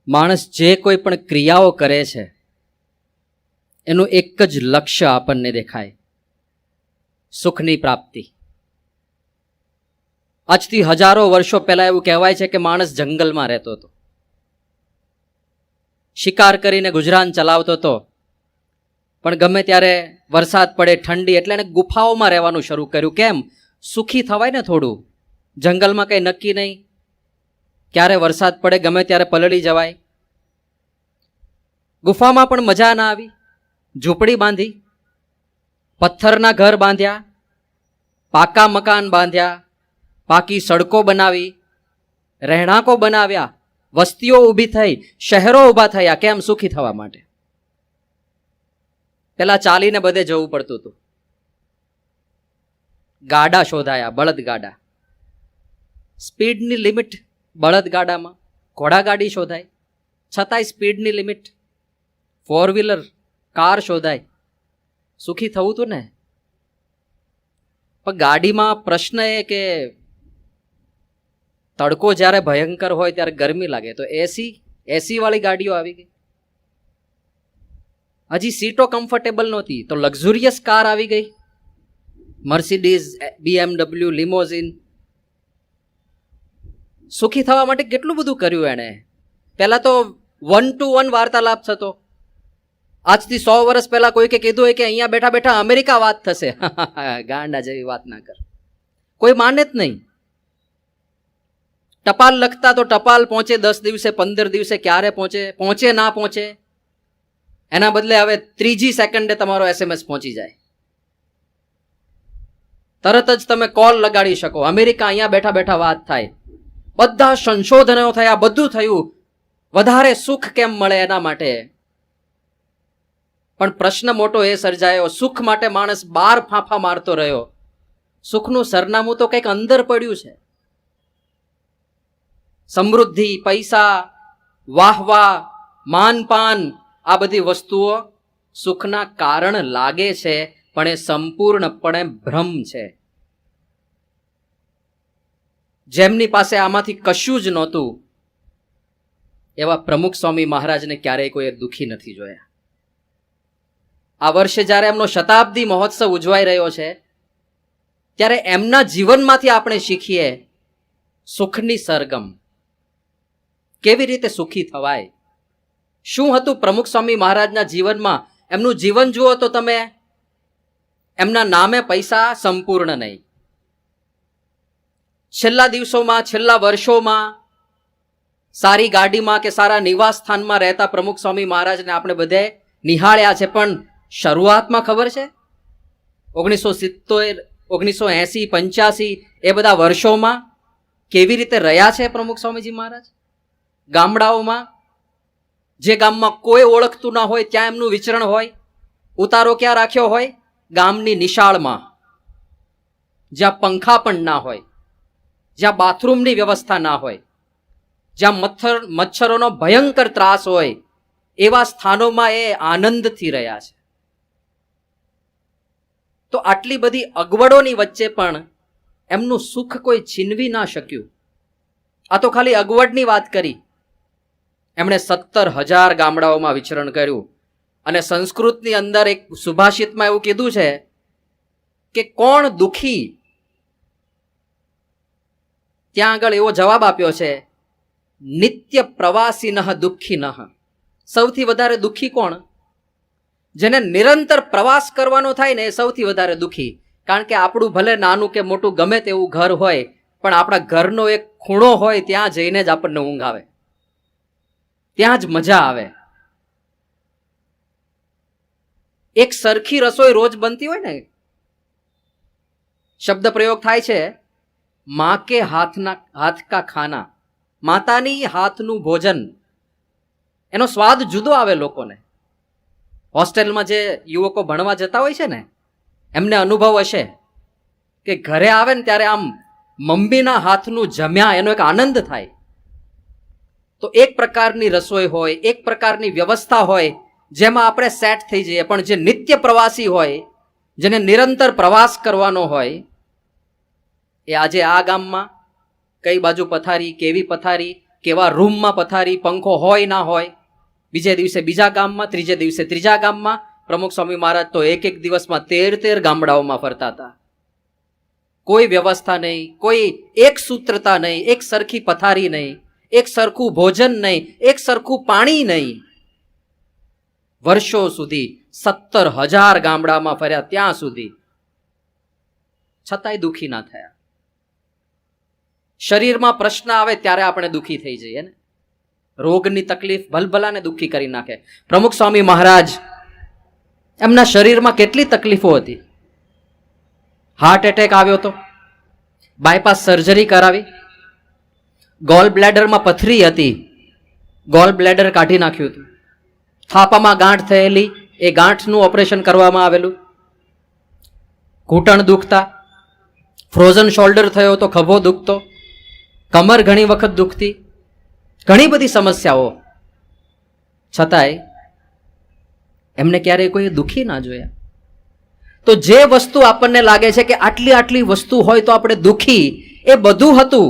માણસ જે કોઈ પણ ક્રિયાઓ કરે છે એનું એક જ લક્ષ્ય આપણને દેખાય, સુખની પ્રાપ્તિ. આજથી હજારો વર્ષો પહેલા એવું કહેવાય છે કે માણસ જંગલમાં રહેતો હતો, શિકાર કરીને ગુજરાન ચલાવતો હતો, પણ ગમે ત્યારે વરસાદ પડે, ઠંડી, એટલે એને ગુફાઓમાં રહેવાનું શરૂ કર્યું. કેમ? સુખી થવાય ને થોડું. જંગલમાં કંઈ નક્કી નહીં, ક્યારે વરસાદ પડે ગમે ત્યારે પલળી જવાય. ગુફામાં પણ મજા ના આવી, ઝૂંપડી બાંધી, પથ્થરના ઘર બાંધ્યા, પાકા મકાન બાંધ્યા, પાકી સડકો બનાવી, રહેણાંકો બનાવ્યા, વસ્તીઓ ઊભી થઈ, શહેરો ઊભા થયા. કેમ? સુખી થવા માટે. પેલા ચાલીને બધે જવું પડતું હતું, ગાડા શોધાયા, બળદગાડા. સ્પીડની લિમિટ બળદગાડામાં, ઘોડાગાડી શોધાય, છતાંય સ્પીડની લિમિટ. ફોર વ્હીલર કાર શોધાય. સુખી થવું હતું ને. પણ ગાડીમાં પ્રશ્ન એ કે તડકો જ્યારે ભયંકર હોય ત્યારે ગરમી લાગે, તો એસી વાળી ગાડીઓ આવી ગઈ. હજી સીટો કમ્ફર્ટેબલ નહોતી તો લક્ઝુરિયસ કાર આવી ગઈ, મર્સિડીઝ, BMW, લિમોઝિન. સુખી થવા માટે કેટલું બધું કર્યું એણે. પહેલા તો 1-to-1 વાર્તાલાપ થતો. આજથી 100 વર્ષ પહેલા કોઈ કે કીધું હોય કે અહીંયા બેઠા બેઠા અમેરિકા વાત થશે, ગાંડા જેવી વાત ના કર, કોઈ માને જ નહીં. ટપાલ લખતા તો ટપાલ પહોંચે 10 દિવસે, 15 દિવસે, ક્યારે પહોંચે ના પહોંચે. એના બદલે હવે 3જી સેકન્ડે તમારો SMS પહોંચી જાય, તરત જ તમે કોલ લગાડી શકો. અમેરિકા અહીંયા બેઠા બેઠા વાત થાય. બધા સંશોધનો થયા, બધું થયું. વધારે સુખ કેમ મળે એના માટે. પણ પ્રશ્ન મોટો એ સર્જાયો, સુખ માટે માણસ 12 ફાંફા મારતો રહ્યો. સુખનું સરનામું તો કંઈક અંદર પડ્યું છે. સમૃદ્ધિ, પૈસા, વાહવા, માનપાન, આ બધી વસ્તુઓ સુખના કારણ લાગે છે, પણ એ સંપૂર્ણપણે ભ્રમ છે. જેમની પાસે આમાંથી કશું જ નહોતું એવા પ્રમુખ સ્વામી મહારાજને ક્યારેય કોઈ દુઃખી નથી જોયા. આ વર્ષે જ્યારે એમનો શતાબ્દી મહોત્સવ ઉજવાઈ રહ્યો છે ત્યારે એમના જીવનમાંથી આપણે શીખીએ સુખની સરગમ, કેવી રીતે સુખી થવાય. શું હતું પ્રમુખ સ્વામી મહારાજના જીવનમાં? એમનું જીવન જુઓ તો તમે, એમના નામે પૈસા સંપૂર્ણ નહીં. છેલ્લા દિવસોમાં, છેલ્લા વર્ષોમાં સારી ગાડીમાં કે સારા નિવાસ સ્થાનમાં રહેતા પ્રમુખ સ્વામી મહારાજને આપણે બધે નિહાળ્યા છે. પણ શરૂઆતમાં ખબર છે 1970, 1980, 85 એ બધા વર્ષોમાં કેવી રીતે રહ્યા છે પ્રમુખ સ્વામીજી મહારાજ? ગામડાઓમાં, જે ગામમાં કોઈ ઓળખતું ના હોય ત્યાં એમનું વિચરણ હોય. ઉતારો ક્યાં રાખ્યો હોય? ગામની નિશાળમાં, જ્યાં પંખા પણ ના હોય, જ્યાં બાથરૂમની વ્યવસ્થા ના હોય, જ્યાં મચ્છરોનો ભયંકર ત્રાસ હોય, એવા સ્થાનોમાં એ આનંદથી રહ્યા છે. તો આટલી બધી અગવડોની વચ્ચે પણ એમનું સુખ કોઈ છીનવી ના શક્યું. આ તો ખાલી અગવડની વાત કરી. એમણે 17,000 ગામડાઓમાં વિચરણ કર્યું. અને સંસ્કૃતની અંદર એક સુભાષિતમાં એવું કીધું છે કે કોણ દુઃખી? ત્યાં આગળ એવો જવાબ આપ્યો છે, નિત્ય પ્રવાસીનઃ દુઃખીનઃ. સૌથી વધારે દુઃખી કોણ? જેને નિરંતર પ્રવાસ કરવાનો થાય ને એ સૌથી વધારે દુઃખી. કારણ કે આપણું ભલે નાનું કે મોટું ગમે તેવું ઘર હોય, પણ આપણા ઘરનો એક ખૂણો હોય ત્યાં જઈને જ આપણને ઊંઘ આવે, ત્યાં જ મજા આવે. એક સરખી રસોઈ રોજ બનતી હોય ને, શબ્દ પ્રયોગ થાય છે, માં કે હાથ કા ખાના, માતાની હાથનું ભોજન, એનો સ્વાદ જુદો આવે લોકોને. હોસ્ટેલમાં જે યુવકો ભણવા જતા હોય છે ને, એમને અનુભવ હશે કે ઘરે આવે ને ત્યારે આમ મમ્મીના હાથનું જમ્યા એનો એક આનંદ થાય. તો એક પ્રકારની રસોઈ હોય, એક પ્રકારની વ્યવસ્થા હોય જેમાં આપણે સેટ થઈ જઈએ. પણ જે નિત્ય પ્રવાસી હોય, જેને નિરંતર પ્રવાસ કરવાનો હોય, એ આજે આ ગામમાં કઈ બાજુ પથારી, કેવી પથારી, કેવા રૂમમાં પથારી, પંખો હોય ના હોય, બીજે દિવસે બીજા ગામમાં, ત્રીજે દિવસે ત્રીજા ગામમાં. પ્રમુખ સ્વામી મહારાજ તો એક દિવસમાં 13 ગામડાઓમાં ફરતા હતા. કોઈ વ્યવસ્થા નહીં, કોઈ એક સૂત્રતા નહીં, એક સરખી પથારી નહીં, એક સરખું ભોજન નહીં, એક સરખું પાણી નહીં. વર્ષો સુધી 17,000 ગામડામાં ફર્યા ત્યાં સુધી, છતાંય દુઃખી ના થયા. શરીરમાં પ્રશ્ન આવે ત્યારે આપણે દુઃખી થઈ જઈએ ને. રોગની તકલીફ ભલભલાને દુઃખી કરી નાખે. પ્રમુખ સ્વામી મહારાજ, એમના શરીરમાં કેટલી તકલીફો હતી. હાર્ટ એટેક આવ્યો હતો, બાયપાસ સર્જરી કરાવી. ગોલ બ્લેડરમાં પથરી હતી, ગોલ બ્લેડર કાઢી નાખ્યું હતું. થાપામાં ગાંઠ થયેલી, એ ગાંઠનું ઓપરેશન કરવામાં આવેલું. ઘૂંટણ દુખતા, ફ્રોઝન શોલ્ડર થયો તો ખભો દુખતો, કમર ઘણી વખત દુખતી, ઘણી બધી સમસ્યાઓ. છતાંય એમને ક્યારેય કોઈ દુઃખી ના જોયા. તો જે વસ્તુ આપણને લાગે છે કે આટલી આટલી વસ્તુ હોય તો આપણે દુઃખી, એ બધું હતું.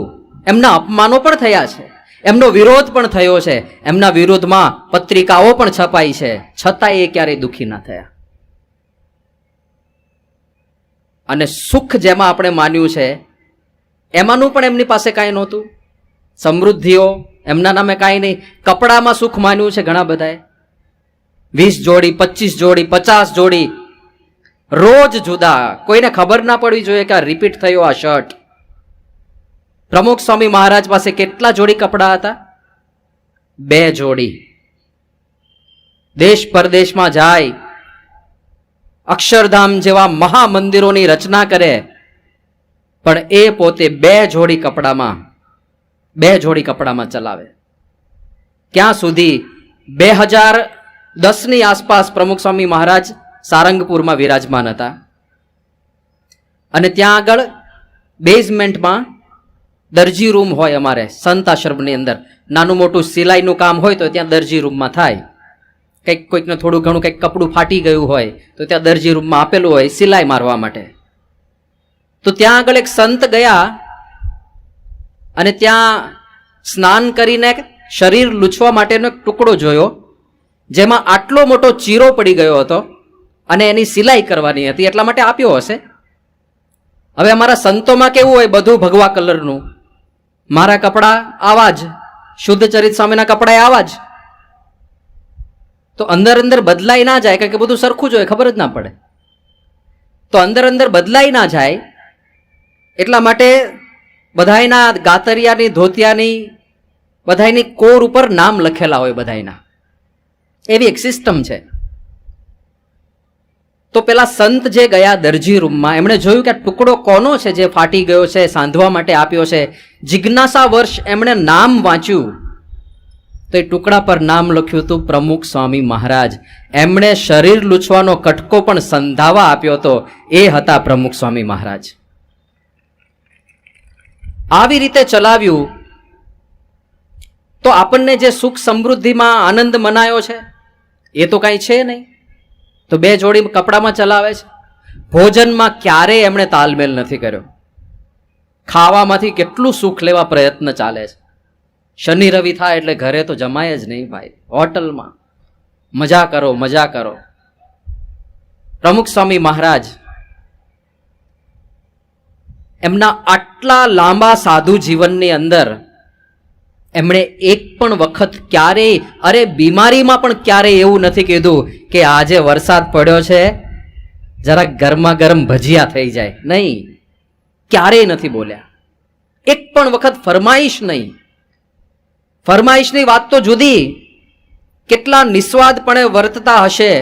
એમના અપમાનો પણ થયા છે, એમનો વિરોધ પણ થયો છે, એમના વિરોધમાં પત્રિકાઓ પણ છપાઈ છે, છતાંય એ ક્યારેય દુઃખી ના થયા. અને સુખ જેમાં આપણે માન્યું છે એમાંનું પણ એમની પાસે કાંઈ નહોતું. સમૃદ્ધિઓ એમના નામે કાંઈ નહીં. કપડામાં સુખ માન્યું છે ઘણા બધાએ. 20 જોડી, 25 જોડી, 50 જોડી, રોજ જુદા. કોઈને ખબર ના પડવી જોઈએ કે આ રિપીટ થયો આ શર્ટ. પ્રમુખ સ્વામી મહારાજ પાસે કેટલા જોડી કપડા હતા? 2 જોડી. દેશ પરદેશમાં જાય, અક્ષરધામ જેવા મહામંદિરોની રચના કરે, પણ એ પોતે 2 જોડી કપડામાં ચલાવે. ક્યાં સુધી? 2010ની આસપાસ પ્રમુખ સ્વામી મહારાજ સારંગપુરમાં વિરાજમાન હતા. અને ત્યાં આગળ બેઝમેન્ટમાં દરજી રૂમ હોય. અમારે સંત આશ્રમની અંદર નાનું મોટું સિલાઈનું કામ હોય તો ત્યાં દરજી રૂમમાં થાય. કોઈકને થોડું ઘણું કંઈક કપડું ફાટી ગયું હોય તો ત્યાં દરજી રૂમમાં આપેલું હોય સિલાઈ મારવા માટે. તો ત્યાં આગળ એક સંત ગયા અને ત્યાં સ્નાન કરીને શરીર લૂછવા માટેનો એક ટુકડો જોયો, જેમાં આટલો મોટો ચીરો પડી ગયો હતો અને એની સિલાઈ કરવાની હતી, એટલા માટે આપ્યો હશે. હવે અમારા સંતોમાં કેવું હોય, બધું ભગવા કલરનું. મારા કપડાં આવા જ, શુદ્ધ ચરિત સ્વામીના કપડા આવા જ. તો અંદર અંદર બદલાઈ ના જાય, કારણ કે બધું સરખું જ હોય, ખબર જ ના પડે. તો અંદર અંદર બદલાઈ ના જાય એટલા માટે બધાયના ગાતરિયાની, ધોતિયાની, બધાયની કોર ઉપર નામ લખેલા હોય બધાયના. એવી એક સિસ્ટમ છે. તો પેલા સંત જે ગયા દરજી રૂમમાં, એમણે જોયું કે આ ટુકડો કોનો છે જે ફાટી ગયો છે, સાંધવા માટે આપ્યો છે. જિજ્ઞાસા વર્ષ એમણે નામ વાંચ્યું તો એ ટુકડા પર નામ લખ્યું હતું પ્રમુખ સ્વામી મહારાજ. એમણે શરીર લૂછવાનો કટકો પણ સંધાવા આપ્યો હતો, એ હતા પ્રમુખ સ્વામી મહારાજ. આવી રીતે ચલાવ્યું તો આપણને જે સુખ સમૃદ્ધિમાં આનંદ મનાયો છે એ તો કાંઈ છે નહીં. તો 2 જોડી કપડામાં ચલાવે છે. ભોજનમાં ક્યારેય એમણે તાલમેલ નથી કર્યો. ખાવામાંથી કેટલું સુખ લેવા પ્રયત્ન ચાલે છે. શનિ રવિ થાય એટલે ઘરે તો જમાય જ નહીં ભાઈ, હોટલમાં મજા કરો, મજા કરો. પ્રમુખ સ્વામી મહારાજ એમના આટલા લાંબા સાધુ જીવનની અંદર એમણે એક પણ વખત ક્યારેય, અરે બીમારીમાં પણ ક્યારેય એવું નથી કીધું કે આજે વરસાદ પડ્યો છે જરાક ગરમા ગરમ ભજીયા થઈ જાય. નહીં, ક્યારેય નથી બોલ્યા. એક પણ વખત ફરમાઈશ નહીં. ફરમાઈશની વાત તો જુદી, કેટલા નિસ્વાદપણે વર્તતા હશે.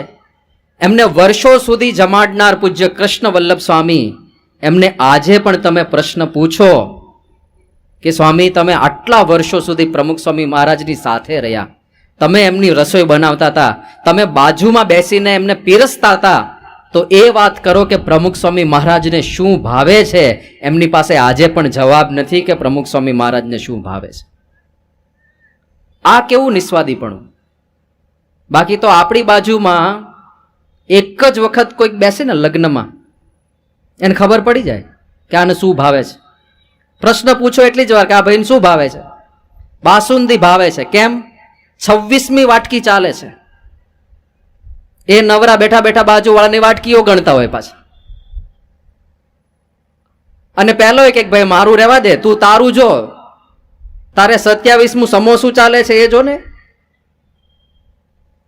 એમને વર્ષો સુધી જમાડનાર પૂજ્ય કૃષ્ણ વલ્લભ સ્વામી, એમને આજે પણ તમે પ્રશ્ન પૂછો કે સ્વામી તમે આટલા વર્ષો સુધી પ્રમુખ સ્વામી મહારાજની સાથે રહ્યા, તમે એમની રસોઈ બનાવતા હતા, તમે બાજુમાં બેસીને એમને પીરસતા હતા, તો એ વાત કરો કે પ્રમુખ સ્વામી મહારાજને શું ભાવે છે. એમની પાસે આજે પણ જવાબ નથી કે પ્રમુખ સ્વામી મહારાજને શું ભાવે છે. આ કેવું નિસ્વાદીપણું. બાકી તો આપણી બાજુમાં એક જ વખત કોઈક બેસે ને લગ્નમાં, એને ખબર પડી જાય કે આને શું ભાવે છે. પ્રશ્ન પૂછો એટલી જ વાર કે આ ભાઈને શું ભાવે છે, બાસુંદી ભાવે છે. કેમ? 26મી વાટકી ચાલે છે. એ નવરા બેઠા બેઠા બાજુવાળાની વાટકીઓ ગણતા હોય પાછા. અને પહેલો એક ભાઈ મારું રહેવા દે, તું તારું જો, તારે 27મું સમોસું ચાલે છે એ જો ને.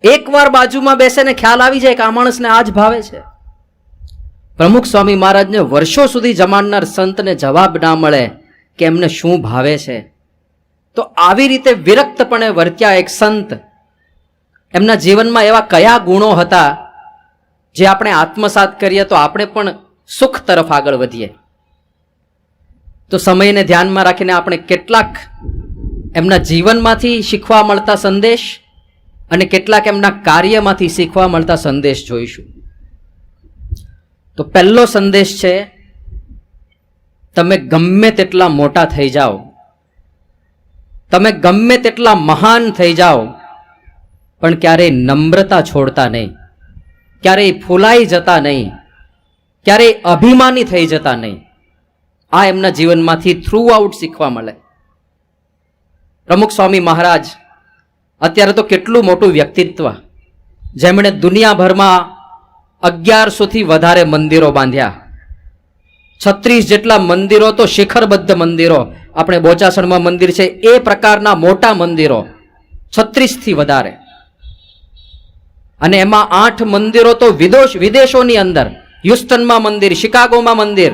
એકવાર બાજુમાં બેસે ને ખ્યાલ આવી જાય કે આ માણસને આ જ ભાવે છે. પ્રમુખ સ્વામી મહારાજને વર્ષો સુધી જમાડનાર સંતને જવાબ ના મળે કે એમને શું ભાવે છે. તો આવી રીતે વિરક્તપણે વર્ત્યા એક સંત, એમના જીવનમાં એવા કયા ગુણો હતા જે આપણે આત્મસાત કરીએ તો આપણે પણ સુખ તરફ આગળ વધીએ. તો સમયને ધ્યાનમાં રાખીને આપણે કેટલાક એમના જીવનમાંથી શીખવા મળતા સંદેશ અને કેટલાક એમના કાર્યમાંથી શીખવા મળતા સંદેશ જોઈશું. તો પહેલો સંદેશ છે, તમે ગમે તેટલા મોટા થઈ જાઓ, તમે ગમે તેટલા મહાન થઈ જાઓ, પણ ક્યારેય નમ્રતા છોડતા નહીં, ક્યારેય ફૂલાઈ જતા નહીં, ક્યારેય અભિમાની થઈ જતા નહીં. આ એમના જીવનમાંથી થ્રુ આઉટ શીખવા મળે. પ્રમુખ સ્વામી મહારાજ અત્યારે તો કેટલું મોટું વ્યક્તિત્વ, જેમણે દુનિયાભરમાં 1100થી વધારે મંદિરો બાંધ્યા. 36 જેટલા મંદિરો તો શિખરબદ્ધ મંદિરો, આપણે બોચાસણમાં મંદિર છે એ પ્રકારના મોટા મંદિરો 36થી વધારે. અને એમાં 8 મંદિરો તો વિદેશોની અંદર, હ્યુસ્ટનમાં મંદિર, શિકાગોમાં મંદિર,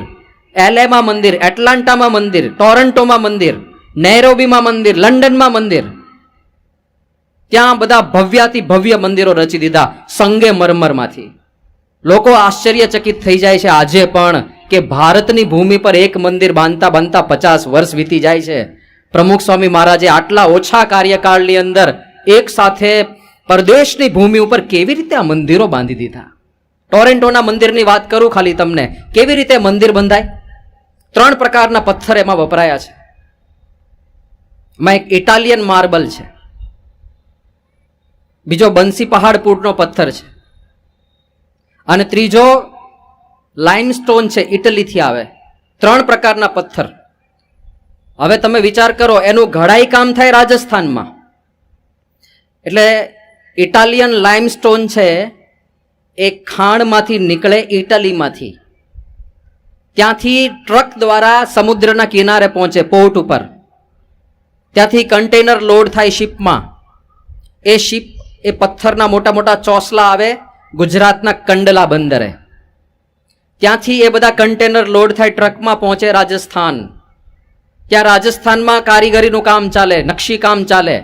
એલએમાં મંદિર, એટલાન્ટામાં મંદિર, ટોરન્ટોમાં મંદિર, નૈરોબીમાં મંદિર, લંડનમાં મંદિર. ત્યાં બધા ભવ્યાતિ ભવ્ય મંદિરો રચી દીધા સંગેમરમરમાંથી. લોકો આશ્ચર્યચકિત થઈ જાય છે આજે પણ કે ભારતની ભૂમિ પર એક મંદિર બાંધતા બાંધતા 50 વર્ષ વીતી જાય છે. પ્રમુખ સ્વામી મહારાજે આટલા ઓછા કાર્યકાળની અંદર એક સાથે પરદેશની ભૂમિ ઉપર કેવી રીતે આ મંદિરો બાંધી દીધા. ટોરેન્ટોના મંદિરની વાત કરું ખાલી તમને, કેવી રીતે મંદિર બંધાય. 3 પ્રકારના પથ્થર એમાં વપરાયા છે. એમાં એક ઇટાલિયન માર્બલ છે, બીજો બંસી પહાડપુરનો પથ્થર છે, અને ત્રીજો લાઇમસ્ટોન છે, ઇટલીથી આવે. 3 પ્રકારના પથ્થર. હવે તમે વિચાર કરો, એનું ઘડાઈ કામ થાય રાજસ્થાનમાં. એટલે ઇટાલિયન લાઇમસ્ટોન છે એ ખાણમાંથી નીકળે ઇટલીમાંથી, ત્યાંથી ટ્રક દ્વારા સમુદ્રના કિનારે પહોંચે પોર્ટ ઉપર, ત્યાંથી કન્ટેનર લોડ થાય શિપમાં. એ શિપ એ પથ્થરના મોટા મોટા ચોસલા આવે ગુજરાતના કંડલા બંદરે, ત્યાંથી એ બધા કન્ટેનર લોડ થાય ટ્રકમાં પહોંચે રાજસ્થાન. ત્યાં રાજસ્થાનમાં કારીગરીનું કામ ચાલે, નકશી કામ ચાલે.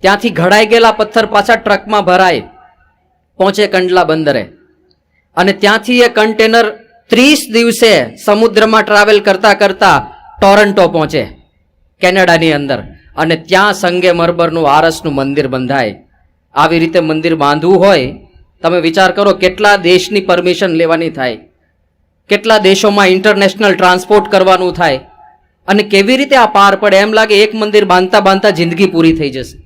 ત્યાંથી ઘડાઈ ગયેલા પથ્થર પાછા ટ્રકમાં ભરાય, પહોંચે કંડલા બંદરે, અને ત્યાંથી એ કન્ટેનર 30 દિવસે સમુદ્રમાં ટ્રાવેલ કરતા કરતા ટોરન્ટો પહોંચે કેનેડાની અંદર, અને ત્યાં સંગેમરમરનું આરસનું મંદિર બંધાય. આવી રીતે મંદિર બાંધવું હોય, તમે વિચાર કરો કેટલા દેશની પરમિશન લેવાની થાય, કેટલા દેશોમાં ઇન્ટરનેશનલ ટ્રાન્સપોર્ટ કરવાનું થાય, અને કેવી રીતે આ પાર પડે. એમ લાગે એક મંદિર બાંધતા બાંધતા જિંદગી પૂરી થઈ જશે.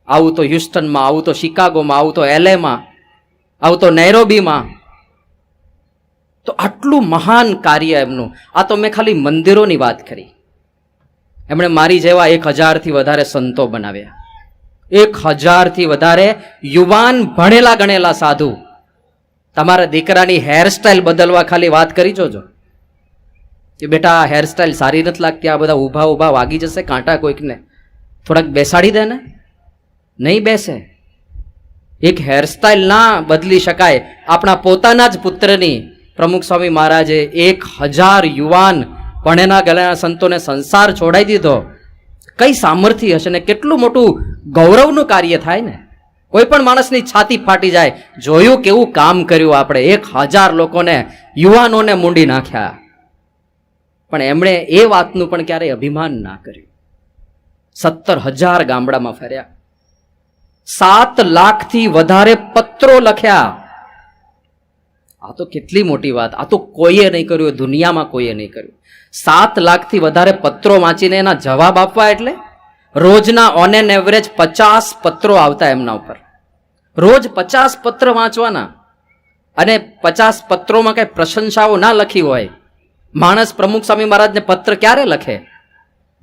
આવું તો હ્યુસ્ટનમાં, આવું તો શિકાગોમાં, આવું તો એલએમાં, આવું તો નૈરોબીમાં. તો આટલું મહાન કાર્ય એમનું. આ તો મેં ખાલી મંદિરોની વાત કરી. એમણે મારી જેવા 1000થી વધારે સંતો બનાવ્યા, 1000થી વધારે યુવાન ભણેલા ગણેલા સાધુ. તમારા દીકરાની હેરસ્ટાઇલ બદલવા ખાલી વાત કરી જોજો કે બેટા આ હેરસ્ટાઇલ સારી નથી લાગતી, આ બધા ઊભા ઊભા વાગી જશે કાંટા કોઈકને, થોડાક બેસાડી દે ને. નહીં બેસે. એક હેરસ્ટાઇલ ના બદલી શકાય. આપણા પોતાના જ પુત્રની પ્રમુખ સ્વામી મહારાજે 1000 યુવાન ભણેલા ગણેલા સંતોને સંસાર છોડાઈ દીધો. કઈ સામર્થ્ય હશે ને કેટલું મોટું ગૌરવનું કાર્ય થાય ને. કોઈ પણ માણસની છાતી ફાટી જાય. જોયું કેવું કામ કર્યું આપણે, 1000 લોકોને, યુવાનોને મૂંડી નાખ્યા. પણ એમણે એ વાતનું પણ ક્યારેય અભિમાન ના કર્યું. 17,000 ગામડામાં ફર્યા, 7 લાખથી વધારે પત્રો લખ્યા. આ તો કેટલી મોટી વાત. આ તો કોઈએ નહીં કર્યું, દુનિયામાં કોઈએ નહીં કર્યું. 7 લાખથી વધારે પત્રો વાંચીને એના જવાબ આપવા, એટલે રોજના ઓન એન એવરેજ 50 પત્રો આવતા એમના ઉપર. રોજ 50 પત્ર વાંચવાના. અને 50 પત્રોમાં કઈ પ્રશંસાઓ ના લખી હોય. માણસ પ્રમુખ સ્વામી મહારાજને પત્ર ક્યારે લખે?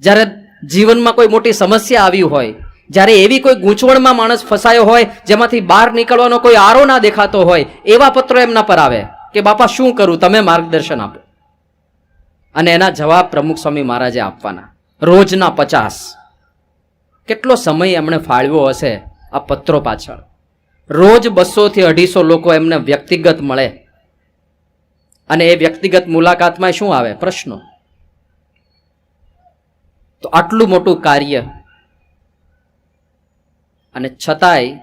જ્યારે જીવનમાં કોઈ મોટી સમસ્યા આવી હોય, જ્યારે એવી કોઈ ગૂંચવણમાં માણસ ફસાયો હોય જેમાંથી બહાર નીકળવાનો કોઈ આરો ના દેખાતો હોય, એવા પત્રો એમના પર આવે કે બાપા શું કરું, તમે માર્ગદર્શન આપો. અને એના જવાબ પ્રમુખ સ્વામી મહારાજે આપવાના, રોજના 50. કેટલો સમય એમણે ફાળવ્યો હશે આ પત્રો પાછળ. રોજ 200 થી 250 લોકો એમને વ્યક્તિગત મળે, અને એ વ્યક્તિગત મુલાકાતમાં શું આવે? પ્રશ્નો. તો આટલું મોટું કાર્ય, અને છતાંય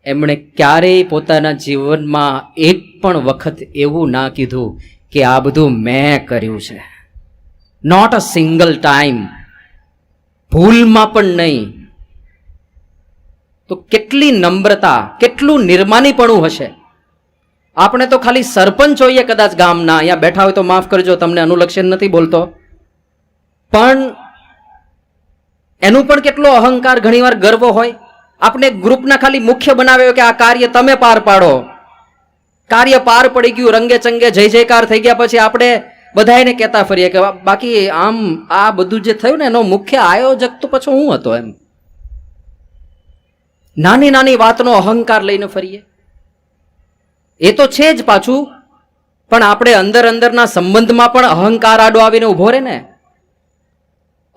એમણે ક્યારેય પોતાના જીવનમાં એક પણ વખત એવું ના કીધું કે આ બધું મેં કર્યું છે. નોટ અ સિંગલ ટાઈમ, ભૂલમાં પણ નહીં. તો કેટલી નમ્રતા, કેટલું નિર્માનીપણું હશે. આપણે તો ખાલી સરપંચ હોઈએ કદાચ ગામના, અહીંયા બેઠા હોય તો માફ કરજો, તમને અનુલક્ષણ નથી બોલતો, પણ એનું પણ કેટલો અહંકાર, ઘણીવાર ગર્વ હોય. આપણે ગ્રુપના ખાલી મુખ્ય બનાવ્યો કે આ કાર્ય તમે પાર પાડો. કાર્ય પાર પડી ગયું, રંગે ચંગે જય જયકાર થઈ ગયા, પછી આપણે બધાને કહેતા ફરીએ કે બાકી આમ આ બધું જે થયું ને એનો મુખ્ય આયોજક તો પછી હું હતો. એમ નાની નાની વાતનો અહંકાર લઈને ફરીએ. એ તો છે જ પાછું, પણ આપણે અંદર અંદરના સંબંધમાં પણ અહંકાર આડો આવીને ઉભો રહે ને.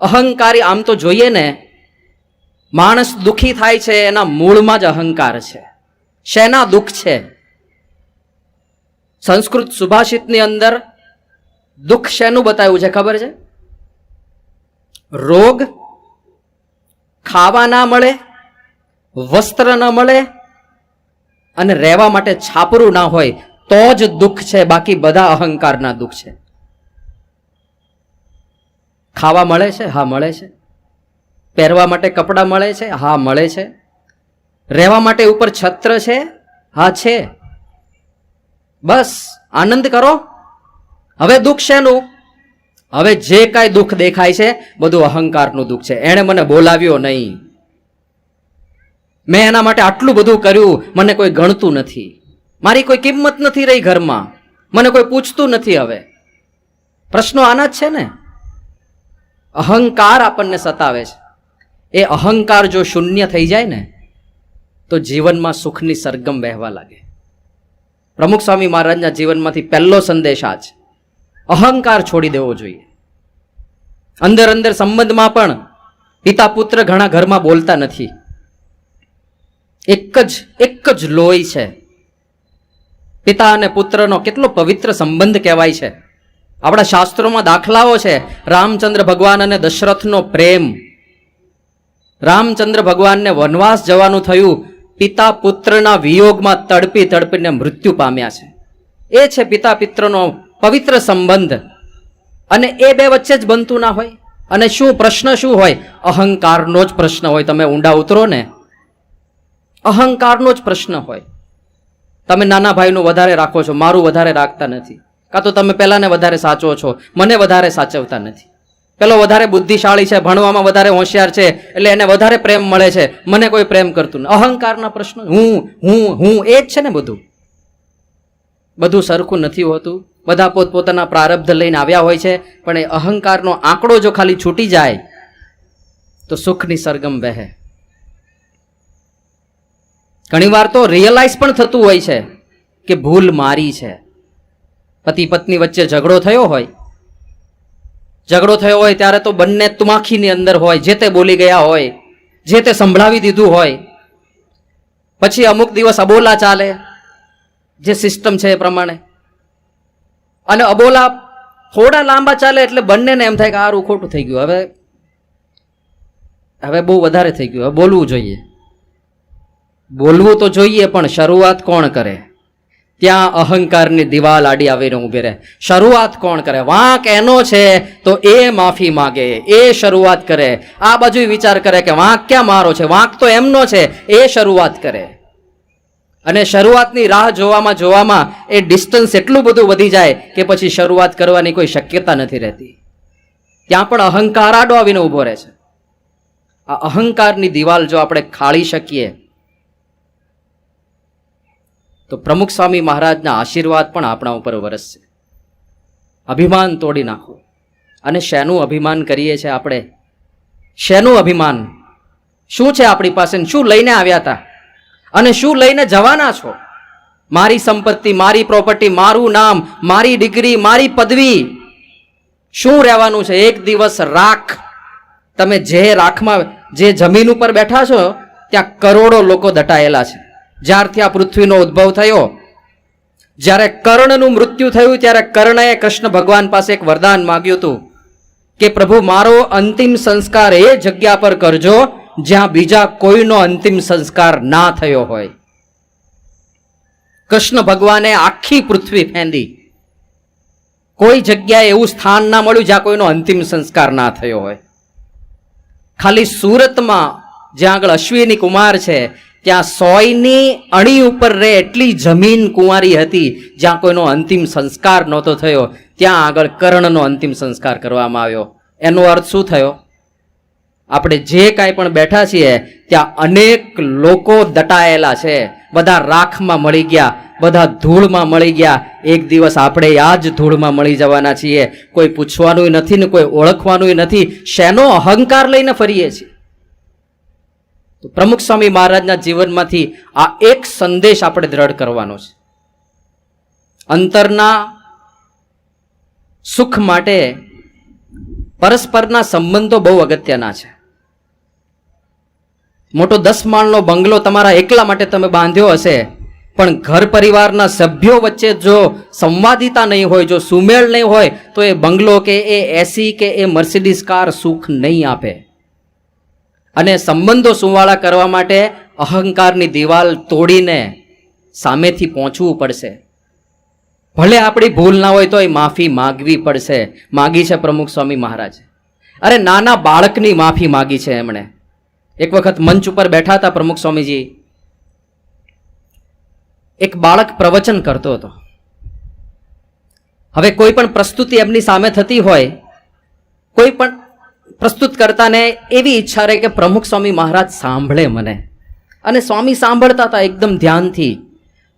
અહંકારી આમ તો જોઈએ ને, માણસ દુઃખી થાય છે એના મૂળમાં જ અહંકાર છે. શેના દુઃખ છે? સંસ્કૃત સુભાષિતની અંદર દુઃખ શેનું બતાવ્યું છે ખબર છે? રોગ, ખાવા ના મળે, વસ્ત્ર ન મળે, અને રહેવા માટે છાપરું ના હોય તો જ દુઃખ છે. બાકી બધા અહંકારના દુઃખ છે. ખાવા મળે છે? હા મળે છે. પહેરવા માટે કપડાં મળે છે? હા મળે છે. રહેવા માટે ઉપર છત્ર છે? હા છે. બસ આનંદ કરો. હવે દુઃખ શેનું? હવે જે કાંઈ દુઃખ દેખાય છે બધું અહંકારનું દુઃખ છે. એણે મને બોલાવ્યો નહીં, મેં એના માટે આટલું બધું કર્યું, મને કોઈ ગણતું નથી, મારી કોઈ કિંમત નથી રહી ઘરમાં, મને કોઈ પૂછતું નથી. હવે પ્રશ્નો આના જ છે ને. અહંકાર આપણને સતાવે છે. એ અહંકાર જો શૂન્ય થઈ જાય ને તો જીવનમાં સુખની સરગમ વહેવા લાગે. પ્રમુખ સ્વામી મહારાજના જીવનમાંથી પહેલો સંદેશ આ છે, અહંકાર છોડી દેવો જોઈએ. અંદર અંદર સંબંધમાં પણ પિતા પુત્ર ઘણા ઘરમાં બોલતા નથી. એક જ લોહી છે. પિતા અને પુત્રનો કેટલો પવિત્ર સંબંધ કહેવાય છે. આપણા શાસ્ત્રોમાં દાખલાઓ છે. રામચંદ્ર ભગવાન અને દશરથનો પ્રેમ. રામચંદ્ર ભગવાનને વનવાસ જવાનું થયું, પિતા પુત્રના વિયોગમાં તડપી તડપીને મૃત્યુ પામ્યા છે. એ છે પિતા પુત્રનો પવિત્ર સંબંધ. અને એ બે વચ્ચે જ બનતું ના હોય. અને શું પ્રશ્ન શું હોય? અહંકારનો જ પ્રશ્ન હોય. તમે ઊંડા ઉતરો ને, અહંકારનો જ પ્રશ્ન હોય. તમે નાના ભાઈનું વધારે રાખો છો, મારું વધારે રાખતા નથી. કાં તો તમે પેલાને વધારે સાચવો છો, મને વધારે સાચવતા નથી. પેલો વધારે બુદ્ધિશાળી છે, ભણવામાં વધારે હોશિયાર છે, એટલે એને વધારે પ્રેમ મળે છે, મને કોઈ પ્રેમ કરતું નથી. અહંકારના પ્રશ્ન, હું એ જ છે ને. બધું સરખું નથી હોતું. બધા પોતપોતાના પ્રારબ્ધ લઈને આવ્યા હોય છે, પણ એ અહંકારનો આંકડો જો ખાલી છૂટી જાય તો સુખની સરગમ વહે. ઘણીવાર તો રિયલાઇઝ પણ થતું હોય છે કે ભૂલ મારી છે. પતિ પત્ની વચ્ચે ઝઘડો થયો હોય ત્યારે તો બંને તુમાખીની અંદર હોય, જે તે બોલી ગયા હોય, જે તે સંભળાવી દીધું હોય. પછી અમુક દિવસ અબોલા ચાલે, જે સિસ્ટમ છે એ પ્રમાણે. અને અબોલા થોડા લાંબા ચાલે એટલે બંનેને એમ થાય કે આરું ખોટું થઈ ગયું, હવે બહુ વધારે થઈ ગયું, હવે બોલવું જોઈએ. બોલવું તો જોઈએ, પણ શરૂઆત કોણ કરે? ત્યાં અહંકારની દિવાલ આડી આવીને ઊભી રહે. શરૂઆત કોણ કરે? વાંક એનો છે તો એ માફી માગે, એ શરૂઆત કરે. આ બાજુ વિચાર કરે કે વાંક ક્યાં મારો છે, વાંક તો એમનો છે, એ શરૂઆત કરે. અને શરૂઆતની રાહ જોવામાં એ ડિસ્ટન્સ એટલું બધું વધી જાય કે પછી શરૂઆત કરવાની કોઈ શક્યતા નથી રહેતી. ત્યાં પણ અહંકાર આડો આવીને ઊભો રહે છે. આ અહંકારની દિવાલ જો આપણે ખાળી શકીએ તો પ્રમુખ સ્વામી મહારાજના આશીર્વાદ પણ આપણા ઉપર વરસશે. અભિમાન તોડી નાખો. અને શેનું અભિમાન કરીએ છીએ આપણે? શેનું અભિમાન? શું છે આપણી પાસે? શું લઈને આવ્યા હતા અને શું લઈને જવાના છો? મારી સંપત્તિ, મારી પ્રોપર્ટી, મારું નામ, મારી ડિગ્રી, મારી પદવી, શું રહેવાનું છે? એક દિવસ રાખ. તમે જે રાખમાં, જે જમીન ઉપર બેઠા છો ત્યાં કરોડો લોકો દટાયેલા છે. જ્યારથી આ પૃથ્વીનો ઉદ્ભવ થયો, જ્યારે કર્ણનું મૃત્યુ થયું ત્યારે કર્ણએ કૃષ્ણ ભગવાન પાસે એક વરદાન માંગ્યું હતું કે પ્રભુ, મારો અંતિમ સંસ્કાર એ જગ્યા પર કરજો જ્યાં બીજા કોઈનો અંતિમ સંસ્કાર ના થયો હોય. કૃષ્ણ ભગવાને આખી પૃથ્વી ફેંદી, કોઈ જગ્યાએ એવું સ્થાન ના મળ્યું જ્યાં કોઈનો અંતિમ સંસ્કાર ના થયો હોય. ખાલી સુરતમાં જ્યાં આગળ અશ્વિની કુમાર છે ત્યાં 100ની અણી ઉપર રે એટલી જમીન કુંવારી હતી જ્યાં કોઈનો અંતિમ સંસ્કાર નહોતો થયો. ત્યાં આગળ કર્ણનો અંતિમ સંસ્કાર કરવામાં આવ્યો. એનો અર્થ શું થયો? આપણે જે કાંઈ પણ બેઠા છીએ ત્યાં અનેક લોકો દટાયેલા છે. બધા રાખમાં મળી ગયા, બધા ધૂળમાં મળી ગયા. એક દિવસ આપણે આ જ ધૂળમાં મળી જવાના છીએ. કોઈ પૂછવાનું નથી ને કોઈ ઓળખવાનું નથી. શેનો અહંકાર લઈને ફરીએ છીએ? તો પ્રમુખ સ્વામી મહારાજના જીવનમાંથી આ એક સંદેશ આપણે દ્રઢ કરવાનો છે. અંતરના સુખ માટે પરસ્પરના સંબંધો બહુ અગત્યના છે. મોટો 10 માળનો બંગલો તમારા એકલા માટે તમે બાંધ્યો હશે, પણ ઘર પરિવારના સભ્યો વચ્ચે જો સંવાદિતા નહીં હોય, જો સુમેળ નહીં હોય, તો એ બંગલો કે એ એસી કે એ મર્સિડીઝ કાર સુખ નહીં આપે. અને સંબંધો સુવાળા કરવા માટે અહંકારની દિવાલ તોડીને સામેથી પહોંચવું પડશે. ભલે આપણી ભૂલ ના હોય તો એ માફી માગવી પડશે. માગી છે પ્રમુખ સ્વામી મહારાજ. અરે નાના બાળકની માફી માગી છે એમણે. એક વખત મંચ ઉપર બેઠા હતા પ્રમુખ સ્વામીજી. એક બાળક પ્રવચન કરતો હતો. હવે કોઈ પણ પ્રસ્તુતિ એમની સામે થતી હોય, કોઈ પણ પ્રસ્તુત કરતાને એવી ઈચ્છા રહે કે પ્રમુખ સ્વામી મહારાજ સાંભળે મને. અને સ્વામી સાંભળતા હતા એકદમ ધ્યાનથી.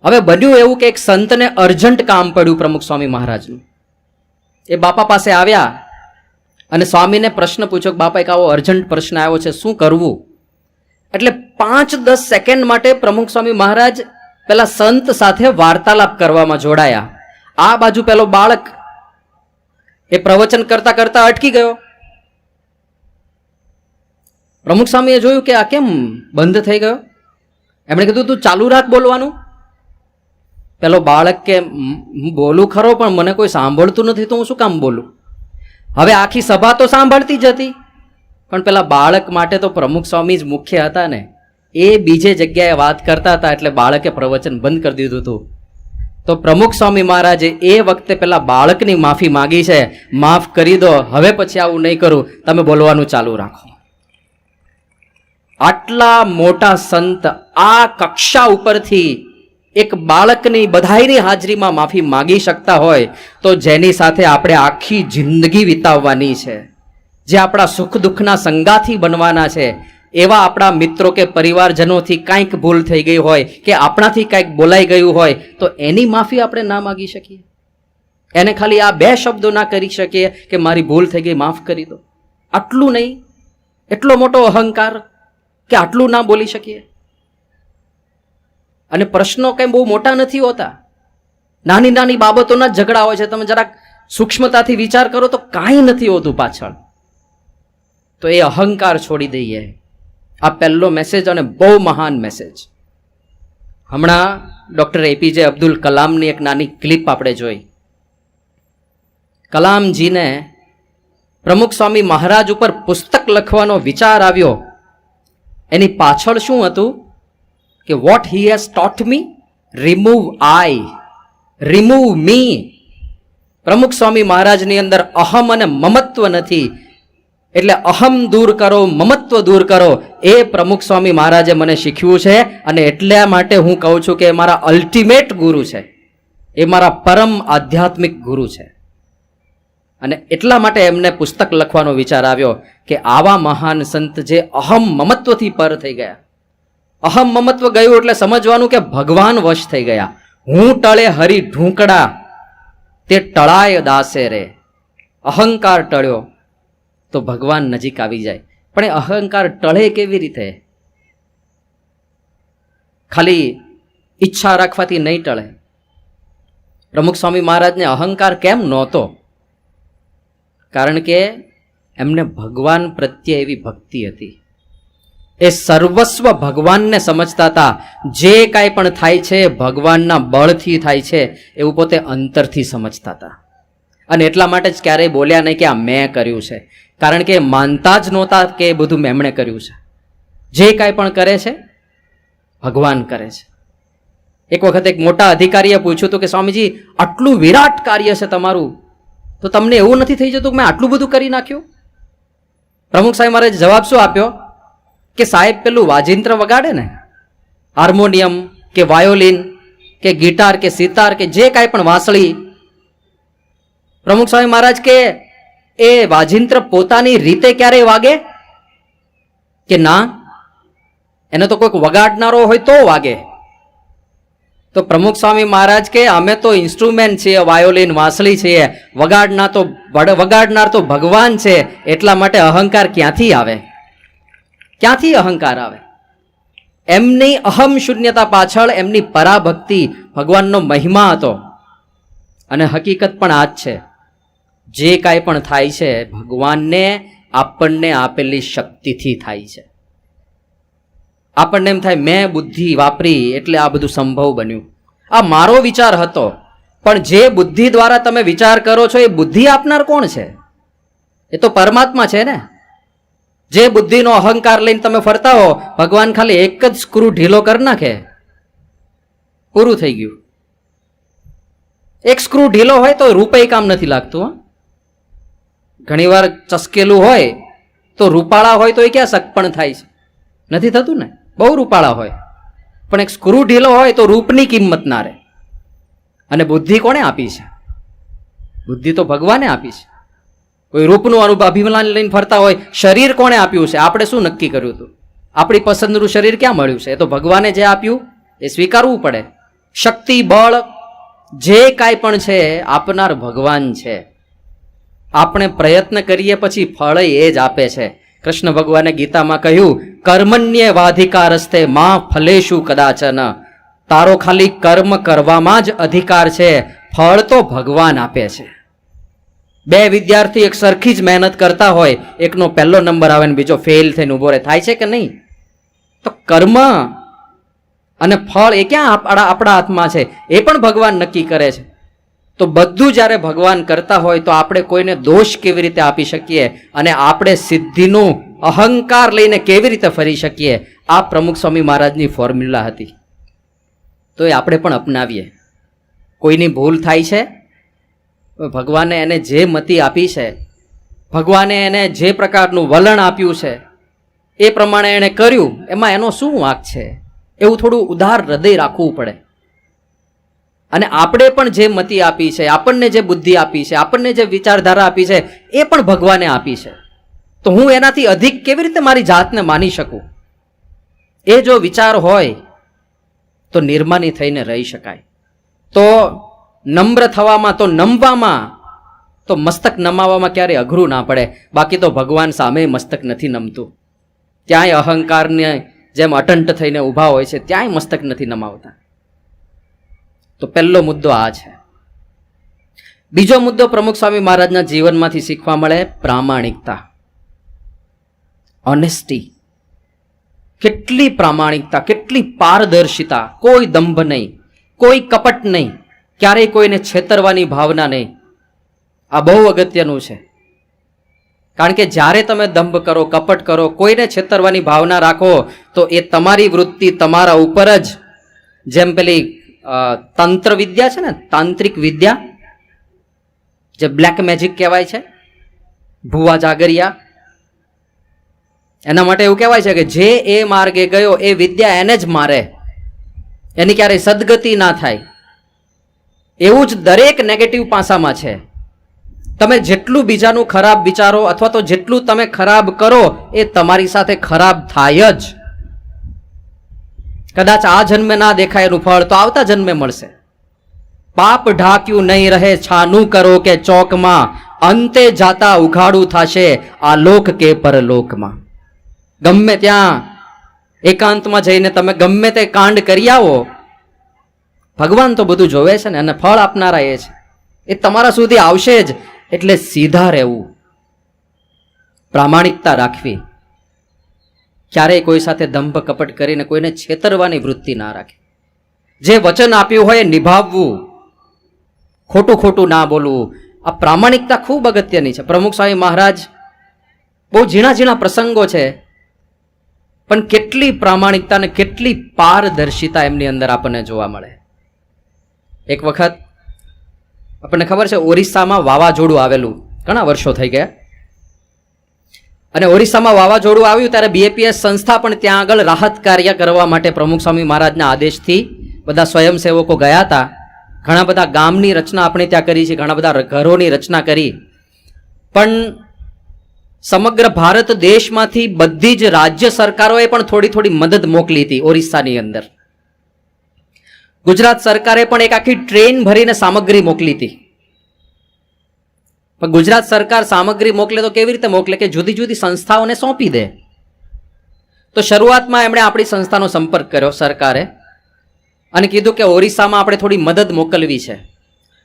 હવે બન્યું એવું કે એક સંતને અર્જન્ટ કામ પડ્યું પ્રમુખ સ્વામી મહારાજનું. એ બાપા પાસે આવ્યા અને સ્વામીને પ્રશ્ન પૂછ્યો કે બાપા, એક આવો અર્જન્ટ પ્રશ્ન આવ્યો છે, શું કરવું? એટલે 5-10 સેકન્ડ માટે પ્રમુખ સ્વામી મહારાજ પેલા સંત સાથે વાર્તાલાપ કરવામાં જોડાયા. આ બાજુ પેલો બાળક એ પ્રવચન કરતા કરતા અટકી ગયો. પ્રમુખ સ્વામીએ જોયું કે આ કેમ બંધ થઈ ગયો. એમણે કીધું તું ચાલુ રાખ બોલવાનું. પેલો બાળક કે હું બોલું ખરો પણ મને કોઈ સાંભળતું નથી તો હું શું કામ બોલું? હવે આખી સભા તો સાંભળતી જ હતી, પણ પેલા બાળક માટે તો પ્રમુખ સ્વામી જ મુખ્ય હતા ને. એ બીજે જગ્યાએ વાત કરતા હતા એટલે બાળકે પ્રવચન બંધ કરી દીધું હતું. તો પ્રમુખ સ્વામી મહારાજે એ વખતે પેલા બાળકની માફી માગી છે, માફ કરી દો, હવે પછી આવું નહીં કરું, તમે બોલવાનું ચાલુ રાખો. આટલા મોટા સંત આ કક્ષા ઉપરથી એક બાળકની બધાયની હાજરીમાં માફી માગી શકતા હોય તો જેની સાથે આપણે આખી જિંદગી વિતાવવાની છે, જે આપણા સુખ દુઃખના સંગાથી બનવાના છે, એવા આપણા મિત્રો કે પરિવારજનોથી કાંઈક ભૂલ થઈ ગઈ હોય કે આપણાથી કાંઈક બોલાઈ ગયું હોય તો એની માફી આપણે ના માગી શકીએ? એને ખાલી આ 2 શબ્દો ના કરી શકીએ કે મારી ભૂલ થઈ ગઈ, માફ કરી દો? આટલું નહીં? એટલો મોટો અહંકાર કે આટલું ના બોલી શકીએ? અને પ્રશ્નો કંઈ બહુ મોટા નથી હોતા, નાની નાની બાબતોના જ ઝઘડા હોય છે. તમે જરાક સૂક્ષ્મતાથી વિચાર કરો તો કાંઈ નથી હોતું પાછળ. તો એ અહંકાર છોડી દઈએ. આ પહેલો મેસેજ અને બહુ મહાન મેસેજ. હમણાં ડૉક્ટર એપીજે અબ્દુલ કલામની એક નાની ક્લિપ આપણે જોઈ. કલામજીને પ્રમુખ સ્વામી મહારાજ ઉપર પુસ્તક લખવાનો વિચાર આવ્યો. એની પાછળ શું હતું કે what he has taught me, remove I, remove me. Pramukh Swami મહારાજની અંદર અહમ અને મમત્વ નથી, એટલે અહમ દૂર કરો, મમત્વ દૂર કરો. એ પ્રમુખ સ્વામી મહારાજે મને શીખ્યું છે અને એટલા માટે હું કહું છું કે એ મારા અલ્ટિમેટ ગુરુ છે, એ મારા પરમ આધ્યાત્મિક ગુરુ છે. અને એટલા માટે એમને પુસ્તક લખવાનો વિચાર આવ્યો કે આવા મહાન સંત જે અહમ મમત્વથી પર થઈ ગયા. અહમ મમત્વ ગયું એટલે સમજવાનું કે ભગવાન વશ થઈ ગયા. હું ટળે હરી ઢૂંકડા, તે ટળાય દાસે રે. અહંકાર ટળ્યો તો ભગવાન નજીક આવી જાય. પણ એ અહંકાર ટળે કેવી રીતે? ખાલી ઈચ્છા રાખવાથી નહીં ટળે. પ્રમુખ સ્વામી મહારાજને અહંકાર કેમ નહોતો? કારણ કે એમને ભગવાન પ્રત્યે એવી ભક્તિ હતી. એ સર્વસ્વ ભગવાનને સમજતા હતા. જે કાંઈ પણ થાય છે ભગવાનના બળથી થાય છે એવું પોતે અંતરથી સમજતા હતા. અને એટલા માટે જ ક્યારેય બોલ્યા નહીં કે આ મેં કર્યું છે. કારણ કે માનતા જ નહોતા કે એ બધું એમણે કર્યું છે. જે કાંઈ પણ કરે છે ભગવાન કરે છે. એક વખત એક મોટા અધિકારીએ પૂછ્યું હતું કે સ્વામીજી, આટલું વિરાટ કાર્ય છે તમારું, તો તમને એવું નથી થઈ જતું કે મેં આટલું બધું કરી નાખ્યું? પ્રમુખ સાહેબ મારે જવાબ શું આપ્યો કે સાહેબ પેલું વાજિંત્ર વગાડે ને, હાર્મોનિયમ કે વાયોલિન કે ગિટાર કે સિતાર કે જે કાંઈ પણ વાંસળી, પ્રમુખ સ્વામી મહારાજ કે એ વાજિંત્ર પોતાની રીતે ક્યારેય વાગે કે ના? એને તો કોઈક વગાડનારો હોય તો વાગે. તો પ્રમુખ સ્વામી મહારાજ કે અમે તો ઇન્સ્ટ્રુમેન્ટ છીએ, વાયોલિન વાંસળી છીએ, વગાડનાર તો ભગવાન છે. એટલા માટે અહંકાર ક્યાંથી આવે? ક્યાંથી અહંકાર આવે? એમની અહમ શૂન્યતા પાછળ એમની પરાભક્તિ, ભગવાનનો મહિમા હતો. અને હકીકત પણ આ જ છે. જે કાંઈ પણ થાય છે ભગવાનને આપણને આપેલી શક્તિથી થાય છે. આપણને એમ થાય મેં બુદ્ધિ વાપરી એટલે આ બધું સંભવ બન્યું, આ મારો વિચાર હતો. પણ જે બુદ્ધિ દ્વારા તમે વિચાર કરો છો એ બુદ્ધિ આપનાર કોણ છે? એ તો પરમાત્મા છે ને. જે બુદ્ધિનો અહંકાર લઈને તમે ફરતા હો, ભગવાન ખાલી એક જ સ્ક્રૂ ઢીલો કરી નાખે, પૂરું થઈ ગયું. એક સ્ક્રૂ ઢીલો હોય તો રૂપે કામ નથી લાગતું. ઘણીવાર ચસકેલું હોય તો રૂપાળા હોય તો એ ક્યાં સગપણ થાય છે? નથી થતું ને. બહુ રૂપાળા હોય પણ એક સ્ક્રૂ ઢીલો હોય તો રૂપની કિંમત ના રહે. અને બુદ્ધિ કોણે આપી છે? બુદ્ધિ તો ભગવાને આપી છે. કોઈ રૂપનું અભિમાન લઈને ફરતા હોય, શરીર કોણે આપ્યું છે? આપણે શું નક્કી કર્યું હતું? આપણી પસંદનું શરીર ક્યાં મળ્યું છે? એ તો ભગવાને જે આપ્યું એ સ્વીકારવું પડે. શક્તિ, બળ જે કાંઈ પણ છે આપનાર ભગવાન છે. આપણે પ્રયત્ન કરીએ પછી ફળ એ જ આપે છે. કૃષ્ણ ભગવાને ગીતામાં કહ્યું, કર્મણ્ય વાધિકારસ્તે માં ફલેશુ કદાચન. તારો ખાલી કર્મ કરવામાં જ અધિકાર છે, ફળ તો ભગવાન આપે છે. બે વિદ્યાર્થી એક સરખી જ મહેનત કરતા હોય, એકનો પહેલો નંબર આવે ને બીજો ફેલ થઈને ઉભો રહે, થાય છે કે નહીં? તો કર્મ અને ફળ એ ક્યાં આપણા હાથમાં છે? એ પણ ભગવાન નક્કી કરે છે. તો બધું જ્યારે ભગવાન કરતા હોય તો આપણે કોઈને દોષ કેવી રીતે આપી શકીએ અને આપણે સિદ્ધિનું અહંકાર લઈને કેવી રીતે ફરી શકીએ? આ પ્રમુખ સ્વામી મહારાજની ફોર્મ્યુલા હતી. તો એ આપણે પણ અપનાવીએ. કોઈની ભૂલ થાય છે, ભગવાને એને જે મતિ આપી છે, ભગવાને એને જે પ્રકારનું વલણ આપ્યું છે એ પ્રમાણે એણે કર્યું, એમાં એનો શું વાંક છે? એવું થોડું ઉદાર હૃદય રાખવું પડે. અને આપણે પણ જે મતિ આપી છે, આપણને જે બુદ્ધિ આપી છે, આપણને જે વિચારધારા આપી છે એ પણ ભગવાને આપી છે. તો હું એનાથી અધિક કેવી રીતે મારી જાતને માની શકું? એ જો વિચાર હોય તો નિર્માની થઈને રહી શકાય. તો નમ્ર થવામાં, તો નમવામાં, તો મસ્તક નમાવવામાં ક્યારે અઘરું ના પડે. બાકી તો ભગવાન સામે મસ્તક નથી નમતું. ત્યાંય અહંકારને જેમ અટંટ થઈને ઊભા હોય છે, ત્યાંય મસ્તક નથી નમાવતા. તો પહેલો મુદ્દો આ છે. બીજો મુદ્દો પ્રમુખ સ્વામી મહારાજના જીવનમાંથી શીખવા મળે, પ્રામાણિકતા, ઓનેસ્ટી. કેટલી પ્રામાણિકતા, કેટલી પારદર્શિતા, કોઈ દંભ નહીં, કોઈ કપટ નહીં, ક્યારેય કોઈને છેતરવાની ભાવના નહીં. આ બહુ અગત્યનું છે. કારણ કે જ્યારે તમે દંભ કરો, કપટ કરો, કોઈને છેતરવાની ભાવના રાખો તો એ તમારી વૃત્તિ તમારા ઉપર જ, જેમ પેલી તંત્ર વિદ્યા છે ને, તાંત્રિક વિદ્યા, જે બ્લેક મેજિક કહેવાય છે, ભુવા જાગરિયા, એના માટે એવું કહેવાય છે કે જે એ માર્ગે ગયો એ વિદ્યા એને જ મારે, એની ક્યારેય સદગતિ ના થાય. એવું જ દરેક નેગેટિવ પાસામાં છે. તમે જેટલું બીજાનું ખરાબ વિચારો અથવા તો જેટલું તમે ખરાબ કરો એ તમારી સાથે ખરાબ થાય જ. કદાચ આ જન્મે ના દેખાય એનું ફળ તો આવતા જન્મે મળશે. પાપ ઢાક્યું નહીં રહે છાનું કરો કે ચોકમાં, અંતે જાતા ઉઘાડું થશે આ લોક કે પરલોકમાં. ગમે ત્યાં એકાંતમાં જઈને તમે ગમે તે કાંડ કરી આવો, ભગવાન તો બધું જોવે છે ને, અને ફળ આપનારા એ છે, એ તમારા સુધી આવશે જ. એટલે સીધા રહેવું, પ્રામાણિકતા રાખવી, ક્યારેય કોઈ સાથે દંભ કપટ કરીને કોઈને છેતરવાની વૃત્તિ ના રાખે. જે વચન આપ્યું હોય એ નિભાવવું, ખોટું ખોટું ના બોલવું. આ પ્રામાણિકતા ખૂબ અગત્યની છે. પ્રમુખ સ્વામી મહારાજ બહુ ઝીણા ઝીણા પ્રસંગો છે, પણ કેટલી પ્રામાણિકતા અને કેટલી પારદર્શિતા એમની અંદર આપણને જોવા મળે. એક વખત આપણને ખબર છે, ઓરિસ્સામાં વાવાઝોડું આવેલું, ઘણા વર્ષો થઈ ગયા, અને ઓરિસ્સામાં વાવાઝોડું આવ્યું ત્યારે બીએપીએસ સંસ્થા પણ ત્યાં આગળ રાહત કાર્ય કરવા માટે પ્રમુખ સ્વામી મહારાજના આદેશથી બધા સ્વયંસેવકો ગયા હતા. ઘણા બધા ગામની રચના આપણે ત્યાં કરી છે, ઘણા બધા ઘરોની રચના કરી, પણ સમગ્ર ભારત દેશમાંથી બધી જ રાજ્ય સરકારોએ પણ થોડી થોડી મદદ મોકલી હતી ઓરિસ્સાની અંદર. ગુજરાત સરકારે પણ એક આખી ટ્રેન ભરીને સામગ્રી મોકલી હતી. પણ ગુજરાત સરકાર સામગ્રી મોકલે તો કેવી રીતે મોકલે કે જુદી જુદી સંસ્થાઓને સોંપી દે. તો શરૂઆતમાં એમણે આપણી સંસ્થાનો સંપર્ક કર્યો સરકારે, અને કીધું કે ઓરિસ્સામાં આપણે થોડી મદદ મોકલવી છે.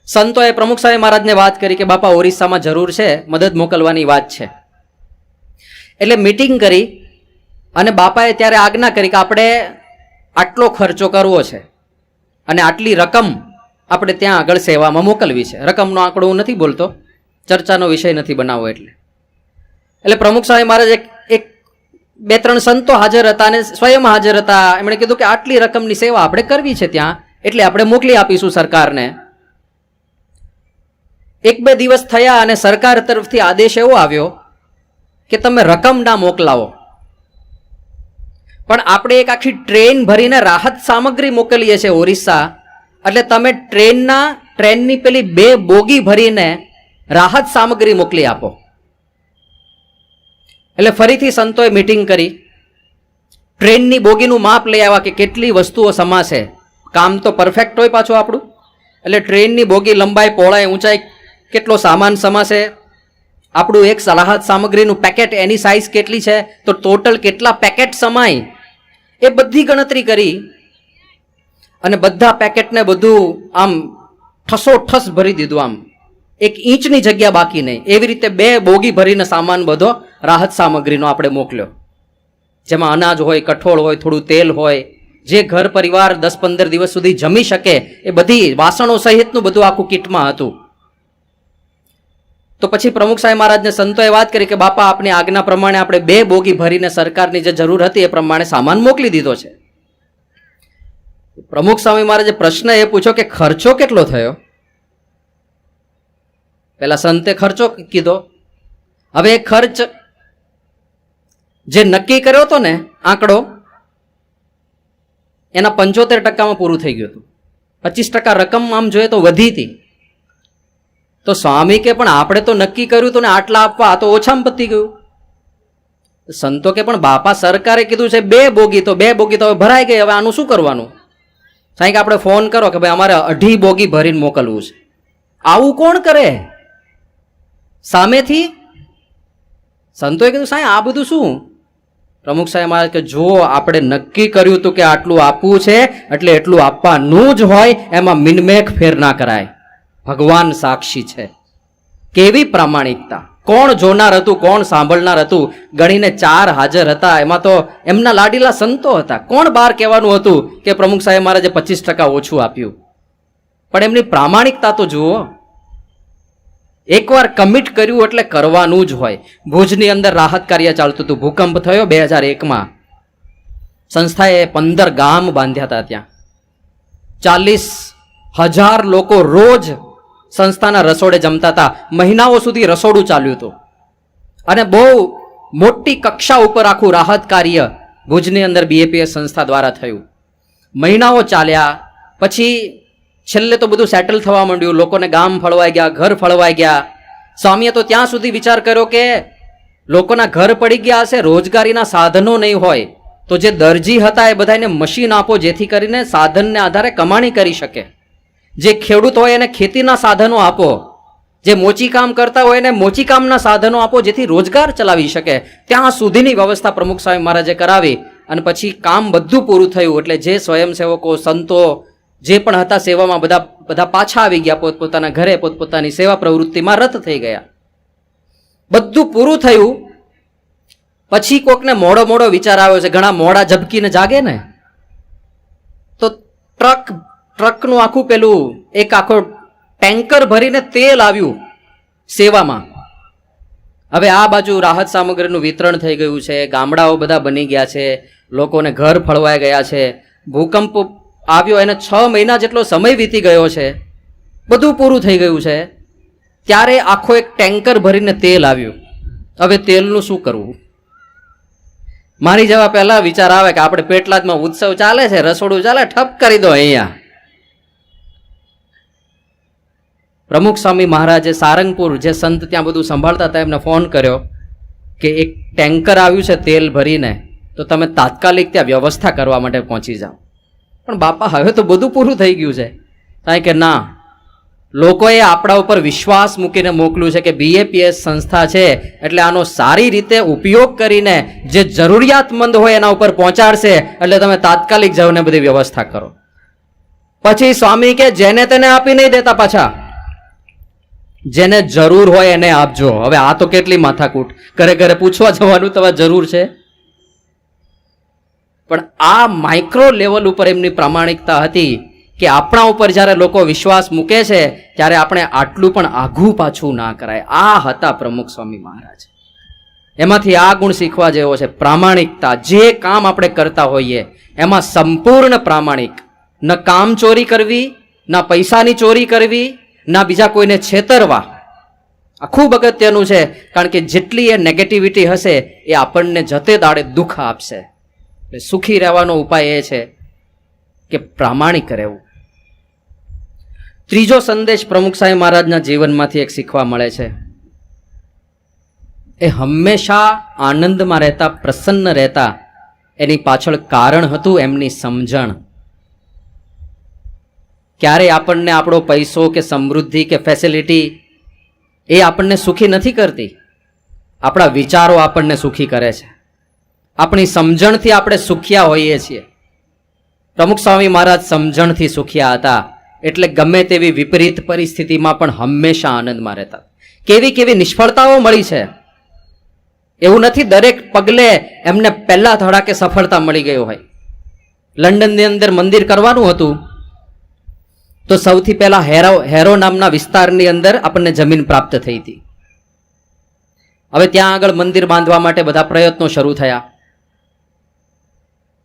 સંતોએ પ્રમુખ સ્વામી મહારાજને વાત કરી કે બાપા ઓરિસ્સામાં જરૂર છે, મદદ મોકલવાની વાત છે. એટલે મીટિંગ કરી અને બાપાએ ત્યારે આજ્ઞા કરી કે આપણે આટલો ખર્ચો કરવો છે અને આટલી રકમ આપણે ત્યાં આગળ સેવામાં મોકલવી છે. રકમનો આંકડો હું નથી બોલતો, ચર્ચાનો વિષય નથી બનાવવો. એટલે પ્રમુખ સ્વામી મહારાજ એક બે ત્રણ સંતો હાજર હતા અને સ્વયં હાજર હતા. એમણે કીધું કે આટલી રકમની સેવા આપણે કરવી છે ત્યાં, એટલે આપણે મોકલી આપીશું સરકારને. એક બે દિવસ થયા અને સરકાર તરફથી આદેશ એવો આવ્યો કે તમે રકમ ના મોકલાવો, પણ આપણે એક આખી ટ્રેન ભરીને રાહત સામગ્રી મોકલીએ છીએ ઓરિસ્સા, એટલે તમે ટ્રેનની પેલી 2 બોગી ભરીને રાહત સામગ્રી મોકલી આપો. એટલે ફરીથી સંતોએ મીટિંગ કરી, ટ્રેનની બોગીનું માપ લઈ આવ્યા કે કેટલી વસ્તુઓ સમાશે. કામ તો પરફેક્ટ હોય પાછું આપણું, એટલે ટ્રેનની બોગી લંબાઈ, પહોળાઈ, ઊંચાઈ, કેટલો સામાન સમાશે, આપણું એક રાહત સામગ્રીનું પેકેટ એની સાઇઝ કેટલી છે, તો ટોટલ કેટલા પેકેટ સમાય, એ બધી ગણતરી કરી અને બધા પેકેટને બધું આમ ઠસોઠસ ભરી દીધું. આમ 1 ઇંચની જગ્યા બાકી નહીં. એવી રીતે 2 બોગી ભરીને સામાન બધો રાહત સામગ્રીનો આપણે મોકલ્યો, જેમાં અનાજ હોય, કઠોળ હોય, થોડું તેલ હોય, જે ઘર પરિવાર 10-15 દિવસ સુધી જમી શકે એ બધી વાસણો સહિતનું બધું આખું કીટમાં હતું. તો પછી પ્રમુખ સાહેબ મહારાજને સંતોએ વાત કરી કે બાપા આપની આજ્ઞા પ્રમાણે આપણે 2 બોગી ભરીને સરકારની જે જરૂર હતી એ પ્રમાણે સામાન મોકલી દીધો છે. પ્રમુખ સ્વામી મહારાજે પ્રશ્ન એ પૂછ્યો કે ખર્ચો કેટલો થયો? પેલા સંતે ખર્ચો કીધો. હવે એ ખર્ચ જે નક્કી કર્યો હતો ને આંકડો, એના 75% પૂરું થઈ ગયું હતું. 25% રકમ આમ જોઈએ તો વધી હતી. તો સ્વામી કે પણ આપણે તો નક્કી કર્યું હતું ને આટલા આપવા, આ તો ઓછામાં પતી ગયું. સંતો કે પણ બાપા સરકારે કીધું છે 2 બોગી, તો 2 બોગી તો હવે ભરાઈ ગઈ, હવે આનું શું કરવાનું? સાહેબ કે આપણે ફોન કરો કે ભાઈ અમારે 2.5 બોગી ભરીને મોકલવું છે. આવું કોણ કરે સામેથી? સંતોએ કીધું સાહેબ આ બધું શું? પ્રમુખ સાહેબ મહારાજ કે જો આપણે નક્કી કર્યું હતું કે આટલું આપવું છે એટલે એટલું આપવાનું જ હોય, એમાં મિનમેક ફેર ના કરાય. ભગવાન સાક્ષી છે. કેવી પ્રામાણિકતા! કોણ જોનાર હતું, કોણ સાંભળનાર હતું? ગણીને 4 હાજર હતા, એમાં તો એમના લાડીલા સંતો હતા. કોણ બહાર કહેવાનું હતું કે પ્રમુખ સાહેબ મહારાજે 25% ઓછું આપ્યું? પણ એમની પ્રામાણિકતા તો જુઓ. એકવાર કમિટ કર્યું એટલે કરવાનું જ હોય. ભુજની અંદર રાહત કાર્ય ચાલતું હતું. ભૂકંપ થયો 2001માં. સંસ્થાએ 15 ગામ બાંધ્યા હતા. ત્યાં 40,000 લોકો રોજ સંસ્થાના રસોડે જમતા હતા. મહિનાઓ સુધી રસોડું ચાલ્યું હતું અને બહુ મોટી કક્ષા ઉપર આખું રાહત કાર્ય ભુજની અંદર બીએપીએસ સંસ્થા દ્વારા થયું. મહિનાઓ ચાલ્યા પછી છેલ્લે તો બધું સેટલ થવા માંડ્યું. લોકોને ગામ ફળવાઈ ગયા, ઘર ફળવાઈ ગયા. સ્વામીએ તો ત્યાં સુધી વિચાર કર્યો કે લોકોના ઘર પડી ગયા હશે, રોજગારીના સાધનો નહીં હોય, તો જે દરજી હતા એ બધાને મશીન આપો, જેથી કરીને સાધનને આધારે કમાણી કરી શકે. જે ખેડૂત હોય એને ખેતીના સાધનો આપો, જે મોચી કામ કરતા હોય એને મોચી કામના સાધનો આપો, જેથી રોજગાર ચલાવી શકે. ત્યાં સુધીની વ્યવસ્થા પ્રમુખ સ્વામી મહારાજે કરાવી. અને પછી કામ બધું પૂરું થયું એટલે જે સ્વયંસેવકો, સંતો જે પણ હતા સેવામાં, બધા પાછા આવી ગયા પોતપોતાના ઘરે, પોતપોતાની સેવા પ્રવૃત્તિમાં રત થઈ ગયા. બધું પૂરું થયું પછી કોકને મોડો વિચાર આવ્યો છે. ઘણા મોડા ઝબકીને જાગે ને, તો ટ્રકનું આખું પેલું એક આખો ટેન્કર ભરીને તેલ આવ્યું સેવામાં. હવે આ બાજુ રાહત સામગ્રીનું વિતરણ થઈ ગયું છે, ગામડાઓ બધા બની ગયા છે, લોકોને ઘર ફળવાઈ ગયા છે, ભૂકંપ આવ્યો એને 6 મહિના જેટલો સમય વીતી ગયો છે, બધું પૂરું થઈ ગયું છે. ત્યારે આખો એક ટેન્કર ભરીને તેલ આવ્યું. હવે તેલનું શું કરવું? મારી જવા પહેલા વિચાર આવે કે આપણે પેટલાદમાં ઉત્સવ ચાલે છે, રસોડું ચાલે, ઠપ કરી દો અહીંયા. પ્રમુખ સ્વામી મહારાજે સારંગપુર જે સંત ત્યાં બધું સંભાળતા હતા એમને ફોન કર્યો કે એક ટેન્કર આવ્યું છે તેલ ભરીને, તો તમે તાત્કાલિક ત્યાં વ્યવસ્થા કરવા માટે પહોંચી જાઓ. પણ બાપા હવે તો બધું પૂરું થઈ ગયું છે. કારણ કે ના, લોકોએ આપણા ઉપર વિશ્વાસ મૂકીને મોકલ્યું છે કે BAPS સંસ્થા છે એટલે આનો સારી રીતે ઉપયોગ કરીને જે જરૂરિયાતમંદ હોય એના ઉપર પહોંચાડશે, એટલે તમે તાત્કાલિક જાઓને બધી વ્યવસ્થા કરો. પછી સ્વામી કે જેને તેને આપી નહીં દેતા, પાછા જેને જરૂર હોય એને આપજો. હવે આ તો કેટલી માથાકૂટ, ઘરે ઘરે પૂછવા જવાનું તમારે જરૂર છે. પણ આ માઇક્રો લેવલ ઉપર એમની પ્રામાણિકતા હતી કે આપણા ઉપર જ્યારે લોકો વિશ્વાસ મૂકે છે ત્યારે આપણે આટલું પણ આઘું પાછું ના કરાય. આ હતા પ્રમુખ સ્વામી મહારાજ. એમાંથી આ ગુણ શીખવા જેવો છે, પ્રામાણિકતા. જે કામ આપણે કરતા હોઈએ એમાં સંપૂર્ણ પ્રામાણિક. ન કામ ચોરી કરવી, ના પૈસાની ચોરી કરવી, ના બીજા કોઈને છેતરવા. આ ખૂબ અગત્યનું છે, કારણ કે જેટલી એ નેગેટિવિટી હશે એ આપણને જતે દાડે દુઃખ આપશે. એટલે સુખી રહેવાનો ઉપાય એ છે કે પ્રામાણિક રહેવું. ત્રીજો સંદેશ પ્રમુખ સ્વામી મહારાજના જીવનમાંથી એક શીખવા મળે છે. એ હંમેશા આનંદમાં રહેતા, પ્રસન્ન રહેતા. એની પાછળ કારણ હતું એમની સમજણ. ક્યારેય આપણને આપણો પૈસો કે સમૃદ્ધિ કે ફેસિલિટી એ આપણને સુખી નથી કરતી. આપણા વિચારો આપણને સુખી કરે છે. આપણી સમજણથી આપણે સુખિયા હોઈએ છીએ. પ્રમુખ સ્વામી મહારાજ સમજણથી સુખિયા હતા, એટલે ગમે તેવી વિપરીત પરિસ્થિતિમાં પણ હંમેશા આનંદમાં રહેતા. કેવી કેવી નિષ્ફળતાઓ મળી છે, એવું નથી દરેક પગલે એમને પહેલા ધડાકે સફળતા મળી ગઈ હોય. લંડનની અંદર મંદિર કરવાનું હતું તો સૌથી પહેલા હેરો નામના વિસ્તારની અંદર આપણને જમીન પ્રાપ્ત થઈ હતી. હવે ત્યાં આગળ મંદિર બાંધવા માટે બધા પ્રયત્નો શરૂ થયા.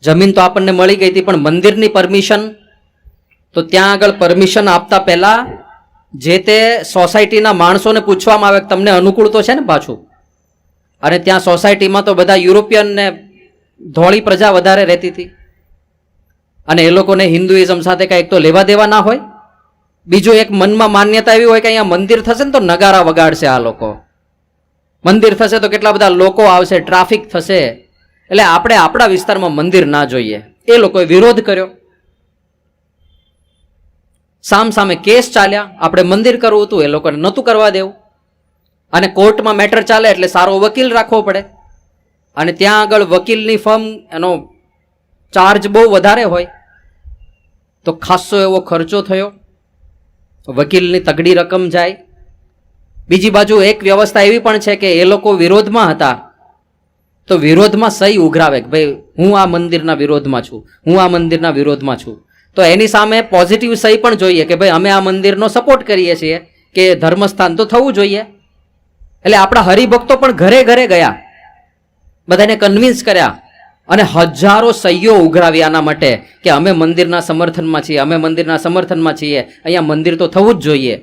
જમીન તો આપણને મળી ગઈ હતી, પણ મંદિરની પરમિશન, તો ત્યાં આગળ પરમિશન આપતા પહેલા જે તે સોસાયટીના માણસોને પૂછવામાં આવે કે તમને અનુકૂળ તો છે ને પાછું. અને ત્યાં સોસાયટીમાં તો બધા યુરોપિયન ને ધોળી પ્રજા વધારે રહેતી હતી, અને એ લોકોને હિન્દુઇઝમ સાથે કંઈક તો લેવા દેવા ના હોય. બીજું એક મનમાં માન્યતા એવી હોય કે અહીંયા મંદિર થશે ને તો નગારા વગાડશે આ લોકો, મંદિર થશે તો કેટલા બધા લોકો આવશે, ટ્રાફિક થશે, એટલે આપણે આપણા વિસ્તારમાં મંદિર ના જોઈએ. એ લોકોએ વિરોધ કર્યો. સામસામે કેસ ચાલ્યા. આપણે મંદિર કરવું હતું, એ લોકોને નહોતું કરવા દેવું. અને કોર્ટમાં મેટર ચાલે એટલે સારો વકીલ રાખવો પડે, અને ત્યાં આગળ વકીલની ફર્મ એનો ચાર્જ બહુ વધારે હોય, તો ખાસો એવો ખર્ચો થયો, વકીલની તગડી રકમ જાય. બીજી બાજુ એક વ્યવસ્થા એવી પણ છે કે એ લોકો વિરોધમાં હતા તો વિરોધમાં સહી ઉઘરાવે કે ભાઈ હું આ મંદિરના વિરોધમાં છું, હું આ મંદિરના વિરોધમાં છું. તો એની સામે પોઝિટિવ સહી પણ જોઈએ કે ભાઈ અમે આ મંદિરનો સપોર્ટ કરીએ છીએ, કે ધર્મસ્થાન તો થવું જોઈએ. એટલે આપણા હરિભક્તો પણ ઘરે ઘરે ગયા, બધાને કન્વિન્સ કર્યા, અને હજારો સહીઓ ઉઘરાવી આના માટે કે અમે મંદિરના સમર્થનમાં છીએ, અમે મંદિરના સમર્થનમાં છીએ, અહીંયા મંદિર તો થવું જ જોઈએ,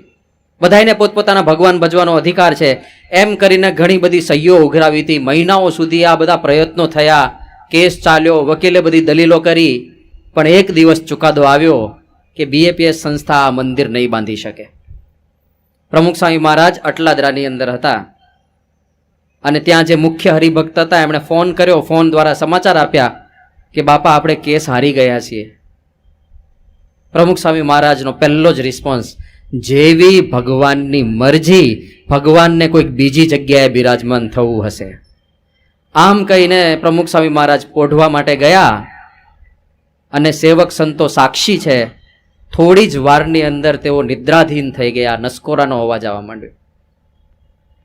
બધાને પોતપોતાના ભગવાન ભજવાનો અધિકાર છે. એમ કરીને ઘણી બધી સહીઓ ઉઘરાવી હતી. મહિનાઓ સુધી આ બધા પ્રયત્નો થયા, કેસ ચાલ્યો, વકીલે બધી દલીલો કરી, પણ એક દિવસ ચુકાદો આવ્યો કે BAPS સંસ્થા આ મંદિર નહીં બાંધી શકે. પ્રમુખ સ્વામી મહારાજ અટલાદરાની અંદર હતા, અને ત્યાં જે મુખ્ય હરિભક્ત હતા એમણે ફોન કર્યો, ફોન દ્વારા સમાચાર આપ્યા કે બાપા આપણે કેસ હારી ગયા છીએ. પ્રમુખ સ્વામી મહારાજનો પહેલો જ રિસ્પોન્સ જેવી ભગવાનની મરજી, ભગવાનને કોઈક બીજી જગ્યાએ બિરાજમાન થવું હશે. આમ કહીને પ્રમુખ સ્વામી મહારાજ પોઢવા માટે ગયા અને સેવક સંતો સાક્ષી છે. થોડી જ વારની અંદર તેઓ નિદ્રાધીન થઈ ગયા. નસકોરાનો અવાજ આવવા માંડ્યો.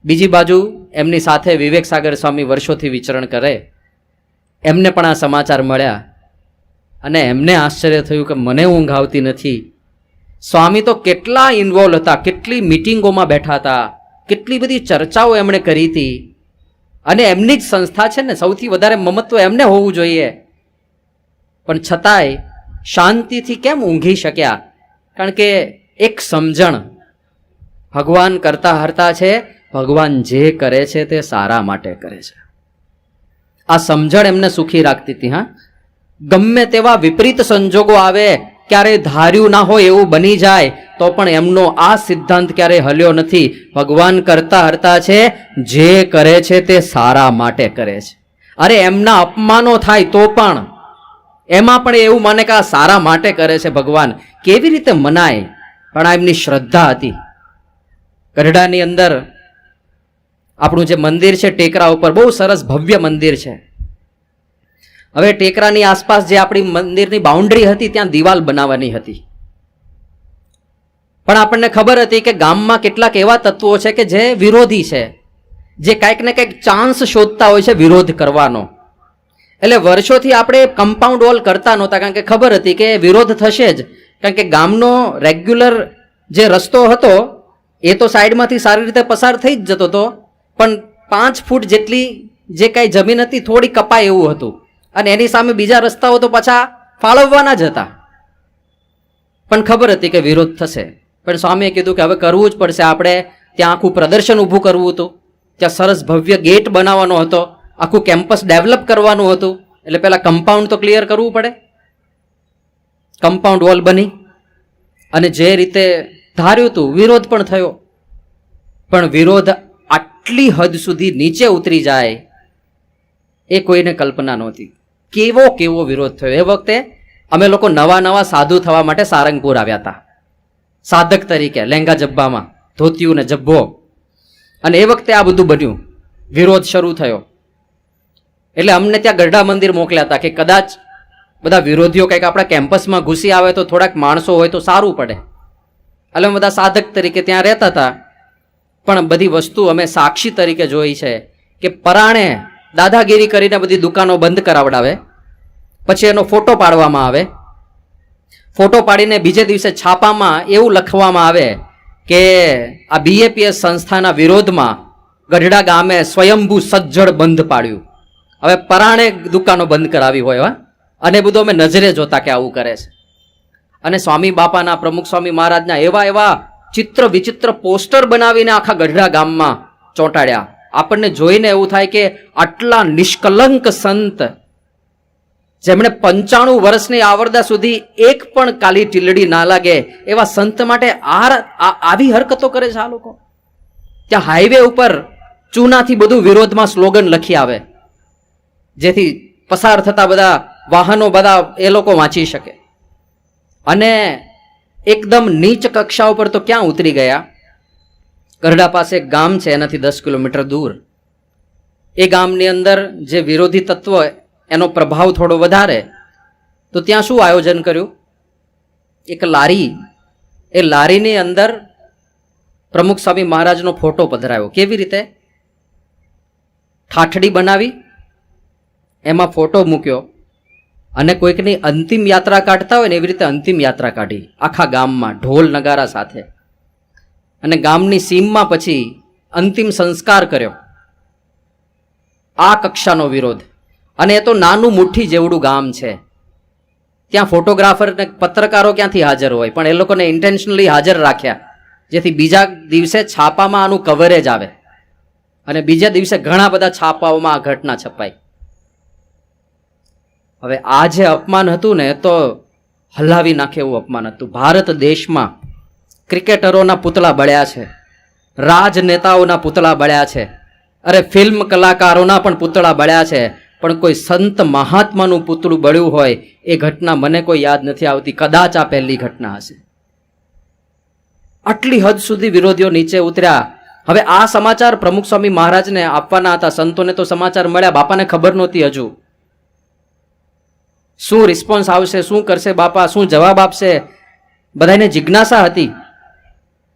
બીજી બાજુ એમની સાથે વિવેક સાગર સ્વામી વર્ષોથી વિચરણ કરે, એમને પણ આ સમાચાર મળ્યા અને એમને આશ્ચર્ય થયું કે મને ઊંઘ આવતી નથી. સ્વામી તો કેટલા ઇન્વોલ્વ હતા, કેટલી મિટિંગોમાં બેઠા હતા, કેટલી બધી ચર્ચાઓ એમણે કરી હતી, અને એમની જ સંસ્થા છે ને, સૌથી વધારે મમત્વ એમને હોવું જોઈએ, પણ છતાંય શાંતિથી કેમ ઊંઘી શક્યા? કારણ કે એક સમજણ, ભગવાન કરતા હરતા છે, ભગવાન જે કરે છે તે સારા માટે કરે છે. આ સમજણ એમને સુખી રાખતી હતી. હા, ગમે તેવા વિપરીત સંજોગો આવે, ક્યારેય ધાર્યું ના હોય એવું બની જાય, તો પણ એમનો આ સિદ્ધાંત ક્યારેય હલ્યો નથી. ભગવાન કરતા હરતા છે, જે કરે છે તે સારા માટે કરે છે. અરે એમના અપમાનો થાય તો પણ એમાં પણ એવું માને કે આ સારા માટે કરે છે ભગવાન. કેવી રીતે મનાય? પણ આ એમની શ્રદ્ધા હતી. ગઢડાની અંદર આપણું જે મંદિર છે ટેકરા ઉપર, બહુ સરસ ભવ્ય મંદિર છે. હવે ટેકરાની આસપાસ જે આપણી મંદિરની બાઉન્ડ્રી હતી ત્યાં દિવાલ બનાવવાની હતી, પણ આપણને ખબર હતી કે ગામમાં કેટલાક એવા તત્વો છે કે જે વિરોધી છે, જે કંઈક ને કંઈક ચાન્સ શોધતા હોય છે વિરોધ કરવાનો. એટલે વર્ષોથી આપણે કમ્પાઉન્ડ વોલ કરતા નહોતા, કારણ કે ખબર હતી કે વિરોધ થશે જ. કારણ કે ગામનો રેગ્યુલર જે રસ્તો હતો એ તો સાઈડમાંથી સારી રીતે પસાર થઈ જ જતો હતો, પણ 5 ફૂટ જેટલી જે કાંઈ જમીન હતી થોડી કપાય એવું હતું, અને એની સામે બીજા રસ્તાઓ તો પાછા ફાળવવાના જ હતા. પણ ખબર હતી કે વિરોધ થશે, પણ સ્વામીએ કીધું કે હવે કરવું જ પડશે. આપણે ત્યાં આખું પ્રદર્શન ઊભું કરવું હતું, ત્યાં સરસ ભવ્ય ગેટ બનાવવાનો હતો, આખું કેમ્પસ ડેવલપ કરવાનું હતું, એટલે પહેલાં કમ્પાઉન્ડ તો ક્લિયર કરવું પડે. કમ્પાઉન્ડ વોલ બની અને જે રીતે ધાર્યું હતું વિરોધ પણ થયો, પણ વિરોધ આટલી હદ સુધી નીચે ઉતરી જાય એ કોઈને કલ્પના નહોતી. કેવો કેવો વિરોધ થયો. એ વખતે અમે લોકો નવા સાધુ થવા માટે સારંગપુર આવ્યા હતા, સાધક તરીકે, લેંગા જબ્બામાં, ધોતિયું ને જબ્બો. અને એ વખતે આ બધું બન્યું, વિરોધ શરૂ થયો. એટલે અમને ત્યાં ગઢડા મંદિર મોકલ્યા હતા કે કદાચ બધા વિરોધીઓ કંઈક આપણા કેમ્પસમાં ઘૂસી આવે તો થોડાક માણસો હોય તો સારું પડે. એટલે અમે બધા સાધક તરીકે ત્યાં રહેતા હતા. પણ બધી વસ્તુ અમે સાક્ષી તરીકે જોઈ છે કે પરાણે દાદાગીરી કરીને બધી દુકાનો બંધ કરાવડાવે, પછી એનો ફોટો પાડવામાં આવે, ફોટો પાડીને બીજે દિવસે છાપામાં એવું લખવામાં આવે કે આ BAPS સંસ્થાના વિરોધમાં ગઢડા ગામે સ્વયંભૂ સજ્જડ બંધ પાડ્યું. હવે પરાણે દુકાનો બંધ કરાવી હોય, અને બધું અમે નજરે જોતા કે આવું કરે છે. અને સ્વામી બાપાના, પ્રમુખ સ્વામી મહારાજના એવા ચિત્ર વિચિત્ર પોસ્ટર બનાવીને આખા ગઢડા ગામમાં ચોંટાડ્યા. આપણને જોઈને એવું થાય કે આટલા નિષ્કલંક સંત, જેમણે 95 વર્ષની આવરદા સુધી એક પણ કાલી ટીલડી ના લાગે એવા સંત માટે આવી હરકતો કરે છે આ લોકો. ત્યાં હાઈવે ઉપર ચૂનાથી બધું વિરોધમાં સ્લોગન લખી આવે, જેથી પસાર થતા બધા વાહનો બધા એ લોકો વાંચી શકે. અને એકદમ નીચ કક્ષા ઉપર તો ક્યાં ઉતરી ગયા? ગઢડા પાસે એક ગામ છે, એનાથી 10 કિલોમીટર દૂર. એ ગામની અંદર જે વિરોધી તત્વ, એનો પ્રભાવ થોડો વધારે, તો ત્યાં શું આયોજન કર્યું? એક લારી, એ લારીની અંદર પ્રમુખ સ્વામી મહારાજનો ફોટો પધરાયો. કેવી રીતે? ઠાઠડી બનાવી, એમાં ફોટો મૂક્યો, અને કોઈકની અંતિમ યાત્રા કાઢતા હોય ને એવી રીતે અંતિમ યાત્રા કાઢી આખા ગામમાં ઢોલ નગારા સાથે. અને ગામની સીમમાં પછી અંતિમ સંસ્કાર કર્યો. આ કક્ષાનો વિરોધ. અને એ તો નાનું મુઠ્ઠી જેવડું ગામ છે, ત્યાં ફોટોગ્રાફર ને પત્રકારો ક્યાંથી હાજર હોય, પણ એ લોકોને ઇન્ટેન્શનલી હાજર રાખ્યા, જેથી બીજા દિવસે છાપામાં આનું કવરેજ આવે, અને બીજા દિવસે ઘણા બધા છાપાઓમાં આ ઘટના છપાઈ. હવે આ જે અપમાન હતું ને, એ તો હલાવી નાખે એવું અપમાન હતું. ભારત દેશમાં ક્રિકેટરોના પૂતળા બળ્યા છે, રાજનેતાઓના પૂતળા બળ્યા છે, અરે ફિલ્મ કલાકારોના પણ પૂતળા બળ્યા છે, પણ કોઈ સંત મહાત્માનું પૂતળું બળ્યું હોય એ ઘટના મને કોઈ યાદ નથી આવતી. કદાચ આ પહેલી ઘટના હશે. આટલી હદ સુધી વિરોધીઓ નીચે ઉતર્યા. હવે આ સમાચાર પ્રમુખ સ્વામી મહારાજને આપવાના હતા. સંતોને તો સમાચાર મળ્યા, બાપાને ખબર નહોતી હજુ શું રિસ્પોન્સ આવશે, શું કરશે બાપા, શું જવાબ આપશે. બધાને જિજ્ઞાસા હતી.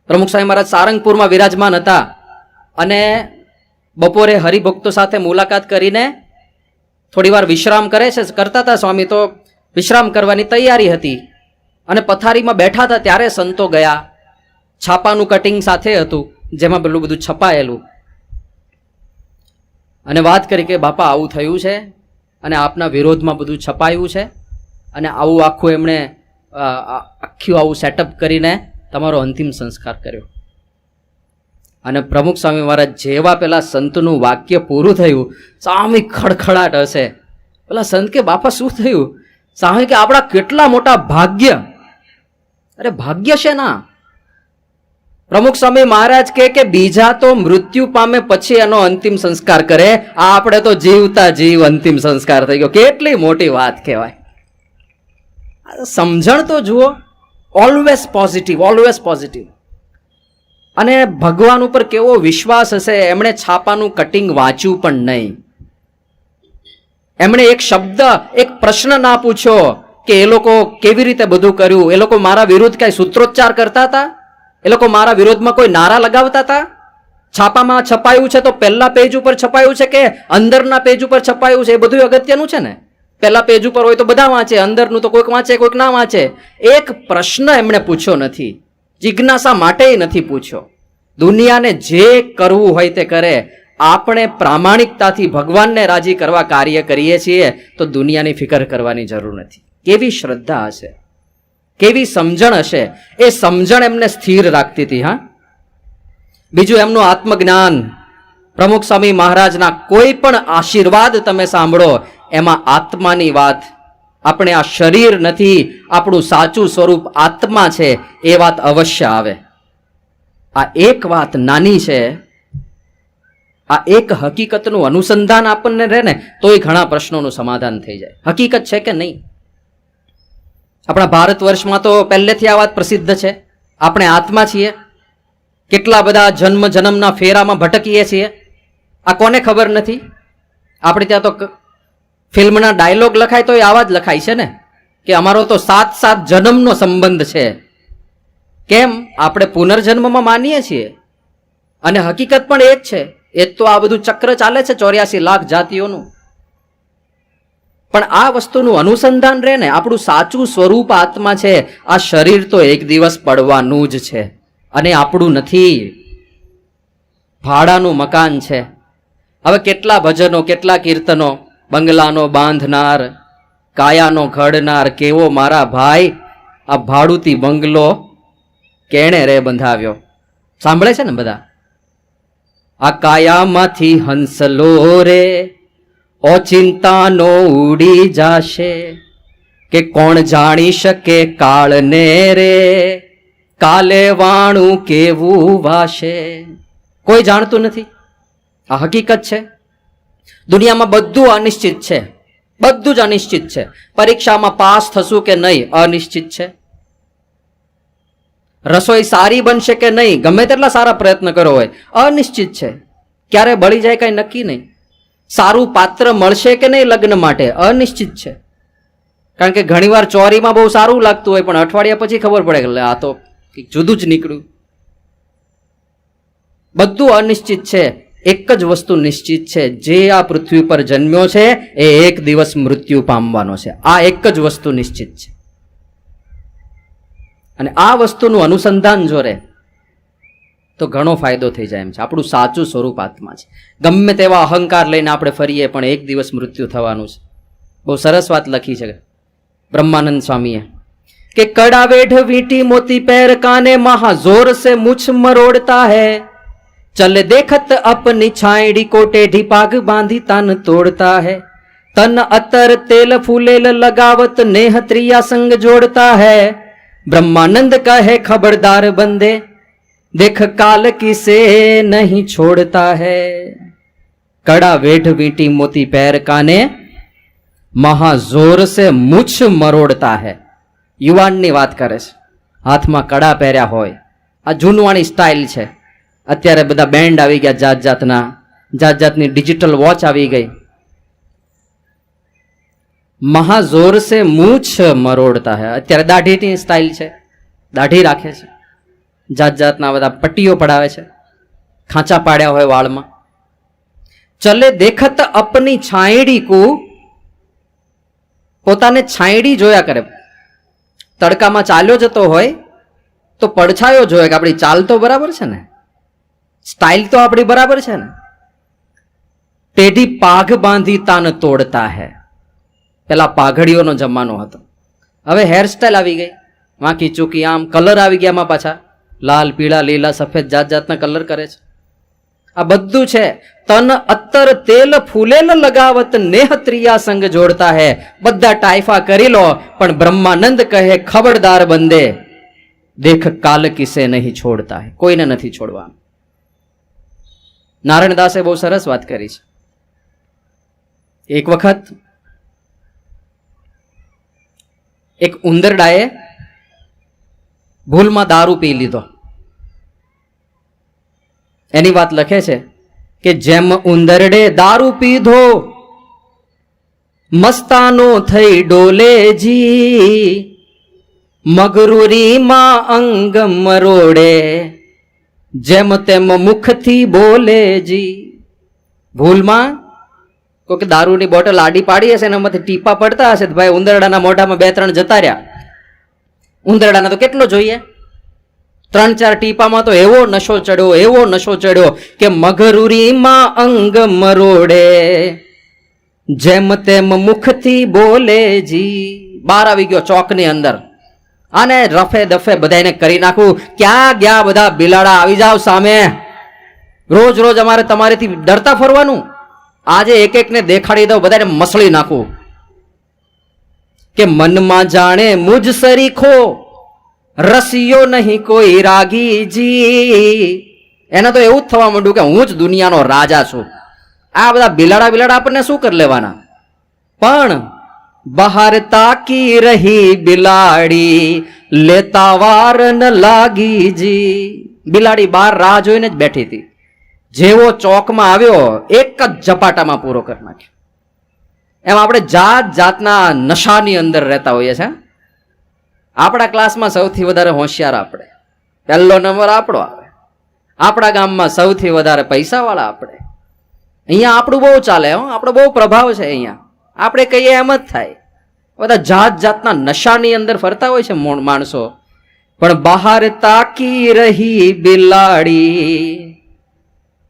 પ્રમુખ સ્વામી મહારાજ સારંગપુરમાં વિરાજમાન હતા અને બપોરે હરિભક્તો સાથે મુલાકાત કરીને થોડી વાર વિશ્રામ કરતા હતા. સ્વામી તો વિશ્રામ કરવાની તૈયારી હતી અને પથારીમાં બેઠા હતા ત્યારે સંતો ગયા. છાપાનું કટિંગ સાથે હતું જેમાં પેલું બધું છપાયેલું, અને વાત કરી કે બાપા આવું થયું છે અને આપના વિરોધમાં બધું છપાયું છે અને આવું આખું એમણે આખું આવું સેટઅપ કરીને તમારો અંતિમ સંસ્કાર કર્યો. અને પ્રમુખ સ્વામી મહારાજ જેવા પેલા સંતનું વાક્ય પૂરું થયું, સામી ખડખડાટ હશે. પેલા સંત કે બાપા શું થયું? સામી કે આપણા કેટલા મોટા ભાગ્ય. અરે ભાગ્ય છે ના. પ્રમુખ સ્વામી મહારાજ કે બીજા તો મૃત્યુ પામે પછી એનો અંતિમ સંસ્કાર કરે, આ આપણે તો જીવતા જીવ અંતિમ સંસ્કાર થઈ ગયો. કેટલી મોટી વાત કહેવાય. સમજણ તો જુઓ. Always positive, always positive. અને ભગવાન ઉપર કેવો વિશ્વાસ હશે. એમણે છાપાનું કટિંગ વાંચ્યું પણ નહીં. એમણે એક શબ્દ, એક પ્રશ્ન ના પૂછ્યો કે એ લોકો કેવી રીતે બધું કર્યું. એ લોકો મારા વિરુદ્ધ કઈ સૂત્રોચ્ચાર કરતા હતા? એ લોકો મારા વિરોધમાં કોઈ નારા લગાવતા હતા? છાપામાં છપાયું છે તો પહેલા પેજ ઉપર છપાયું છે કે અંદરના પેજ ઉપર છપાયું છે? એ બધું અગત્યનું છે ને. પહેલા પેજ ઉપર હોય તો બધા વાંચે, અંદરનું તો કોઈક વાંચે કોઈક ના વાંચે. એક પ્રશ્ન એમણે પૂછ્યો નથી, જિજ્ઞાસા માટે નથી પૂછ્યો. દુનિયાને જે કરવું હોય તે કરે. આપણે પ્રામાણિકતાથી ભગવાનને રાજી કરવા કાર્ય કરીએ છીએ તો દુનિયાની ફિકર કરવાની જરૂર નથી. કેવી શ્રદ્ધા હશે, કેવી સમજણ હશે. એ સમજણ એમને સ્થિર રાખતી હતી. હા, બીજું એમનું આત્મજ્ઞાન. પ્રમુખ સ્વામી મહારાજના કોઈ પણ આશીર્વાદ તમે સાંભળો એમાં આત્માની વાત. આપણે આ શરીર નથી, આપણું સાચું સ્વરૂપ આત્મા છે એ વાત અવશ્ય આવે. આ એક વાત નાની છે, આ એક હકીકતનું અનુસંધાન આપણને રહે ને તોય ઘણા પ્રશ્નોનું સમાધાન થઈ જાય. હકીકત છે કે નહીં? આપણા ભારત વર્ષમાં તો પહેલેથી આ વાત પ્રસિદ્ધ છે. આપણે આત્મા છીએ. કેટલા બધા જન્મના ફેરામાં ભટકીએ છીએ. આ કોને ખબર નથી? આપણે ત્યાં તો ફિલ્મના ડાયલોગ લખાય તો એ આવા જ લખાય છે ને કે અમારો તો 7 જન્મનો સંબંધ છે. કેમ? આપણે પુનર્જન્મમાં માનીએ છીએ અને હકીકત પણ એ જ છે. એ જ તો આ બધું ચક્ર ચાલે છે 84 લાખ જાતિઓનું. પણ આ વસ્તુનું અનુસંધાન રહે ને, આપણું સાચું સ્વરૂપ આત્મા છે. આ શરીર તો એક દિવસ પડવાનું જ છે અને આપણું નથી, ભાડાનું મકાન છે. હવે કેટલા ભજનો, કેટલા કીર્તનો. બંગલાનો બાંધનાર, કાયાનો ઘડનાર, કેવો મારા ભાઈ આ ભાડુતી બંગલો કેણે રે બંધાવ્યો. સાંભળે છે ને બધા? આ કાયામાંથી હંસલો રે ઓચિંતાનો ઉડી જાશે, કે કોણ જાણી શકે કાળને રે કાલે વાણું કેવું વાશે. કોઈ જાણતું નથી. આ હકીકત છે. દુનિયામાં બધું અનિશ્ચિત છે, બધું જ અનિશ્ચિત છે. પરીક્ષામાં પાસ થશું કે નહીં અનિશ્ચિત છે. રસોઈ સારી બનશે કે નહીં, ગમે તેટલા સારા પ્રયત્ન કરો હોય, અનિશ્ચિત છે. ક્યારે બળી જાય કઈ નક્કી નહીં. સારું પાત્ર મળશે કે નહીં લગ્ન માટે, અનિશ્ચિત છે. કારણ કે ઘણીવાર ચોરીમાં બહુ સારું લાગતું હોય પણ અઠવાડિયા પછી ખબર પડે કે આ તો જુદું જ નીકળ્યું. બધું અનિશ્ચિત છે. એક જ વસ્તુ નિશ્ચિત છે, જે આ પૃથ્વી પર જન્મ્યો છે એ એક દિવસ મૃત્યુ પામવાનો છે. આ એક જ વસ્તુ નિશ્ચિત છે. અને આ વસ્તુનું અનુસંધાન જો રહે તો ઘણો ફાયદો થઈ જાય એમ છે. આપણું સાચું સ્વરૂપ આત્મા છે. ગમે તેવા અહંકાર લઈને આપણે ફરીએ પણ એક દિવસ મૃત્યુ થવાનું છે. બહુ સરસ વાત લખી છે બ્રહ્માનંદ સ્વામીએ કે કડા વેઢ વીંટી મોતી पैर काने महा जोर से मुछ मरोड़ता है, चल देखत अपनी छायड़ी को टेढ़ी पाग बांधी तन तोड़ता है, तन अतर तेल फूलेल लगावत नेह त्रिया संग जोड़ता है, ब्रह्मानंद कहे खबरदार बंदे देख काल किसे नहीं छोड़ता है, कड़ा वेढ़ वींटी मोती पैर काने महा जोर से मुछ मरोड़ता है. યુવાનની વાત કરે છે. હાથમાં કડા પહેર્યા હોય આ જૂનવાણી સ્ટાઇલ છે. અત્યારે બધા બેન્ડ આવી ગયા જાત જાતના, જાત જાતની ડિજિટલ વોચ આવી ગઈ. મહાજોર સે મૂછ મરોડતા હે. અત્યારે દાઢીની સ્ટાઇલ છે, દાઢી રાખે છે, જાત જાતના બધા પટ્ટીઓ પડાવે છે, ખાંચા પાડ્યા હોય વાળમાં. ચલે દેખત અપની છાંયડી કો, પોતાને છાંયડી જોયા કરે. તડકામાં ચાલ્યો જતો હોય તો પડછાયો જોયે કે આપણી ચાલ તો બરાબર છે ને, સ્ટાઇલ તો આપણી બરાબર છે ને. ટેઢી પાઘ બાંધી તાન તોડતા હે. પેલા પાઘડીઓનો જમાનો હતો, હવે હેરસ્ટાઈલ આવી ગઈ, વાંકી ચૂકી, આમ કલર આવી ગયા એમાં પાછા, લાલ પીળા લીલા સફેદ જાત જાતના કલર કરે છે. આ બધું છે. તન અત્તર તેલ ફૂલેલ લગાવત નેહ ત્રિયા સંગ જોડતા હે. બધા ટાઈફા કરી લો, પણ બ્રહ્માનંદ કહે ખબરદાર બંદે, દેખ કાલ કિસે નહીં છોડતા હે. કોઈને નથી છોડવાનું. નારાયણદાસે બહુ સરસ વાત કરી છે. એક વખત એક ઉંદરડાએ ભૂલમાં દારૂ પી લીધો. એની વાત લખે છે કે જેમ ઉંદરડે દારૂ પીધો, મસ્તાનો થઈ ડોલેજી, મગરૂરીમાં અંગ મરોડે, જેમ તેમ મુખથી બોલેજી. ભૂલમાં કોઈક દારૂની બોટલ આડી પાડી હશે, એનામાંથી ટીપા પડતા હશે, ભાઈ ઉંદરડાના મોઢામાં 2-3 જતા રહ્યા. ઉંદરડાને તો કેટલો જોઈએ, 3-4 ટીપામાં તો એવો નશો ચડ્યો, એવો નશો ચડ્યો કે મગરૂરીમાં અંગ મરોડે, જેમ તેમ મુખથી બોલેજી. બહાર આવી ગયો ચોકની અંદર, આને રફે દફે બધાને કરી નાખું. ક્યાં ગયા બધા બિલાડા, આવી જાવ સામે. રોજ રોજ અમારે તમારેથી ડરતા ફરવાનું, આજે એક એકને દેખાડી દઉં, બધાને મસળી નાખું. કે મનમાં જાણે મુજ સરીખો, રસિયો નહીં કોઈ રાગીજી. એને તો એવું જ થવા માંડ્યું કે હું જ દુનિયાનો રાજા છું. આ બધા બિલાડા આપણને શું કરી લેવાના. પણ બહાર તાકી રહી બિલાડી, લેતા વાર ન લાગીજી. બિલાડી બહાર રાહ જોઈને જ બેઠી હતી. જેવો ચોકમાં આવ્યો, એક જ ઝપાટામાં પૂરો કરી નાખ્યો. એમ આપણે જાત જાતના નશાની અંદર રહેતા હોઈએ છીએ. આપણા ક્લાસમાં સૌથી વધારે હોશિયાર આપણે, પહેલો નંબર આપણો આવે. આપણા ગામમાં સૌથી વધારે પૈસાવાળા આપણે. અહીંયા આપણું બહુ ચાલે, આપણો બહુ પ્રભાવ છે અહીંયા. આપણે કહીએ એમ જ થાય. બધા જાત જાતના નશાની અંદર ફરતા હોય છે માણસો. પણ બહાર તાકી રહી બિલાડી,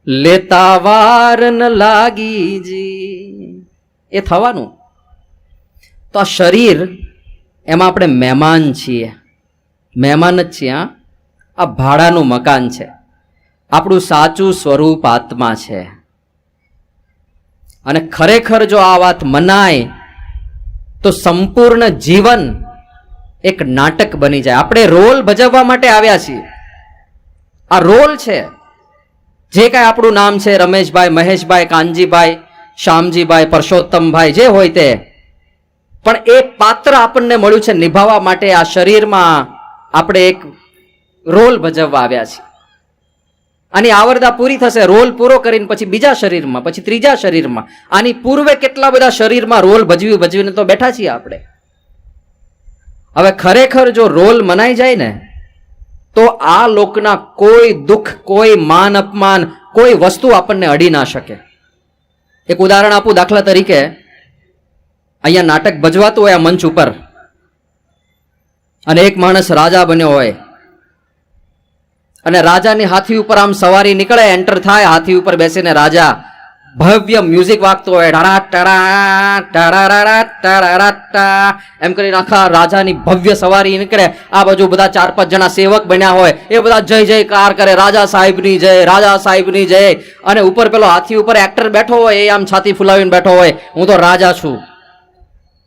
લેતા વાર ન લાગીજી. એ થવાનું. તો આ શરીર, એમાં આપણે મહેમાન છીએ, મહેમાન જ છીએ. આ ભાડાનું મકાન છે. આપણું સાચું સ્વરૂપ આત્મા છે. અને ખરેખર જો આ વાત મનાય તો સંપૂર્ણ જીવન એક નાટક બની જાય. આપણે રોલ ભજવવા માટે આવ્યા છીએ. આ રોલ છે. જે કાંઈ આપણું નામ છે, રમેશભાઈ, મહેશભાઈ, કાનજીભાઈ, શ્યામજીભાઈ, પરસોત્તમભાઈ, જે હોય તે, પણ એક પાત્ર આપણને મળ્યું છે નિભાવવા માટે. આ શરીરમાં આપણે એક રોલ ભજવવા આવ્યા છીએ. આની આવરદા પૂરી થશે, રોલ પૂરો કરીને પછી બીજા શરીરમાં, પછી ત્રીજા શરીરમાં. આની પૂર્વે કેટલા બધા શરીરમાં રોલ ભજવીને તો બેઠા છીએ આપણે. હવે ખરેખર જો રોલ મનાઈ જાય ને, તો આ લોકના કોઈ દુઃખ, કોઈ માન અપમાન, કોઈ વસ્તુ આપણને અડી ના શકે. એક ઉદાહરણ આપું. દાખલા તરીકે અહીંયા નાટક ભજવાતું હોય આ મંચ ઉપર, અને એક માણસ રાજા બન્યો હોય, અને રાજાની હાથી ઉપર આમ સવારી નીકળે, એન્ટર થાય, હાથી ઉપર બેસીને રાજા, ભવ્ય મ્યુઝિક વાગતો હોય, એમ કરીને આખા રાજાની ભવ્ય સવારી નીકળે. આ બાજુ બધા 4-5 જણા સેવક બન્યા હોય, એ બધા જય જયકાર કરે, રાજા સાહેબની જય, રાજા સાહેબની જય. અને ઉપર પેલો હાથી ઉપર એક્ટર બેઠો હોય, એ આમ છાતી ફુલાવીને બેઠો હોય, હું તો રાજા છું.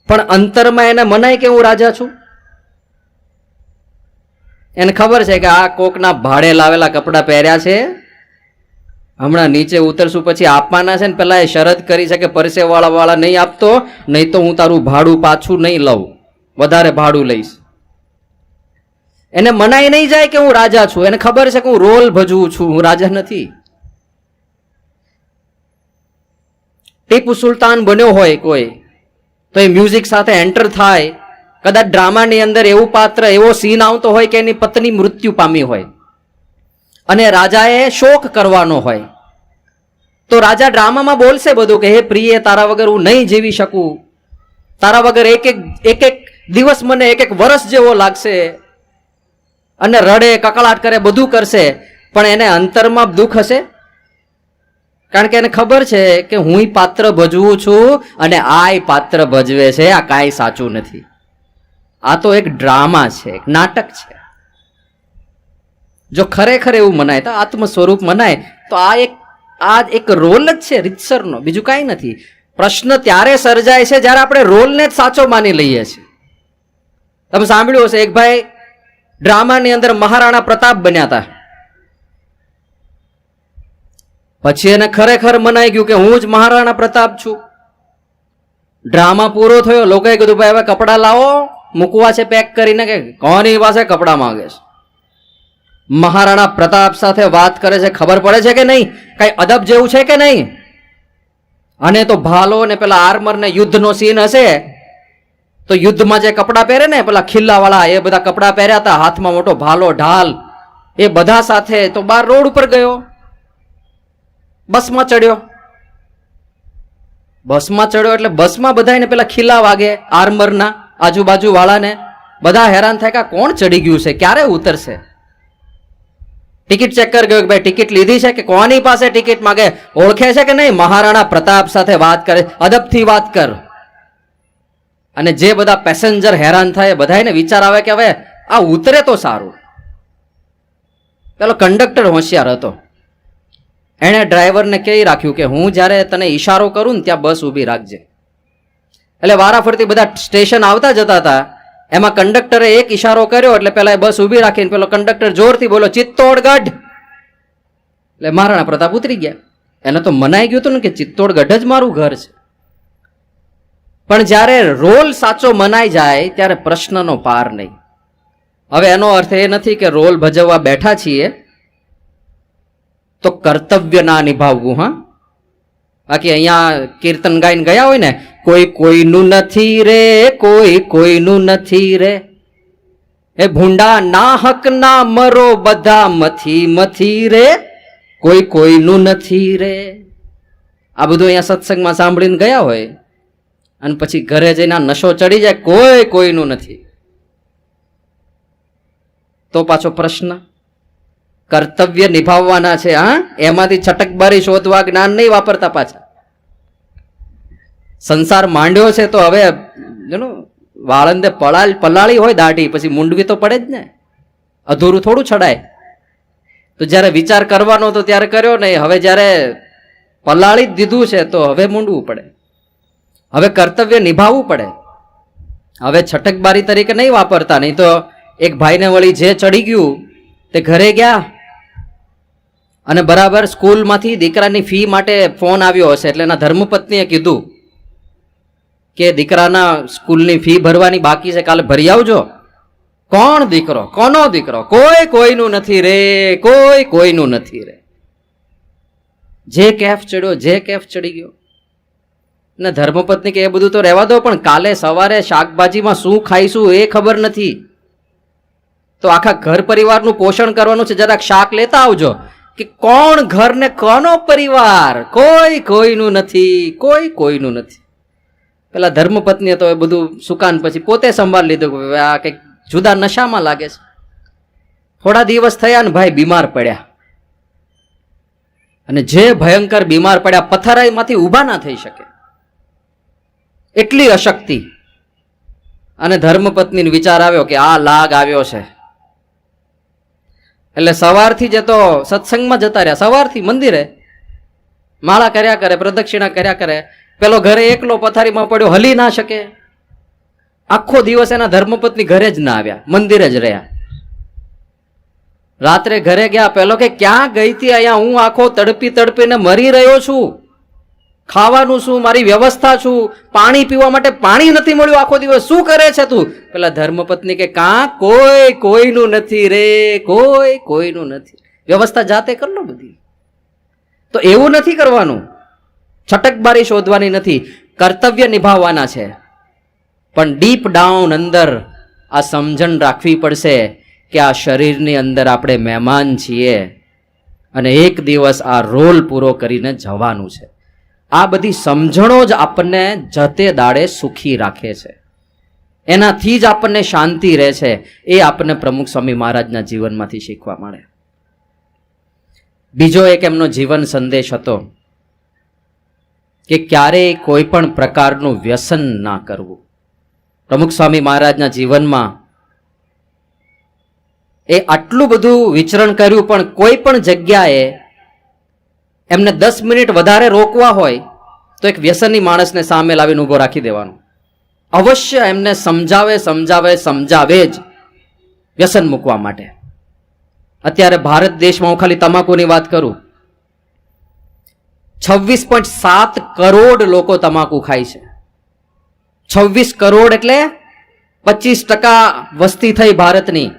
પણ અંતરમાં એને મનાય કે હું રાજા છું? એને ખબર છે કે આ કોકના ભાડે લાવેલા કપડાં પહેર્યા છે, હમણાં નીચે ઉતરશું પછી આપવાના છે ને. પેલા એ શરત કરી છે કે પરસેવાળા નહીં આપતો, નહીં તો હું તારું ભાડું પાછું નહીં લઉં, વધારે ભાડું લઈશ. એને મનાઈ નહીં જાય કે હું રાજા છું, એને ખબર છે કે હું રોલ ભજવું છું, હું રાજા નથી. ટીપુ સુલતાન બન્યો હોય કોઈ, તો એ મ્યુઝિક સાથે એન્ટર થાય, કદાચ ડ્રામાની અંદર એવું પાત્ર, એવો સીન આવતો હોય કે એની પત્ની મૃત્યુ પામી હોય અને રાજાએ શોક કરવાનો હોય, તો રાજા ડ્રામામાં બોલશે બધું કે હે પ્રિય, તારા વગર હું નહીં જીવી શકું, તારા વગર એક એક દિવસ મને એક વર્ષ જેવો લાગશે, અને રડે, કકળાટ કરે, બધું કરશે, પણ એને અંતરમાં દુઃખ હશે, કારણ કે એને ખબર છે કે હું પાત્ર ભજવું છું અને આ પાત્ર ભજવે છે, આ કાંઈ સાચું નથી, આ તો એક ડ્રામા છે, એક નાટક છે. જો ખરેખર એવું મનાય તો આત્મ સ્વરૂપ મનાય તો આ એક રોલ જ છે રીતસરનો, બીજું કાંઈ નથી. પ્રશ્ન ત્યારે સર્જાય છે જ્યારે આપણે રોલને જ સાચો માની લઈએ છીએ. તમે સાંભળ્યું હશે, એક ભાઈ ડ્રામાની અંદર મહારાણા પ્રતાપ બન્યા હતા, પછી એને ખરેખર મનાઈ ગયું કે હું જ મહારાણા પ્રતાપ છું. ડ્રામા પૂરો થયો, લોકોએ કીધું ભાઈ હવે કપડાં લાવો, મૂકવા છે પેક કરીને, કે કોની પાસે કપડાં માંગે છે. મહારાણા પ્રતાપ સાથે વાત કરે છે, ખબર પડે છે કે નહીં, કઈ અદબ જેવું છે કે નહીં. અને તો ભાલો ને પેલા આર્મર ને યુદ્ધનો સીન હશે, તો યુદ્ધમાં જે કપડાં પહેરે ને પેલા ખિલ્લાવાળા, એ બધા કપડાં પહેર્યા હતા, હાથમાં મોટો ભાલો, ઢાલ, એ બધા સાથે તો બાર રોડ ઉપર ગયો, બસમાં ચડ્યો. એટલે બસમાં બધાને પેલા ખિલ્લા વાગે આર્મરના, આજુબાજુ વાળાને, બધા હેરાન થાય કે કોણ ચડી ગયું છે, ક્યારે ઉતરશે. ટિકિટ ચેક કરી ગયો કે ભાઈ ટિકિટ લીધી છે, કે કોની પાસે ટિકિટ માંગે, ઓળખે છે કે નહીં, મહારાણા પ્રતાપ સાથે વાત કરે, અદબથી વાત કર. અને જે બધા પેસેન્જર હેરાન થાય, બધાને વિચાર આવે કે હવે આ ઉતરે તો સારું. પેલો કંડક્ટર હોશિયાર હતો, એણે ડ્રાઈવરને કહી રાખ્યું કે હું જ્યારે તને ઈશારો કરું ને ત્યાં બસ ઊભી રાખજે. એટલે વારાફરતી બધા સ્ટેશન આવતા જતા હતા, એમાં કંડક્ટરે એક ઈશારો કર્યો એટલે પેલા બસ ઊભી રાખીને પેલો કંડક્ટર જોરથી બોલો, ચિત્તોડગઢ. એટલે મહારાણા પ્રતાપ ઉતરી ગયા. એને તો મનાઈ ગયું હતું ને કે ચિત્તોડગઢ જ મારું ઘર છે. પણ જ્યારે રોલ સાચો મનાઈ જાય ત્યારે પ્રશ્નનો પાર નહીં. હવે એનો અર્થ એ નથી કે રોલ ભજવવા બેઠા છીએ તો કર્તવ્ય ના નિભાવવું. હા, બાકી અહીંયા કીર્તન ગાઈને ગયા હોય ને, કોઈ કોઈનું નથી રે, કોઈ કોઈનું નથી રે, એ ભૂંડા ના હક ના મરો, બધા મથી રે, કોઈ કોઈનું નથી રે. આ બધું અહીંયા સત્સંગમાં સાંભળીને ગયા હોય અને પછી ઘરે જઈને નશો ચડી જાય, કોઈ કોઈનું નથી, તો પાછો પ્રશ્ન. કર્તવ્ય નિભાવવાના છે. હા, એમાંથી છટકબારી શોધવા જ્ઞાન નહીં વાપરતા પાછા. સંસાર માંડ્યો છે તો હવે વાળંદે પલાળી હોય દાઢી, પછી મૂંડવી તો પડે જ ને, અધૂરું થોડું છડાય. તો જ્યારે વિચાર કરવાનો હતો ત્યારે કર્યો નહીં, હવે જ્યારે પલાળી જ દીધું છે તો હવે મૂંડવું પડે, હવે કર્તવ્ય નિભાવવું પડે. હવે છટકબારી તરીકે નહીં વાપરતા. નહીં તો એક ભાઈને વળી જે ચડી ગયું તે ઘરે ગયા અને બરાબર સ્કૂલમાંથી દીકરાની ફી માટે ફોન આવ્યો હશે, એટલે એના ધર્મપત્નીએ કીધું કે દીકરાના સ્કૂલની ફી ભરવાની બાકી છે, કાલે ભરી આવજો. કોણ દીકરો, કોનો દીકરો, કોઈ કોઈનું નથી રે, કોઈ કોઈનું નથી રે. જે કેફ ચડ્યો, જે કેફ ચડી ગયો. ને ધર્મપત્ની કે એ બધું તો રહેવા દો, પણ કાલે સવારે શાકભાજીમાં શું ખાઈશું એ ખબર નથી, તો આખા ઘર પરિવારનું પોષણ કરવાનું છે, જરાક શાક લેતા આવજો. કે કોણ ઘર ને કોનો પરિવાર, કોઈ કોઈનું નથી, કોઈ કોઈનું નથી. પેલા ધર્મપત્નીએ તો એ બધું સુકાન પછી પોતે સંભાળી લીધું, આ કંઈક જુદા નશામાં લાગે છે. થોડા દિવસ થયા ને ભાઈ બીમાર પડ્યા, અને જે ભયંકર બીમાર પડ્યા, પથરાઈમાંથી ઊભા ના થઈ શકે, એટલી અશક્તિ. અને ધર્મપત્નીને વિચાર આવ્યો કે આ લાગ આવ્યો છે, એટલે સવારથી જ તો સત્સંગમાં જતા રહ્યા, સવારથી મંદિરે માળા કર્યા કરે, પ્રદક્ષિણા કર્યા કરે. પેલો ઘરે એકલો પથારીમાં પડ્યો, હલી ના શકે. આખો દિવસ એના ધર્મપત્ની ઘરે જ ના આવ્યા, મંદિરે જ રહ્યા. રાત્રે ઘરે ગયા, પેલો કે ક્યાં ગઈ હતી, અહીંયા હું આખો તડપીને મરી રહ્યો છું, ખાવાનું શું, મારી વ્યવસ્થા શું, પાણી પીવા માટે પાણી નથી મળ્યું આખો દિવસ, શું કરે છે તું? પેલા ધર્મપત્ની કે કોઈનું નથી રે, કોઈનું નથી, વ્યવસ્થા જાતે કર લો બધી. તો એવું નથી કરવાનું, છટકબારી શોધવાની નથી, કર્તવ્ય નિભાવવાના છે. પણ ડીપ ડાઉન અંદર આ સમજણ રાખવી પડશે કે આ શરીરની અંદર આપણે મહેમાન છીએ અને એક દિવસ આ રોલ પૂરો કરીને જવાનું છે. આ બધી સમજણો જ આપણને જતે દાડે સુખી રાખે છે, એનાથી જ આપણને શાંતિ રહે છે. એ આપણને પ્રમુખ સ્વામી મહારાજના જીવનમાંથી શીખવા મળે. બીજો એક એમનો જીવન સંદેશ હતો કે ક્યારેય કોઈ પણ પ્રકારનું વ્યસન ના કરવું. પ્રમુખ સ્વામી મહારાજના જીવનમાં એ આટલું બધું વિચરણ કર્યું, પણ કોઈ પણ જગ્યાએ એમને 10 મિનિટ વધારે રોકવા હોય તો એક વ્યસની માણસને સામે લાવીને ઊભો રાખી દેવાનો. અવશ્ય એમને સમજાવે જ વ્યસન મૂકવા માટે. અત્યારે ભારત દેશમાં હું ખાલી તમાકુની વાત કરું, 26.7 કરોડ લોકો તમાકુ ખાય છે. 26 કરોડ એટલે 25% વસ્તી થઈ ભારતની.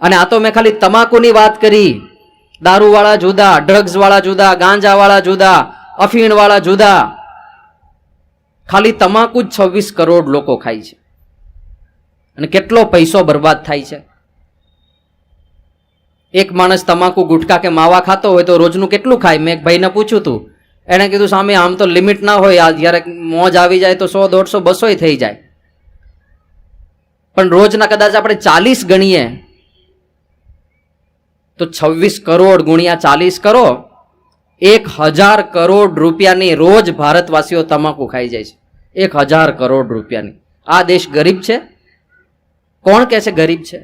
અને આ તો મેં ખાલી તમાકુની વાત કરી. દારૂવાળા જુદા, ડ્રગ્સવાળા જુદા, ગાંજાવાળા જુદા, અફીણવાળા જુદા. ખાલી તમાકુ જ 26 કરોડ લોકો ખાય છે. અને કેટલો પૈસો બરબાદ થાય છે. એક માણસ તમાકુ, ગુટકા કે માવા ખાતો હોય તો રોજનું કેટલું ખાય? મેં એક ભાઈને પૂછ્યું હતું, એણે કીધું સામે આમ તો લિમિટ ના હોય, આ જ્યારે મોજ આવી જાય તો 100, 150, 200 થઈ જાય, પણ રોજના કદાચ આપણે 40 ગણીએ તો 26 કરોડ ગુણ્યા 40 કરો, 1000 કરોડ રૂપિયાની રોજ ભારતવાસીઓ તમાકુ ખાઈ જાય છે. 1000 કરોડ રૂપિયાની. આ દેશ ગરીબ છે? કોણ કહે છે ગરીબ છે?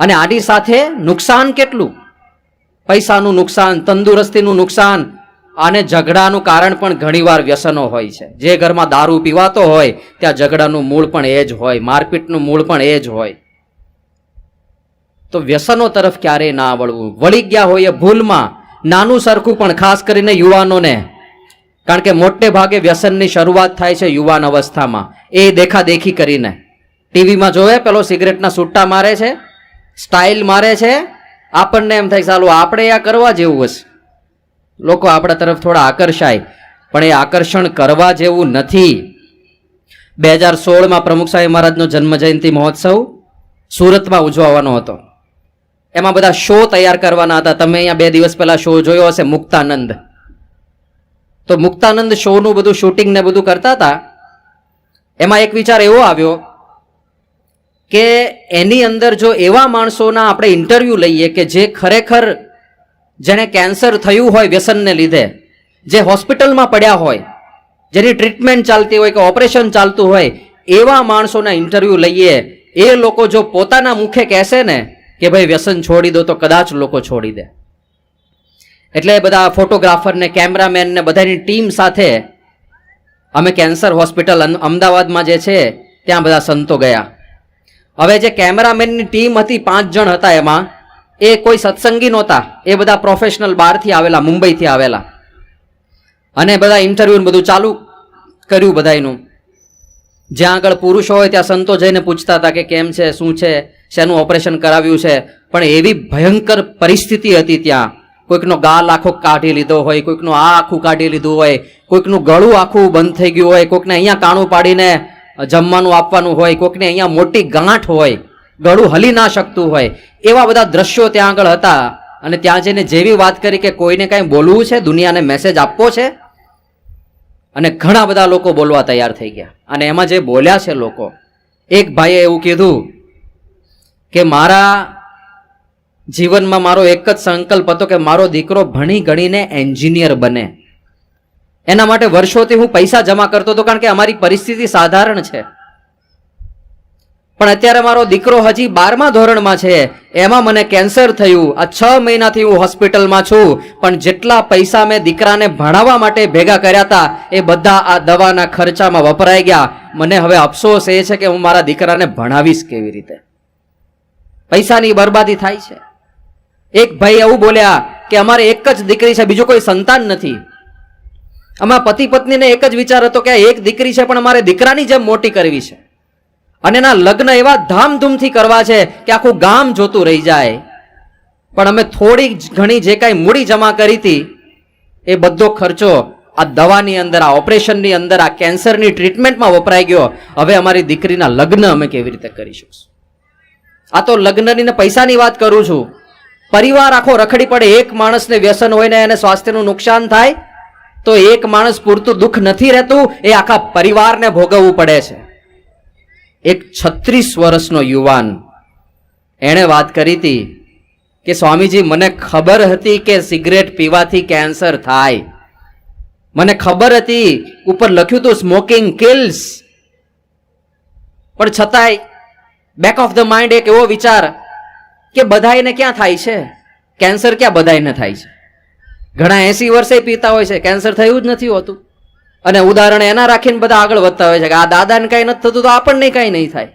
અને આની સાથે નુકસાન કેટલું? પૈસાનું નુકસાન, તંદુરસ્તીનું નુકસાન, અને ઝઘડાનું કારણ પણ ઘણીવાર વ્યસનો હોય છે. જે ઘરમાં દારૂ પીવાતો હોય ત્યાં ઝઘડાનું મૂળ પણ એ જ હોય, મારપીટનું મૂળ પણ એ જ હોય. તો વ્યસનો તરફ ક્યારેય ના વળવું. વળી ગયા હોય ભૂલમાં નાનું સરખું, પણ ખાસ કરીને યુવાનોને, કારણ કે મોટે ભાગે વ્યસનની શરૂઆત થાય છે યુવાન અવસ્થામાં. એ દેખાદેખી કરીને ટીવીમાં જોવે પેલો સિગરેટના સુટ્ટા મારે છે, સ્ટાઇલ મારે છે, આપણને એમ થાય ચાલો આપણે આ કરવા જેવું હશે, લોકો આપણા તરફ થોડા આકર્ષાય, પણ એ આકર્ષણ કરવા જેવું નથી. 2016માં પ્રમુખ સ્વામી મહારાજનો જન્મ જયંતિ મહોત્સવ સુરતમાં ઉજવવાનો હતો. એમાં બધા શો તૈયાર કરવાના હતા. તમે અહીંયા 2 દિવસ પહેલા શો જોયો હશે, મુક્તાનંદ. તો મુક્તાનંદ શોનું બધું શૂટિંગ ને બધું કરતા હતા. એમાં એક વિચાર એવો આવ્યો કે એની અંદર જો એવા માણસોના આપણે ઇન્ટરવ્યૂ લઈએ કે જે ખરેખર જેને કેન્સર થયું હોય વ્યસનને લીધે, જે હોસ્પિટલમાં પડ્યા હોય, જેની ટ્રીટમેન્ટ ચાલતી હોય કે ઓપરેશન ચાલતું હોય, એવા માણસોના ઇન્ટરવ્યૂ લઈએ. એ લોકો જો પોતાના મુખે કહેશે ને કે ભાઈ વ્યસન છોડી દો, તો કદાચ લોકો છોડી દે. એટલે બધા ફોટોગ્રાફર ને કેમેરામેન ને બધાની ટીમ સાથે અમે કેન્સર હોસ્પિટલ અમદાવાદમાં જે છે ત્યાં બધા સંતો ગયા. હવે જે કેમેરામેનની ટીમ હતી, 5 જણ હતા, એમાં એ કોઈ સત્સંગી નહોતા. એ બધા પ્રોફેશનલ બહારથી આવેલા, મુંબઈથી આવેલા. અને બધા ઇન્ટરવ્યુ બધું ચાલુ કર્યું બધાનું. જ્યાં આગળ પુરુષો હોય ત્યાં સંતો જઈને પૂછતા હતા કે કેમ છે, શું છે, શેનું ઓપરેશન કરાવ્યું છે. પણ એવી ભયંકર પરિસ્થિતિ હતી ત્યાં. કોઈકનો ગાલ આખો કાઢી લીધો હોય, કોઈકનું આ આખું કાઢી લીધું હોય, કોઈકનું ગળું આખું બંધ થઈ ગયું હોય, કોઈકને અહીંયા કાણું પાડીને જમવાનું આપવાનું હોય, કોઈકને અહીંયા મોટી ગાંઠ હોય, ગળું હલી ના શકતું હોય. એવા બધા દ્રશ્યો ત્યાં આગળ હતા. અને ત્યાં જઈને જેવી વાત કરી કે કોઈને કાંઈ બોલવું છે, દુનિયાને મેસેજ આપવો છે, અને ઘણા બધા લોકો બોલવા તૈયાર થઈ ગયા. અને એમાં જે બોલ્યા છે લોકો, એક ભાઈએ એવું કીધું કે મારા જીવનમાં મારો એક જ સંકલ્પ હતો કે મારો દીકરો ભણી ગણીને એન્જિનિયર બને. એના માટે વર્ષોથી હું પૈસા જમા કરતો હતો, કારણ કે અમારી પરિસ્થિતિ સાધારણ છે. પણ અત્યારે મારો દીકરો હજી 12મા ધોરણમાં છે, એમાં મને કેન્સર થયું. આ 6 મહિનાથી હું હોસ્પિટલમાં છું. પણ જેટલા પૈસા મેં દીકરાને ભણાવવા માટે ભેગા કર્યા હતા એ બધા આ દવાના ખર્ચામાં વપરાઈ ગયા. મને હવે અફસોસ એ છે કે હું મારા દીકરાને ભણાવીશ કેવી રીતે? પૈસાની બરબાદી થાય છે. એક ભાઈ એવું બોલ્યા કે અમારે એક જ દીકરી છે, બીજું કોઈ સંતાન નથી. અમારા પતિ પત્નીને એક જ વિચાર હતો કે આ એક દીકરી છે પણ અમારે દીકરાની જેમ મોટી કરવી છે અને એના લગ્ન એવા ધામધૂમથી કરવા છે કે આખું ગામ જોતું રહી જાય. પણ અમે થોડી ઘણી જે કાંઈ મૂડી જમા કરી હતી એ બધો ખર્ચો આ દવાની અંદર, આ ઓપરેશનની અંદર, આ કેન્સરની ટ્રીટમેન્ટમાં વપરાઈ ગયો. હવે અમારી દીકરીના લગ્ન અમે કેવી રીતે કરીશું? આ તો લગ્નની ને પૈસાની વાત કરું છું. પરિવાર આખો રખડી પડે. એક માણસને વ્યસન હોય ને એને સ્વાસ્થ્યનું નુકસાન થાય તો એક માણસ પૂરતું દુઃખ નથી રહેતું, એ આખા પરિવારને ભોગવવું પડે છે. એક 36 વર્ષનો યુવાન એણે વાત કરી હતી કે સ્વામીજી, મને ખબર હતી કે સિગરેટ પીવાથી કેન્સર થાય, મને ખબર હતી, ઉપર લખ્યું હતું સ્મોકિંગ કિલ્સ, પણ છતાંય બેક ઓફ ધ માઇન્ડ એક એવો વિચાર કે બધાયને ક્યાં થાય છે કેન્સર? ક્યાં બધાયને થાય છે? ઘણા 80 વર્ષે પીતા હોય છે, કેન્સર થયું જ નથી હોતું. અને ઉદાહરણ એના રાખીને બધા આગળ વધતા હોય છે કે આ દાદાને કાંઈ નથી થતું તો આપણને કાંઈ નહીં થાય.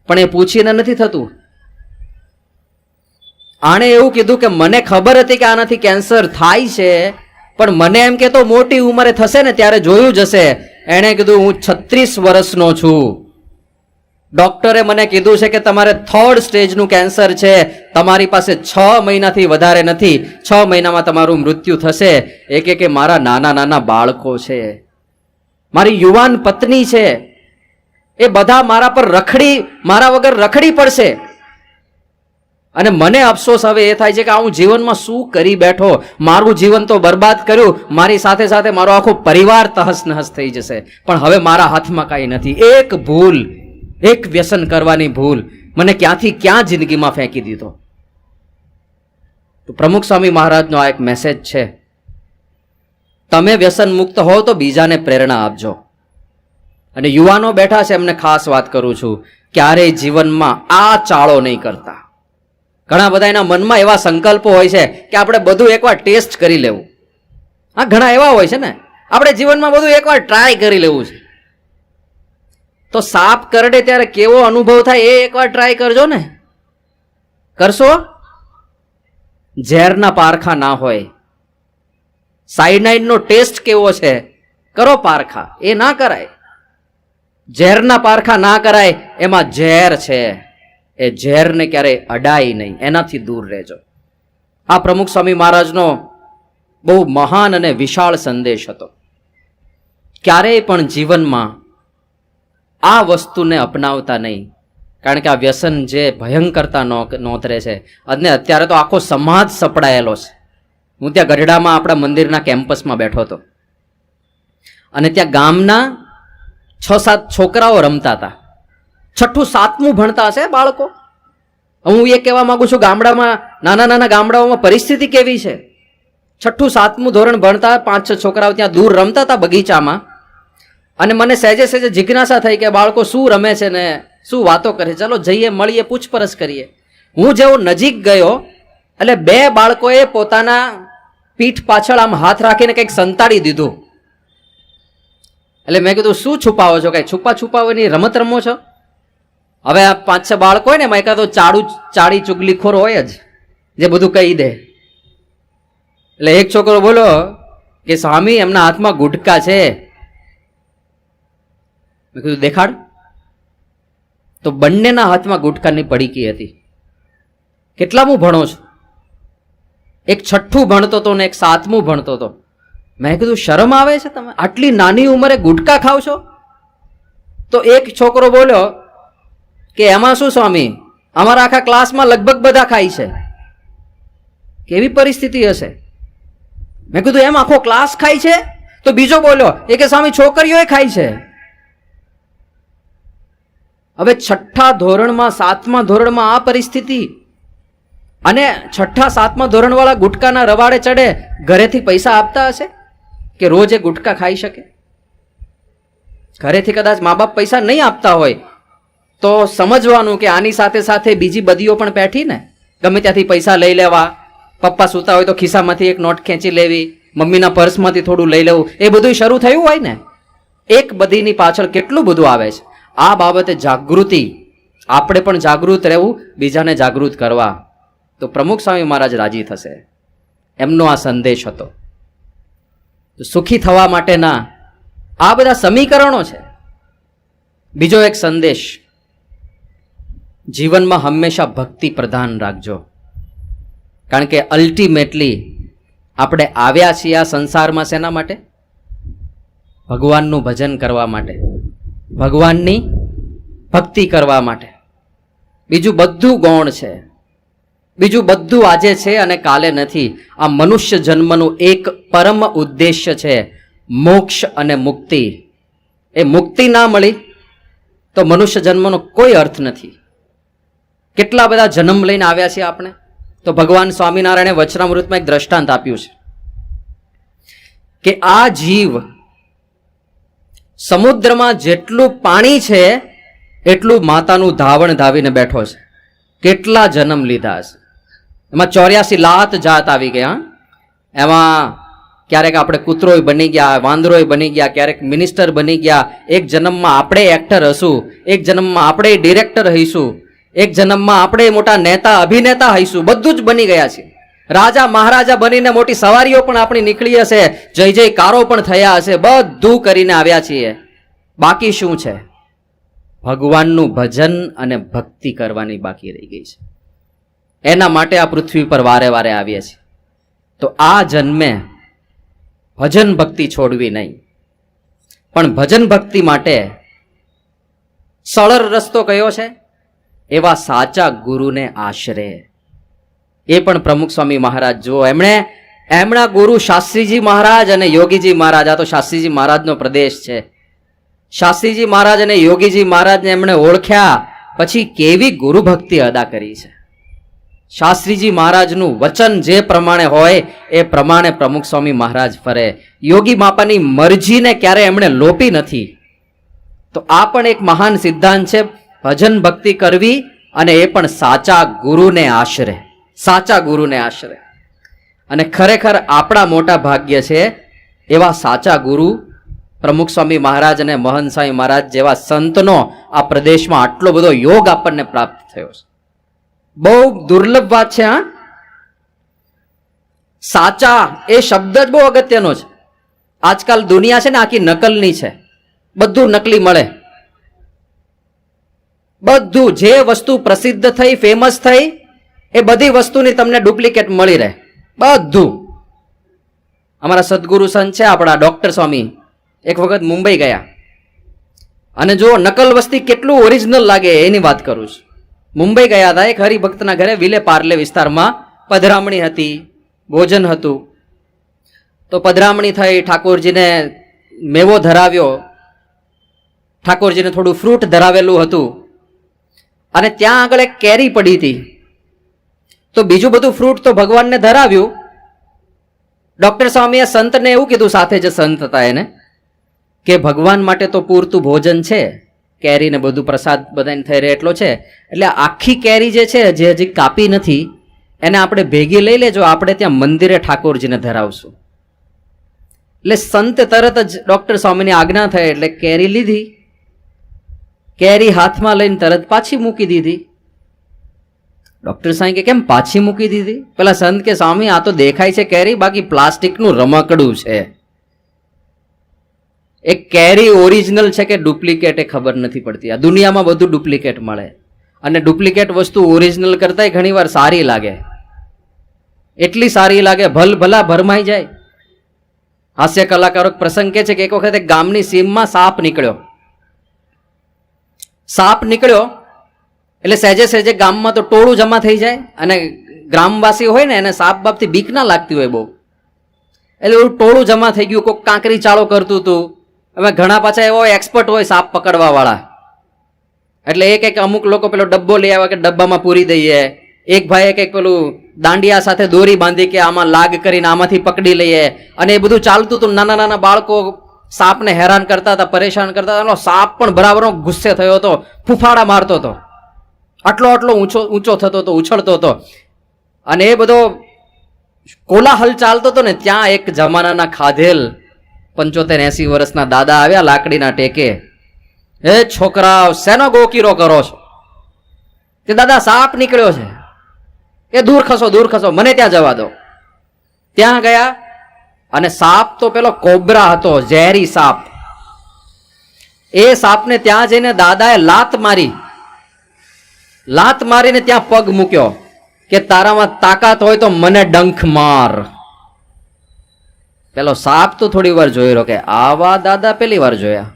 પણ એ પૂછીને નથી થતું. આણે એવું કીધું કે મને ખબર હતી કે આનાથી કેન્સર થાય છે, પણ મને એમ કે તો મોટી ઉંમરે થશે ને ત્યારે જોયું જશે. એણે કીધું હું 36 વર્ષનો છું, ડોક્ટરે મને કીધું છે કે તમારે 3rd સ્ટેજનું કેન્સર છે, તમારી પાસે 6 મહિનાથી વધારે નથી, 6 મહિનામાં તમારું મૃત્યુ થશે. એ કે મારા નાના નાના બાળકો છે, મારી યુવાન પત્ની છે, એ બધા મારા પર મારા વગર રખડી પડશે. અને મને અફસોસ હવે એ થાય છે કે હું જીવનમાં શું કરી બેઠો, મારું જીવન તો બરબાદ કર્યું, મારી સાથે સાથે મારો આખો પરિવાર તહસ નહસ થઈ જશે, પણ હવે મારા હાથમાં કાંઈ નથી. એક ભૂલ, એક વ્યસન કરવાની ભૂલ મને ક્યાંથી ક્યાં જિંદગીમાં ફેંકી દીધો. તો પ્રમુખ સ્વામી મહારાજનો આ એક મેસેજ છે, તમે વ્યસન મુક્ત હો તો બીજાને પ્રેરણા આપજો. અને યુવાનો બેઠા છે એમને ખાસ વાત કરું છું, ક્યારેય જીવનમાં આ ચાળો નહીં કરતા. ઘણા બધા એના મનમાં એવા સંકલ્પો હોય છે કે આપણે બધું એકવાર ટેસ્ટ કરી લેવું. હા, ઘણા એવા હોય છે ને, આપણે જીવનમાં બધું એકવાર ટ્રાય કરી લેવું છે. તો સાપ કરડે ત્યારે કેવો અનુભવ થાય એ એકવાર ટ્રાય કરજો ને. કરશો? ઝેરના પારખા ના હોય, સાયનાઇડનો ટેસ્ટ કેવો છે કરો પારખા, એ ના કરાય. ઝેરના પારખા ના કરાય, એમાં ઝેર છે, એ ઝેરને ક્યારેય અડાય નહીં, એનાથી દૂર રહેજો. આ પ્રમુખ સ્વામી મહારાજનો બહુ મહાન અને વિશાળ સંદેશ હતો. ક્યારેય પણ જીવનમાં આ વસ્તુને અપનાવતા નહીં, કારણ કે આ વ્યસન જે ભયંકરતા નોતરે છે, અને અત્યારે તો આખો સમાજ સપડાયેલો છે. હું ત્યાં ગઢડામાં આપણા મંદિરના કેમ્પસમાં બેઠો હતો અને ત્યાં ગામના 6-7 છોકરાઓ રમતા હતા. 6ઠું 7મું ભણતા હશે બાળકો. હું એ કહેવા માંગુ છું, ગામડામાં, નાના નાના ગામડાઓમાં પરિસ્થિતિ કેવી છે. 6ઠું 7મું ધોરણ ભણતા 5-6 છોકરાઓ ત્યાં દૂર રમતા હતા બગીચામાં. અને મને સહેજે સહેજે જિજ્ઞાસા થઈ કે બાળકો શું રમે છે ને શું વાતો કરે, ચલો જઈએ મળીએ, પૂછપરછ કરીએ. હું જેવો નજીક ગયો એટલે 2 બાળકોએ પોતાના પીઠ પાછળ આમ હાથ રાખીને કંઈક સંતાડી દીધું. એટલે મેં કીધું શું છુપાવો છો, કઈ છુપાવવાની રમત રમો છો? હવે આ 5-6 બાળકો હોય ને એમાં એકાદો ચાડી ચુગલીખોર હોય જ જે બધું કહી દે. એટલે એક છોકરો બોલો કે સ્વામી એમના હાથમાં ગુટકા છે. મેં કીધું દેખાડ. તો બંનેના હાથમાં ગુટકાની પડીકી હતી. કેટલામું ભણો છો? એક 6ઠું ભણતો હતો ને એક 7મું ભણતો હતો. મેં કીધું શરમ આવે છે, તમે આટલી નાની ઉંમરે ગુટકા ખાવ છો? તો એક છોકરો બોલ્યો કે એમાં શું સ્વામી, અમારા આખા ક્લાસમાં લગભગ બધા ખાય છે. કેવી પરિસ્થિતિ હશે? મેં કીધું એમ આખો ક્લાસ ખાય છે? તો બીજો બોલ્યો એ કે સ્વામી છોકરીઓએ ખાય છે. હવે 6ઠ્ઠા ધોરણમાં 7મા ધોરણમાં આ પરિસ્થિતિ, અને 6ઠ્ઠા 7મા ધોરણવાળા ગુટકાના રવાડે ચડે, ઘરેથી પૈસા આપતા હશે કે રોજ એ ગુટકા ખાઈ શકે? ઘરેથી કદાચ મા બાપ પૈસા નહીં આપતા હોય તો સમજવાનું કે આની સાથે સાથે બીજી બદીઓ પણ પેઠી ને. ગમે ત્યાંથી પૈસા લઈ લેવા, પપ્પા સૂતા હોય તો ખિસ્સામાંથી એક નોટ ખેંચી લેવી, મમ્મીના પર્સમાંથી થોડું લઈ લેવું, એ બધું શરૂ થયું હોય ને. એક બદીની પાછળ કેટલું બધું આવે છે. આ બાબતે જાગૃતિ, આપણે પણ જાગૃત રહેવું, બીજાને જાગૃત કરવા, તો પ્રમુખ સ્વામી મહારાજ રાજી થશે. એમનો આ સંદેશ હતો. સુખી થવા માટેના આ બધા સમીકરણો છે. બીજો એક સંદેશ, જીવનમાં હંમેશા ભક્તિ પ્રધાન રાખજો. કારણ કે અલ્ટિમેટલી આપણે આવ્યા છીએ આ સંસારમાં શેના માટે? ભગવાનનું ભજન કરવા માટે, ભગવાનની ભક્તિ કરવા માટે. બીજું બધું ગૌણ છે, બીજું બધું આજે છે અને કાલે નથી. આ મનુષ્ય જન્મનું એક પરમ ઉદ્દેશ્ય છે, મોક્ષ અને મુક્તિ. એ મુક્તિ ના મળી તો મનુષ્ય જન્મનો કોઈ અર્થ નથી. કેટલા બધા જન્મ લઈને આવ્યા છીએ આપણે. તો ભગવાન સ્વામિનારાયણે વચનામૃતમાં એક દ્રષ્ટાંત આપ્યું છે કે આ જીવ સમુદ્રમાં જેટલું પાણી છે એટલું માતાનું ધાવણ ધાવીને બેઠો છે. કેટલા જન્મ લીધા છે, એમાં 84 લાત જાત આવી ગયા. એમાં ક્યારેક આપણે કૂતરોય બની ગયા, વાંદરોય બની ગયા, ક્યારેક મિનિસ્ટર બની ગયા. એક જન્મમાં આપણે એક્ટર હશું, એક જન્મમાં આપણે ડિરેક્ટર હઈશું, એક જન્મમાં આપણે મોટા નેતા અભિનેતા હઈશું. બધું જ બની ગયા છે. રાજા મહારાજા બનીને મોટી સવારીઓ પણ આપણી નીકળી હશે, જય જયકારો પણ થયા હશે. બધું કરીને આવ્યા છીએ. બાકી શું છે? ભગવાનનું ભજન અને ભક્તિ કરવાની બાકી રહી ગઈ છે. એના માટે આ પૃથ્વી પર વારે વારે આવીએ છીએ. તો આ જન્મે ભજન ભક્તિ છોડવી નહીં, પણ ભજન ભક્તિ માટે સરળ રસ્તો કયો છે? એવા સાચા ગુરુને આશરે. એ પણ પ્રમુખ સ્વામી મહારાજ જુઓ, એમના ગુરુ શાસ્ત્રીજી મહારાજ અને યોગીજી મહારાજ. આ તો શાસ્ત્રીજી મહારાજનો પ્રદેશ છે. શાસ્ત્રીજી મહારાજ અને યોગીજી મહારાજને એમણે ઓળખ્યા પછી કેવી ગુરુ ભક્તિ અદા કરી છે. શાસ્ત્રીજી મહારાજનું વચન જે પ્રમાણે હોય એ પ્રમાણે પ્રમુખ સ્વામી મહારાજ ફરે. યોગી બાપાની મરજીને ક્યારે એમણે લોપી નથી. તો આ પણ એક મહાન સિદ્ધાંત છે, ભજન ભક્તિ કરવી, અને એ પણ સાચા ગુરુને આશરે. સાચા ગુરુને આશરે. અને ખરેખર આપણા મોટા ભાગ્ય છે એવા સાચા ગુરુ પ્રમુખ સ્વામી મહારાજ અને મહંત સ્વામી મહારાજ જેવા સંતનો આ પ્રદેશમાં આટલો બધો યોગ આપણને પ્રાપ્ત થયો છે. બહુ દુર્લભ વાત છે. હા, સાચા એ શબ્દ જ બહુ અગત્યનો છે. આજકાલ દુનિયા છે ને આખી નકલની છે. બધું નકલી મળે. બધું જે વસ્તુ પ્રસિદ્ધ થઈ, ફેમસ થઈ, એ બધી વસ્તુની તમને ડુપ્લિકેટ મળી રહે. બધું. અમારા સદગુરુ સંત છે આપણા ડોક્ટર સ્વામી, એક વખત મુંબઈ ગયા અને જો નકલ વસ્તી કેટલું ઓરિજિનલ લાગે એની વાત કરું છું. મુંબઈ ગયા હતા, એક હરિભક્તના ઘરે વિલે પાર્લે વિસ્તારમાં પધરામણી હતી, ભોજન હતું. તો પધરામણી થઈ, ઠાકોરજીને મેવો ધરાવ્યો, ઠાકોરજીને થોડું ફ્રૂટ ધરાવેલું હતું, અને ત્યાં આગળ એક કેરી પડી હતી. તો બીજું બધું ફ્રૂટ તો ભગવાનને ધરાવ્યું. ડોક્ટર સ્વામીએ સંતને એવું કીધું, સાથે જે સંત હતા એને, કે ભગવાન માટે તો પૂરતું ભોજન છે, કેરી ને બધું પ્રસાદ બધાને થઈ રહે એટલો છે, એટલે આખી કેરી જે છે જે હજી કાપી નથી એને આપણે ભેગી લઈ લેજો, આપણે ત્યાં મંદિરે ઠાકોરજીને ધરાવશું. એટલે સંત તરત જ ડોક્ટર સ્વામીની આજ્ઞા થઈ એટલે કેરી લીધી, કેરી હાથમાં લઈને તરત પાછી મૂકી દીધી. ડોક્ટર સ્વામી કે કેમ પાછી મૂકી દીધી? પેલા સંત કે સ્વામી આ તો દેખાય છે કેરી, બાકી પ્લાસ્ટિકનું રમકડું છે. એક કેરી ઓરિજિનલ છે કે ડુપ્લિકેટ એ ખબર નથી પડતી. આ દુનિયામાં બધું ડુપ્લિકેટ મળે, અને ડુપ્લિકેટ વસ્તુ ઓરિજિનલ કરતાંય ઘણીવાર સારી લાગે. એટલી સારી લાગે ભલા ભરમાઈ જાય. હાસ્ય કલાકારો પ્રસંગ કે છે કે એક વખત એક ગામની સીમમાં સાપ નીકળ્યો. સાપ નીકળ્યો એટલે સહેજે સહેજે ગામમાં તો ટોળું જમા થઈ જાય, અને ગ્રામવાસી હોય ને એને સાપ બાપથી બીક ના લાગતી હોય બહુ, એટલે એવું ટોળું જમા થઈ ગયું. કોઈક કાંકરી ચાળો કરતું હતું. હવે ઘણા પાછા એવો એક્સપર્ટ હોય સાપ પકડવા વાળા, એટલે એક અમુક લોકો પેલો ડબ્બો લઈ આવ્યા કે ડબ્બામાં પૂરી દઈએ. એક ભાઈએ કંઈક પેલું દાંડિયા સાથે દોરી બાંધી કે આમાં લાગ કરીને આમાંથી પકડી લઈએ, અને એ બધું ચાલતું હતું. નાના નાના બાળકો સાપને હેરાન કરતા હતા, પરેશાન કરતા હતા. સાપ પણ બરાબર ગુસ્સે થયો હતો, ફૂફાડા મારતો હતો, આટલો ઊંચો થતો હતો, ઉછળતો હતો, અને એ બધો કોલાહલ ચાલતો હતો ને ત્યાં એક જમાનાના ખાધેલ 75-80 વર્ષના દાદા આવ્યા લાકડીના ટેકે. હે છોકરાઓ, શેનો ગોકીરો કરો છો? કે દાદા સાપ નીકળ્યો છે. એ દૂર ખસો, મને ત્યાં જવા દો. ત્યાં ગયા અને સાપ તો પેલો કોબરા હતો, ઝેરી સાપ. એ સાપને ત્યાં જઈને દાદાએ લાત મારીને ત્યાં પગ મૂક્યો કે તારામાં તાકાત હોય તો મને ડંખ માર. પેલો સાપ તો થોડી વાર જોઈ રહ્યો કે આવા દાદા પહેલી વાર જોયા,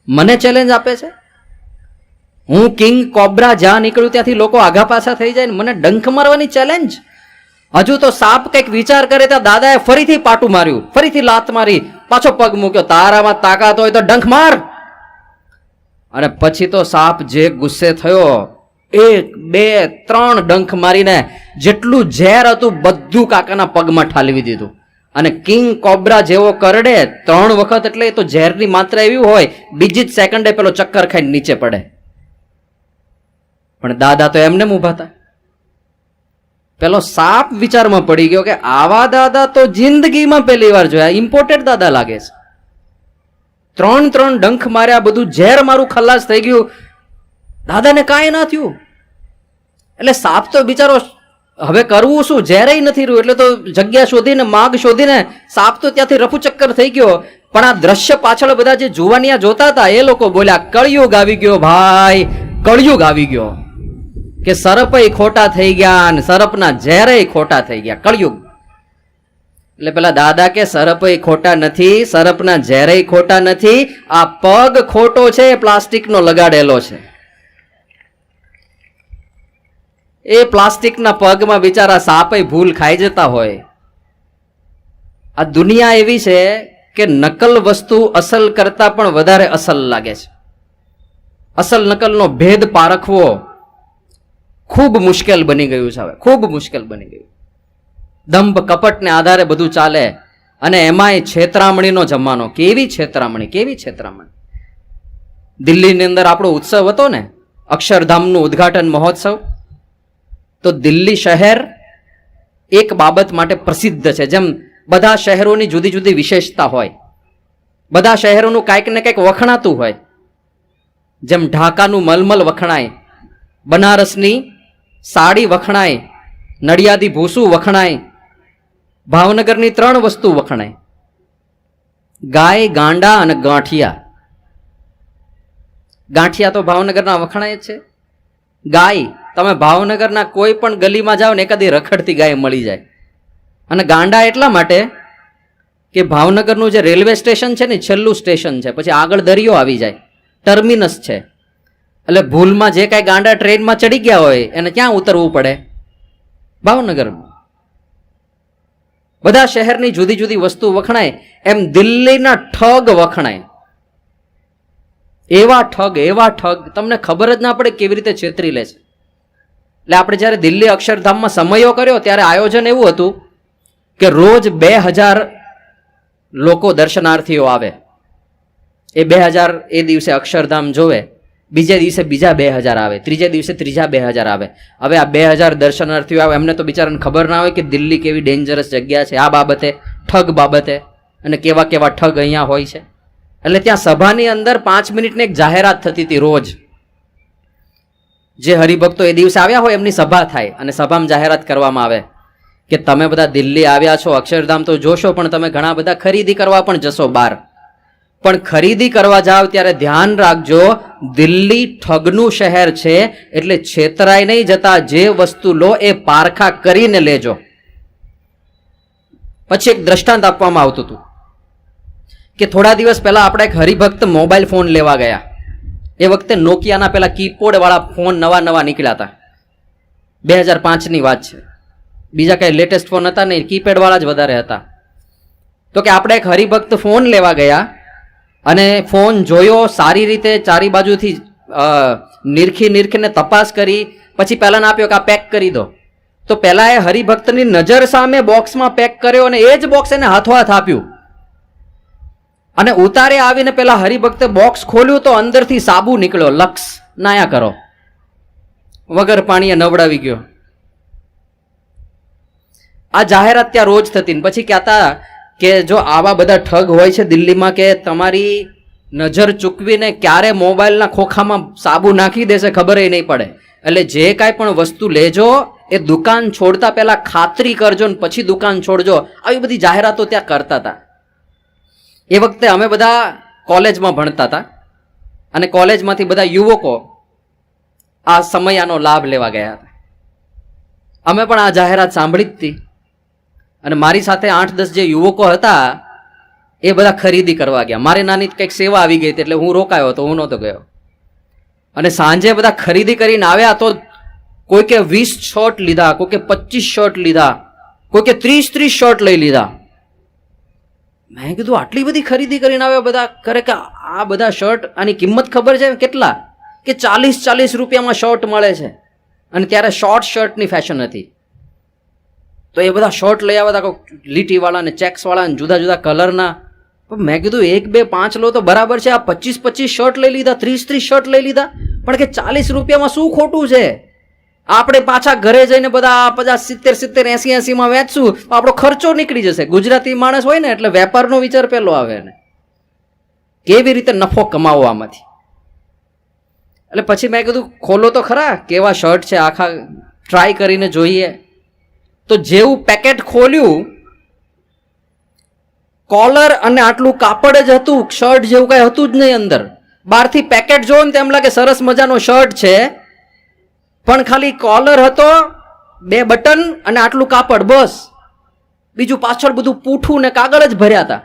મને ચેલેન્જ આપે છે. હું કિંગ કોબ્રા જ્યાં નીકળ્યું ત્યાંથી લોકો આઘા પાછા થઈ જાય ને મને ડંખ મારવાની ચેલેન્જ. હજુ તો સાપ કંઈક વિચાર કરે ત્યાં દાદાએ ફરીથી પાટું માર્યું, ફરીથી લાત મારી, પાછો પગ મૂક્યો, તારામાં તાકાત હોય તો ડંખ માર. અને પછી તો સાપ જે ગુસ્સે થયો, 1 2 3 ડંખ મારીને જેટલું ઝેર હતું બધું કાકાના પગમાં ઠાલવી દીધું. અને કિંગ કોબ્રા જેવો કરડે 3 વખત એટલે તો ઝેરની માત્રા એવી હોય બીજી જ સેકન્ડે પેલો ચક્કર ખાઈને નીચે પડે. પણ દાદા તો એમને ઊભા હતા. પેલો સાપ વિચારમાં પડી ગયો કે આવા દાદા તો જિંદગીમાં પહેલી વાર જોયા, ઇમ્પોર્ટેડ દાદા લાગે છે. 3 ડંખ માર્યા, બધું ઝેર મારું ખલાસ થઈ ગયું, દાદાને કાંઈ ના થયું. એટલે સાપ તો બિચારો હવે કરવું શું, ઝેરેય નથી રહ્યું, એટલે તો જગ્યા શોધીને માગ શોધીને સાપ તો ત્યાંથી રફુ ચક્કર થઈ ગયો. પણ આ દ્રશ્ય પાછળ બધા જે જુવાનિયા જોતા હતા એ લોકો બોલ્યા કળિયુગ આવી ગયો ભાઈ, કળિયુગ આવી ગયો. કે સરપય ખોટા થઈ ગયા અને સરપના ઝેરેય ખોટા થઈ ગયા, કળિયુગ. એટલે પેલા દાદા કે સરપય ખોટા નથી, સરપના ઝેરેય ખોટા નથી, આ પગ ખોટો છે, પ્લાસ્ટિકનો લગાડેલો છે. એ પ્લાસ્ટિકના પગમાં બિચારા સાપય ભૂલ ખાઈ જતા હોય. આ દુનિયા એવી છે કે નકલ વસ્તુ અસલ કરતા પણ વધારે અસલ લાગે છે. અસલ નકલનો ભેદ પારખવો ખૂબ મુશ્કેલ બની ગયું છે હવે, ખૂબ મુશ્કેલ બની ગયું. દંભ કપટને આધારે બધું ચાલે અને એમાંય છેતરામણીનો જમાનો. કેવી છેતરામણી, કેવી છેતરામણી. દિલ્હીની અંદર આપણો ઉત્સવ હતો ને, અક્ષરધામનું ઉદ્ઘાટન મહોત્સવ. તો દિલ્હી શહેર એક બાબત માટે પ્રસિદ્ધ છે. જેમ બધા શહેરોની જુદી જુદી વિશેષતા હોય, બધા શહેરોનું કાંઈક ને કંઈક વખણાતું હોય. જેમ ઢાકાનું મલમલ વખણાય, બનારસની સાડી વખણાય, નડિયાદી ભૂસું વખણાય, ભાવનગરની 3 વસ્તુ વખણાય: ગાય, ગાંડા અને ગાંઠિયા. ગાંઠિયા તો ભાવનગરના વખણાય જ છે. ગાય તમે ભાવનગરના કોઈ પણ ગલીમાં જાઓ ને એકાદી રખડતી ગાય મળી જાય. અને ગાંડા એટલા માટે કે ભાવનગરનું જે રેલવે સ્ટેશન છે ને છેલ્લું સ્ટેશન છે, પછી આગળ દરિયો આવી જાય, ટર્મિનસ છે. એટલે ભૂલમાં જે કાંઈ ગાંડા ટ્રેનમાં ચડી ગયા હોય એને ક્યાં ઉતરવું પડે? ભાવનગરમાં. બધા શહેરની જુદી જુદી વસ્તુ વખણાય એમ દિલ્હીના ઠગ વખણાય. એવા ઠગ તમને ખબર જ ના પડે કેવી રીતે છેતરી લે છે. એટલે આપણે જ્યારે દિલ્હી અક્ષરધામમાં સમયો કર્યો ત્યારે આયોજન એવું હતું કે રોજ 2000 લોકો દર્શનાર્થીઓ આવે. એ 2000 એ દિવસે અક્ષરધામ જોવે, બીજે દિવસે બીજા 2000 આવે, ત્રીજે દિવસે ત્રીજા 2000 આવે. હવે આ 2000 દર્શનાર્થીઓ આવે, એમને તો બિચારાને ખબર ના હોય કે દિલ્હી કેવી ડેન્જરસ જગ્યા છે આ બાબતે, ઠગ બાબતે, અને કેવા કેવા ઠગ અહીંયા હોય છે. એટલે ત્યાં સભાની અંદર 5 મિનિટની એક જાહેરાત થતી હતી રોજ. જે હરિભક્તો એ દિવસે આવ્યા હોય એમની સભા થાય અને સભામાં જાહેરાત કરવામાં આવે કે તમે બધા દિલ્હી આવ્યા છો, અક્ષરધામ તો જોશો, પણ તમે ઘણા બધા ખરીદી કરવા પણ જશો બહાર. પણ ખરીદી કરવા જાવ ત્યારે ધ્યાન રાખજો, દિલ્હી ઠગનું શહેર છે, એટલે છેતરાઈ નહીં જતા. જે વસ્તુ લો એ પારખા કરીને લેજો. પછી એક દ્રષ્ટાંત આપવામાં આવતું હતું કે થોડા દિવસ પહેલા આપણે એક હરિભક્ત મોબાઈલ ફોન લેવા ગયા. એ વખતે નોકિયાના પેલા કીપોર્ડ વાળા ફોન નવા નીકળ્યા હતા. 2005ની વાત છે. બીજા કઈ લેટેસ્ટ ફોન હતા નહીં, કીપેડ વાળા જ વધારે હતા. તો કે આપણે એક હરિભક્ત ફોન લેવા ગયા અને ફોન જોયો, સારી રીતે ચારી બાજુથી નિરખીને તપાસ કરી, પછી પહેલાને આપ્યો કે આ પેક કરી દો. તો પહેલા એ હરિભક્તની નજર સામે બોક્સમાં પેક કર્યો અને એ જ બોક્સ એને હાથોહાથ આપ્યું. અને ઉતારે આવીને પેલા હરિભક્તે બોક્સ ખોલ્યું તો અંદરથી સાબુ નીકળ્યો. લક્ષ નાયા કરો, વગર પાણીએ નવડાવી ગયો. આ જાહેરાત ત્યાં રોજ થતી. પછી કહેતા કે જો આવા બધા ઠગ હોય છે દિલ્હીમાં કે તમારી નજર ચૂકવીને ક્યારે મોબાઈલના ખોખામાં સાબુ નાખી દેશે ખબર નહીં પડે. એટલે જે કાંઈ પણ વસ્તુ લેજો એ દુકાન છોડતા પહેલા ખાતરી કરજો ને પછી દુકાન છોડજો, આવી બધી જાહેરાતો ત્યાં કરતા હતા. એ વખતે અમે બધા કોલેજમાં ભણતા હતા અને કોલેજમાંથી બધા યુવકો આ સમયાનો લાભ લેવા ગયા હતા. અમે પણ આ જાહેરાત સાંભળી જ હતી અને મારી સાથે 8-10 જે યુવકો હતા એ બધા ખરીદી કરવા ગયા. મારે નાની કંઈક સેવા આવી ગઈ હતી એટલે હું રોકાયો હતો, હું નહોતો ગયો. અને સાંજે બધા ખરીદી કરીને આવ્યા તો કોઈકે 20 શર્ટ લીધા, કોઈકે 25 શર્ટ લીધા, કોઈકે 30 શર્ટ લઈ લીધા. મેં કીધું આટલી બધી ખરીદી કરીને આવ્યા બધા, કરે કે આ બધા શર્ટ આની કિંમત ખબર છે કેટલા? કે 40 રૂપિયામાં શર્ટ મળે છે. અને ત્યારે શોર્ટ શર્ટની ફેશન હતી. તો એ બધા શર્ટ લઈ આવ્યા હતા, લીટીવાળા ને ચેક્સવાળા ને જુદા જુદા કલરના. મેં કીધું 1, 2, 5 લો તો બરાબર છે, આ 25 શર્ટ લઈ લીધા, 30 શર્ટ લઈ લીધા, પણ કે 40 રૂપિયામાં શું ખોટું છે? આપણે પાછા ઘરે જઈને બધા 50, 70, 80 વેચશું તો આપણો ખર્ચો નીકળી જશે. ગુજરાતી માણસ હોય ને એટલે વેપારનો વિચાર પેલો આવે ને, કેવી રીતે નફો કમાવો આમાંથી. એટલે પછી મેં કીધું ખોલો તો ખરા કેવા શર્ટ છે, આખા ટ્રાય કરીને જોઈએ. તો જેવું પેકેટ ખોલ્યું, કોલર અને આટલું કાપડ જ હતું, શર્ટ જેવું કઈ હતું જ નહીં અંદર. બહારથી પેકેટ જોવો ને તેમ લાગે સરસ મજાનો શર્ટ છે, પણ ખાલી કોલર હતો, 2 બટન અને આટલું કાપડ, બસ. બીજું પાછળ બધું પૂઠું ને કાગળ જ ભર્યા હતા.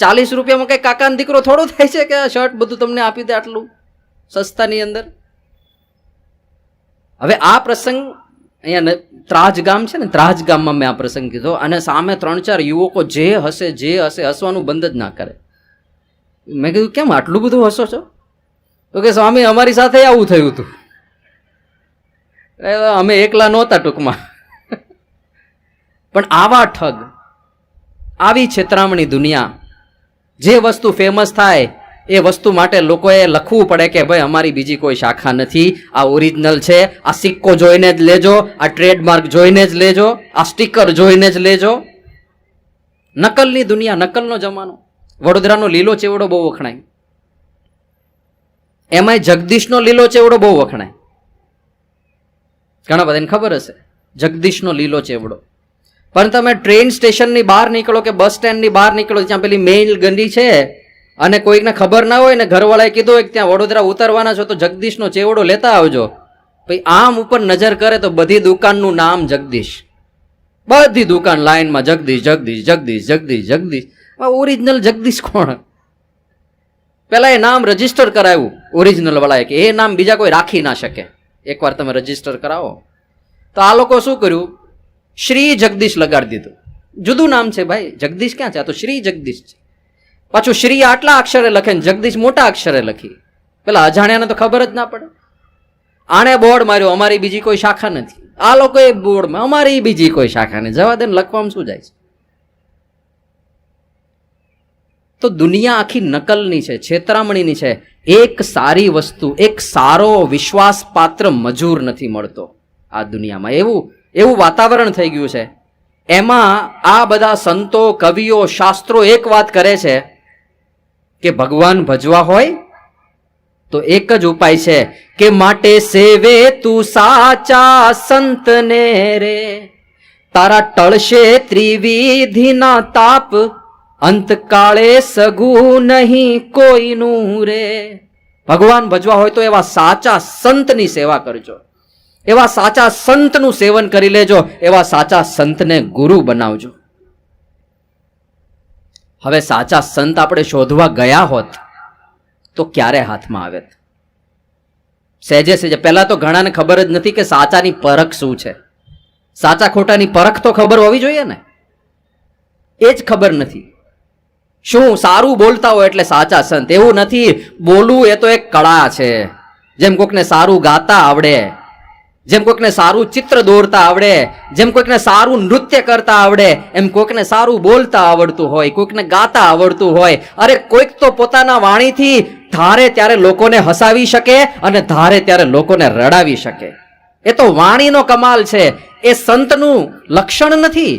40 રૂપિયામાં કઈ કાકાનો દીકરો થોડો થાય છે કે આ શર્ટ બધું તમને આપી દે આટલું સસ્તાની અંદર. હવે આ પ્રસંગ અહીંયા ત્રાજ ગામ છે ને, ત્રાજ ગામમાં મેં આ પ્રસંગ કીધો અને સામે 3-4 યુવકો જે હશે હસવાનું બંધ જ ના કરે. મેં કીધું કેમ આટલું બધું હસો છો? તો કે સ્વામી અમારી સાથે આવું થયું હતું. અમે એકલા નહોતા ટૂંકમાં. પણ આવા ઠગ, આવી છેતરામણી દુનિયા. જે વસ્તુ ફેમસ થાય એ વસ્તુ માટે લોકોએ લખવું પડે કે ભાઈ અમારી બીજી કોઈ શાખા નથી, આ ઓરિજિનલ છે, આ સિક્કો જોઈને જ લેજો, આ ટ્રેડમાર્ક જોઈને જ લેજો, આ સ્ટીકર જોઈને જ લેજો. નકલની દુનિયા, નકલનો જમાનો. વડોદરાનો લીલો ચેવડો બહુ વખણાય, એમાંય જગદીશનો લીલો ચેવડો બહુ વખણાય. ઘણા બધાને ખબર હશે જગદીશનો લીલો ચેવડો. પણ તમે ટ્રેન સ્ટેશનની બહાર નીકળો કે બસ સ્ટેન્ડની બહાર નીકળો, ત્યાં પેલી મેઇલ ગંડી છે અને કોઈકને ખબર ના હોય ને ઘરવાળાએ કીધું હોય કે ત્યાં વડોદરા ઉતરવાના છો તો જગદીશનો ચેવડો લેતા આવજો. પછી આમ ઉપર નજર કરે તો બધી દુકાનનું નામ જગદીશ, બધી દુકાન લાઈનમાં જગદીશ જગદીશ જગદીશ જગદીશ જગદીશ. ઓરિજિનલ જગદીશ કોણ? પેલા એ નામ રજીસ્ટર કરાવ્યું ઓરિજિનલ વાળાએ કે એ નામ બીજા કોઈ રાખી ના શકે, એકવાર તમે રજીસ્ટર કરાવો. તો આ લોકો શું કર્યું, શ્રી જગદીશ લગાડી દીધું. જુદું નામ છે ભાઈ, જગદીશ ક્યાં છે? આ તો શ્રી જગદીશ છે. પાછું શ્રી આટલા અક્ષરે લખે ને જગદીશ મોટા અક્ષરે લખી. પેલા અજાણ્યાને તો ખબર જ ના પડે. આણે બોર્ડ માર્યો અમારી બીજી કોઈ શાખા નથી, આ લોકોએ બોર્ડ અમારી બીજી કોઈ શાખા નથી. જવા દે ને, લખવામાં શું જાય છે? તો દુનિયા આખી નકલની છે, છેતરામણીની છે. એક સારી વસ્તુ, એક સારો વિશ્વાસપાત્ર મજૂર નથી મળતો આ દુનિયામાં. એવું વાતાવરણ થઈ ગયું છે. એમાં આ બધા સંતો, કવિઓ, શાસ્ત્રો એક વાત કરે છે કે ભગવાન ભજવા હોય તો એક જ ઉપાય છે કે માટે સેવે તું સાચા સંતને રે, તારા ટળશે ત્રિવિધિના તાપ, અંતકાળે સગું નહીં કોઈનું રે. ભગવાન ભજવા હોય તો એવા સાચા સંતની સેવા કરજો, એવા સાચા સંતનું સેવન કરી લેજો, એવા સાચા સંતને ગુરુ બનાવજો. હવે સાચા સંત આપણે શોધવા ગયા હોત તો ક્યારે હાથમાં આવે? સહેજે સહેજે. પહેલા તો ઘણાને ખબર જ નથી કે સાચાની પરખ શું છે. સાચા ખોટાની પરખ તો ખબર હોવી જોઈએ ને, એ જ ખબર નથી. શું સારું બોલતા હોય એટલે સાચા સંત? એવું નથી. બોલવું એ તો એક કળા છે. જેમ કોઈકને સારું ગાતા આવડે, જેમ કોઈકને સારું ચિત્ર દોરતા આવડે, જેમ કોઈકને સારું નૃત્ય કરતા આવડે, એમ કોઈકને સારું બોલતા આવડતું હોય, કોઈકને ગાતા આવડતું હોય. અરે કોઈક તો પોતાના વાણીથી ધારે ત્યારે લોકોને હસાવી શકે અને ધારે ત્યારે લોકોને રડાવી શકે. એ તો વાણીનો કમાલ છે. એ સંતનું લક્ષણ નથી.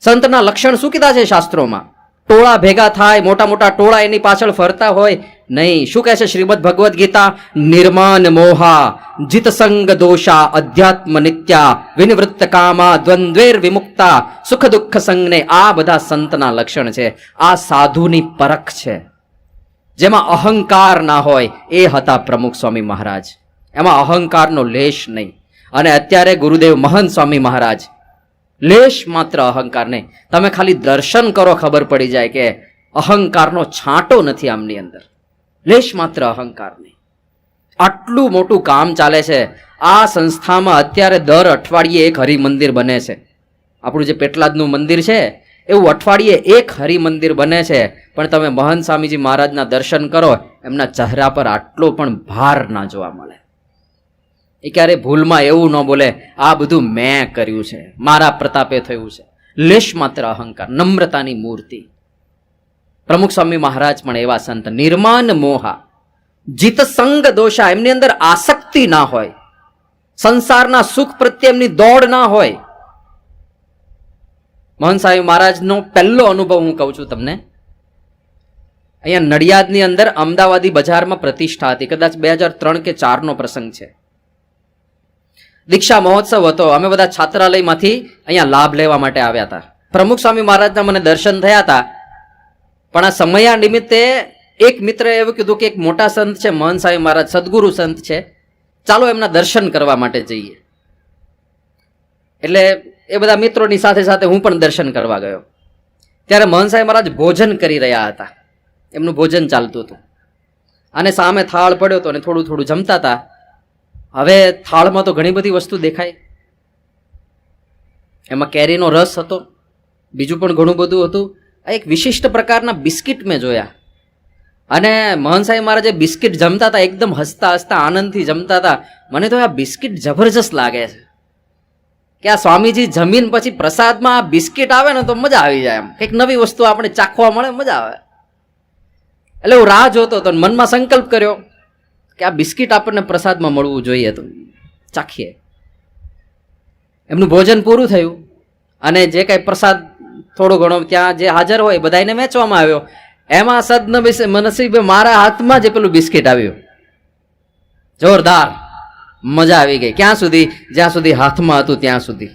સંતના લક્ષણ શું કીધા છે શાસ્ત્રોમાં? ટોળા ભેગા થાય, મોટા મોટા ટોળા એની પાછળ ફરતા હોય નહીં. શું કહે છે શ્રીમદ ભગવદ્ ગીતા? નિર્માન મોહા જીત સંગ દોષા અધ્યાત્મ નિત્યા વિનિવૃત્ત કામા દ્વંદ્વેર વિમુક્તા સુખ દુઃખ સંગને. આ બધા સંતના લક્ષણ છે. આ સાધુની પરખ છે. જેમાં અહંકાર ના હોય એ હતા પ્રમુખ સ્વામી મહારાજ. એમાં અહંકારનો લેશ નહીં. અને અત્યારે ગુરુદેવ મહંત સ્વામી મહારાજ, લેશ માત્ર અહંકાર નહીં. તમે ખાલી દર્શન કરો ખબર પડી જાય કે અહંકારનો છાંટો નથી આમની અંદર. લેશ માત્ર અહંકાર નહીં. આટલું મોટું કામ ચાલે છે આ સંસ્થામાં. અત્યારે દર અઠવાડિયે એક હરિમંદિર બને છે. આપણું જે પેટલાદનું મંદિર છે એવું અઠવાડિયે એક હરિમંદિર બને છે. પણ તમે મહંત સ્વામીજી મહારાજના દર્શન કરો, એમના ચહેરા પર આટલો પણ ભાર ના જોવા મળે. એ ક્યારે ભૂલમાં એવું ન બોલે આ બધું મેં કર્યું છે, મારા પ્રતાપે થયું છે. લેશ માત્ર અહંકાર, નમ્રતાની મૂર્તિ. પ્રમુખ સ્વામી મહારાજ પણ એવા સંત. નિર્માન મોહા જીત સંગ દોષા. એમની અંદર આસક્તિ ના હોય, સંસારના સુખ પ્રત્યે એમની દોડ ના હોય. મહંત સ્વામી મહારાજનો પહેલો અનુભવ હું કહું છું તમને. અહીંયા નડિયાદની અંદર અમદાવાદી બજારમાં પ્રતિષ્ઠા હતી. કદાચ 2003 કે 4 નો પ્રસંગ છે. દીક્ષા મહોત્સવ હતો. અમે બધા છાત્રાલયમાંથી અહીંયા લાભ લેવા માટે આવ્યા હતા. પ્રમુખ સ્વામી મહારાજના મને દર્શન થયા હતા. પણ આ સમયા નિમિત્તે એક મિત્રએ એવું કીધું કે એક મોટા સંત છે મહંત સ્વામી મહારાજ, સદગુરુ સંત છે, ચાલો એમના દર્શન કરવા માટે જઈએ. એટલે એ બધા મિત્રોની સાથે સાથે હું પણ દર્શન કરવા ગયો. ત્યારે મહંત સ્વામી મહારાજ ભોજન કરી રહ્યા હતા. એમનું ભોજન ચાલતું હતું અને સામે થાળ પડ્યો હતો અને થોડું થોડું જમતા હતા. હવે થાળમાં તો ઘણી બધી વસ્તુ દેખાય. એમાં કેરીનો રસ હતો, બીજું પણ ઘણું બધું હતું. આ એક વિશિષ્ટ પ્રકારના બિસ્કિટ મેં જોયા. અને મહંત સ્વામી મહારાજે બિસ્કિટ જમતા હતા, એકદમ હસતા હસતા આનંદથી જમતા હતા. મને તો આ બિસ્કિટ જબરજસ્ત લાગે છે કે આ સ્વામીજી જમીન પછી પ્રસાદમાં આ બિસ્કિટ આવે ને તો મજા આવી જાય. એમ કંઈક નવી વસ્તુ આપણે ચાખવા મળે, મજા આવે. એટલે હું રાહ જોતો હતો, મનમાં સંકલ્પ કર્યો કે આ બિસ્કિટ આપણને પ્રસાદમાં મળવું જોઈએ, તો ચાખીએ. એમનું ભોજન પૂરું થયું અને જે કાંઈ પ્રસાદ થોડો ઘણો ત્યાં જે હાજર હોય બધાને વેચવામાં આવ્યો. એમાં સદનસીબે મારા હાથમાં જ પેલું બિસ્કિટ આવ્યું. જોરદાર મજા આવી ગઈ. ક્યાં સુધી? જ્યાં સુધી હાથમાં હતું ત્યાં સુધી.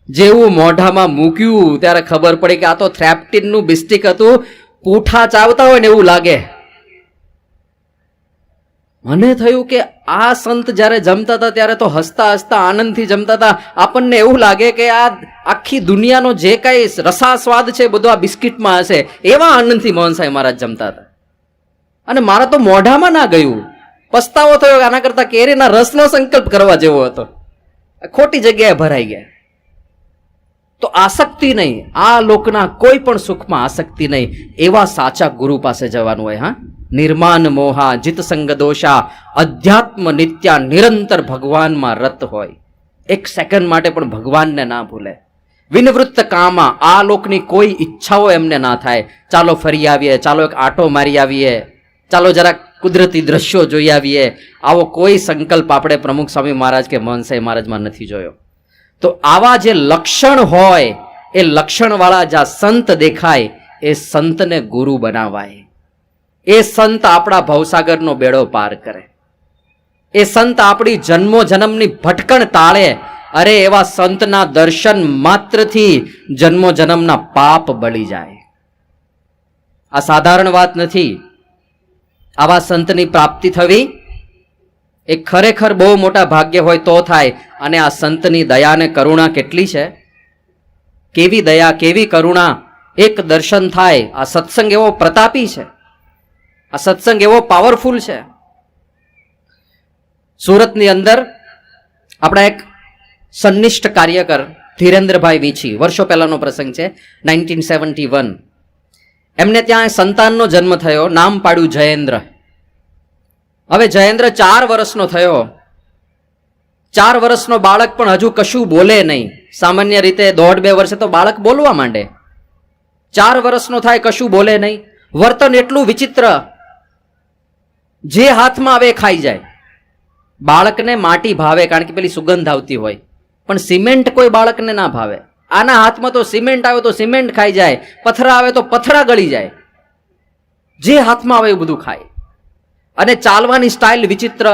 જેવું મોઢામાં મૂક્યું ત્યારે ખબર પડી કે આ તો થ્રેપ્ટીનનું બિસ્કિટ હતું. પૂઠા ચાવતા હોય ને એવું લાગે. મને થયું કે આ સંત જ્યારે જમતા હતા ત્યારે તો હસતા હસતા આનંદથી જમતા હતા. આપણને એવું લાગે કે આ આખી દુનિયાનો જે કાંઈ રસાસ્વાદ છે બધો આ બિસ્કિટમાં હશે. એવા આનંદથી મહંત સ્વામી મહારાજ જમતા હતા. અને મારા તો મોઢામાં ના ગયું. પસ્તાવો થયો. આના કરતા કેરીના રસનો સંકલ્પ કરવા જેવો હતો. ખોટી જગ્યાએ ભરાઈ ગયા. તો આસક્તિ નહીં, આ લોકના કોઈ પણ સુખમાં આસક્તિ નહીં. એવા સાચા ગુરુ પાસે જવાનું હોય. હા, નિર્માન મોહા જીત સંગ દોષા અધ્યાત્મ નિત્યા. નિરંતર ભગવાનમાં રત હોય, એક સેકન્ડ માટે પણ ભગવાનને ના ભૂલે. વિનિવૃત્ત કામા. આ લોકની કોઈ ઈચ્છાઓ એમને ના થાય. ચાલો ફરી આવીએ, ચાલો એક આંટો મારી આવીએ, ચાલો જરાક કુદરતી દ્રશ્યો જોઈ આવીએ. આવો કોઈ સંકલ્પ આપણે પ્રમુખ સ્વામી મહારાજ કે મહંત સ્વામી મહારાજમાં નથી જોયો. તો આવા જે લક્ષણ હોય એ લક્ષણવાળા જ્યાં સંત દેખાય એ સંતને ગુરુ બનાવાય. એ સંત આપણા ભવસાગરનો બેડો પાર કરે. એ સંત આપણી જન્મો જન્મની ભટકણ તાળે. અરે એવા સંતના દર્શન માત્રથી જન્મો જન્મના પાપ બળી જાય. આ સાધારણ વાત નથી. આવા સંતની પ્રાપ્તિ થવી એ ખરેખર બહુ મોટા ભાગ્ય હોય તો થાય. અને આ સંતની દયા અને કરુણા કેટલી છે! કેવી દયા, કેવી કરુણા! એક દર્શન થાય. આ સત્સંગ એવો પ્રતાપી છે, આ સત્સંગ એવો પાવરફુલ છે. સુરતની અંદર આપણા એક સન્નિષ્ઠ કાર્યકર ધીરેન્દ્રભાઈ વીછી, વર્ષો પહેલાનો પ્રસંગ છે, 1971. એમને ત્યાં સંતાનનો જન્મ થયો, નામ પાડ્યું જયેન્દ્ર. હવે જયેન્દ્ર 4 વર્ષનો થયો. 4 વર્ષનો બાળક પણ હજુ કશું બોલે નહીં. સામાન્ય રીતે 1.5-2 વર્ષે તો બાળક બોલવા માંડે. 4 વર્ષનો થાય કશું બોલે નહીં. વર્તન એટલું વિચિત્ર, જે હાથમાં આવે ખાઈ જાય. બાળકને માટી ભાવે કારણ કે પેલી સુગંધ આવતી હોય, પણ સિમેન્ટ કોઈ બાળકને ના ભાવે. આના હાથમાં તો સિમેન્ટ આવે તો સિમેન્ટ ખાઈ જાય, પથરા આવે તો પથરા ગળી જાય, જે હાથમાં આવે એ બધું ખાય. અને ચાલવાની સ્ટાઇલ વિચિત્ર,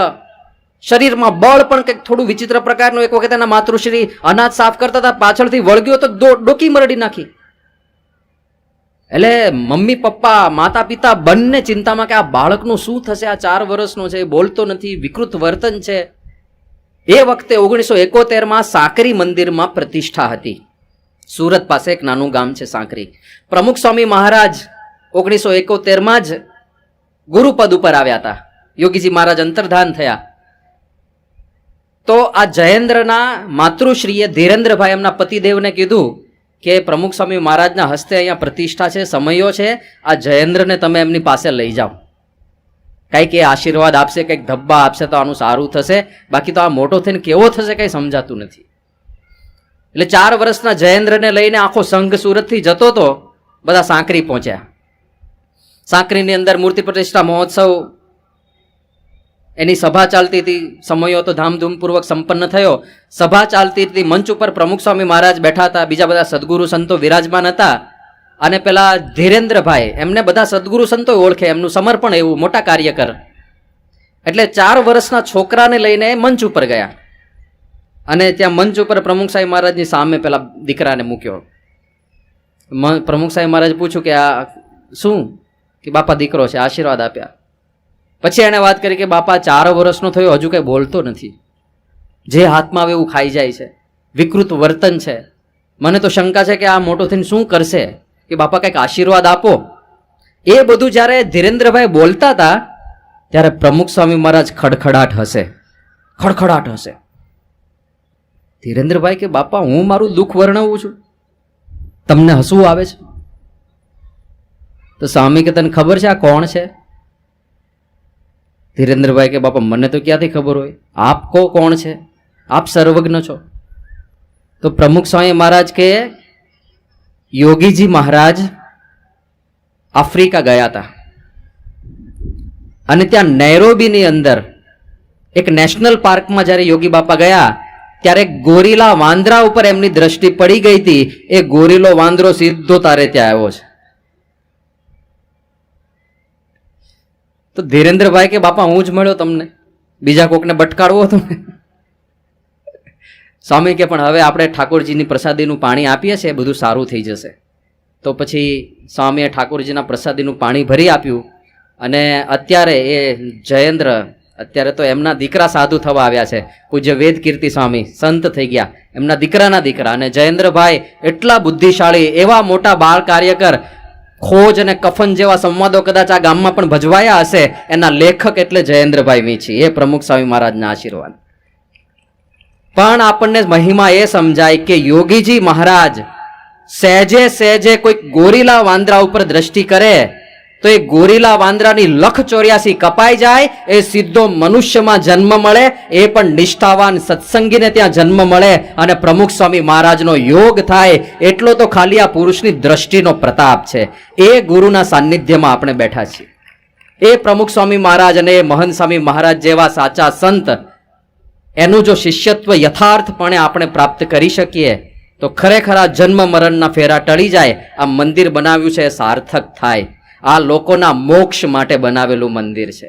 શરીરમાં બળ પણ કંઈક થોડું વિચિત્ર પ્રકારનું. એક વખત એના માતૃશ્રી અનાજ સાફ કરતા હતા, પાછળથી વળગ્યો તો ડોકી મરડી નાખી. એટલે મમ્મી પપ્પા માતા પિતા બંને ચિંતામાં કે આ બાળકનું શું થશે, આ 4 વર્ષનો છે, બોલતો નથી, વિકૃત વર્તન છે. એ વખતે 1971માં સાંકરી મંદિરમાં પ્રતિષ્ઠા હતી. સુરત પાસે એક નાનું ગામ છે સાંકરી. પ્રમુખ સ્વામી મહારાજ 1971માં જ ગુરુપદ ઉપર આવ્યા હતા. યોગીજી મહારાજ અંતર્ધાન થયા. તો આ જયેન્દ્રના માતૃશ્રીએ ધીરેન્દ્રભાઈ એમના પતિદેવને કીધું કે પ્રમુખ સ્વામી મહારાજના હસ્તે અહીંયા પ્રતિષ્ઠા છે, સમયો છે, આ જયેન્દ્રને તમે એમની પાસે લઈ જાઓ, કંઈક એ આશીર્વાદ આપશે, કંઈક ધબ્બા આપશે તો આનું સારું થશે, બાકી તો આ મોટો થઈને કેવો થશે કંઈ સમજાતું નથી. એટલે 4 વર્ષના જયેન્દ્રને લઈને આખો સંઘ સુરતથી જતો હતો. બધા સાંકરી પહોંચ્યા. સાંકરીની અંદર મૂર્તિ પ્રતિષ્ઠા મહોત્સવ એની સભા ચાલતી હતી. સમયો તો ધામધૂમપૂર્વક સંપન્ન થયો. સભા ચાલતી હતી. મંચ ઉપર પ્રમુખ સ્વામી મહારાજ બેઠા હતા, બીજા બધા સદગુરુ સંતો વિરાજમાન હતા. અને પેલા ધીરેન્દ્રભાઈ એમને બધા સદગુરુ સંતો ઓળખે, એમનું સમર્પણ એવું, મોટા કાર્યકર. એટલે 4 વર્ષના છોકરાને લઈને મંચ ઉપર ગયા. અને ત્યાં મંચ ઉપર પ્રમુખ સાહેબ મહારાજની સામે પેલા દીકરાને મૂક્યો. પ્રમુખ સાહેબ મહારાજ પૂછ્યું કે આ શું? કે બાપા દીકરો છે, આશીર્વાદ આપ્યા. પછી એણે વાત કરી કે બાપા 4 વર્ષનો થયો, હજુ કંઈ બોલતો નથી, જે હાથમાં આવે એવું ખાઈ જાય છે, વિકૃત વર્તન છે, મને તો શંકા છે કે આ મોટો થઈને શું કરશે, કે બાપા કંઈક આશીર્વાદ આપો. એ બધું જ્યારે ધીરેન્દ્રભાઈ બોલતા હતા ત્યારે પ્રમુખ સ્વામી મહારાજ ખડખડાટ હશે. ધીરેન્દ્રભાઈ કે બાપા હું મારું દુઃખ વર્ણવું છું, તમને હસવું આવે છે? તો સ્વામી કે તને ખબર છે આ કોણ છે? ધીરેન્દ્રભાઈ કે બાપા મને તો ક્યાંથી ખબર હોય, આપ કો કોણ છે, આપ સર્વજ્ઞ છો. તો પ્રમુખ સ્વામી મહારાજ કે યોગીજી મહારાજ આફ્રિકા ગયા હતા અને ત્યાં નૈરોબીની અંદર એક નેશનલ પાર્કમાં જ્યારે યોગી બાપા ગયા ત્યારે ગોરીલા વાંદરા ઉપર એમની દ્રષ્ટિ પડી ગઈ હતી. એ ગોરીલો વાંદરો સીધો તારે ત્યાં આવ્યો છે. તો ધીરેન્દ્રભાઈ કે બાપા હું જ મળ્યો તમને, બીજા કોકને બટકાડવો હતો ને? સ્વામી કે પણ હવે આપણે ઠાકોરજીની પ્રસાદીનું પાણી આપીએ છીએ, બધું સારું થઈ જશે. તો પછી સ્વામીએ ઠાકોરજીના પ્રસાદીનું પાણી ભરી આપ્યું. અને અત્યારે એ જયેન્દ્ર, અત્યારે તો એમના દીકરા સાધુ થવા આવ્યા છે. પૂજ્ય વેદ કીર્તિ સ્વામી સંત થઈ ગયા, એમના દીકરાના દીકરા. અને જયેન્દ્રભાઈ એટલા બુદ્ધિશાળી, એવા મોટા બાળ કાર્યકર, ખોજ અને કફન જેવા સંવાદો કદાચ આ ગામમાં પણ ભજવાયા હશે. એના લેખક એટલે જયેન્દ્રભાઈ વીંછી. એ પ્રમુખ સ્વામી મહારાજના આશીર્વાદ. પણ આપણને મહિમા એ સમજાય કે યોગીજી મહારાજ સહેજે સહેજે કોઈ ગોરીલા વાંદરા ઉપર દ્રષ્ટિ કરે તો એ ગોરીલા વાંદરાની 184 કપાઈ જાય, એ સીધો મનુષ્યમાં જન્મ મળે, એ પણ નિષ્ઠાવાન સત્સંગીને ત્યાં જન્મ મળે અને પ્રમુખ સ્વામી મહારાજનો યોગ થાય. એટલો તો ખાલી આ પુરુષની દ્રષ્ટિનો પ્રતાપ છે. એ ગુરુના સાનિધ્યમાં આપણે બેઠા છીએ. એ પ્રમુખ સ્વામી મહારાજ અને મહંત સ્વામી મહારાજ જેવા સાચા સંત, એનું જો શિષ્યત્વ યથાર્થપણે આપણે પ્રાપ્ત કરી શકીએ તો ખરેખર આ જન્મ મરણના ફેરા ટળી જાય. આ મંદિર બનાવ્યું છે એ સાર્થક થાય. આ લોકોના મોક્ષ માટે બનાવેલું મંદિર છે.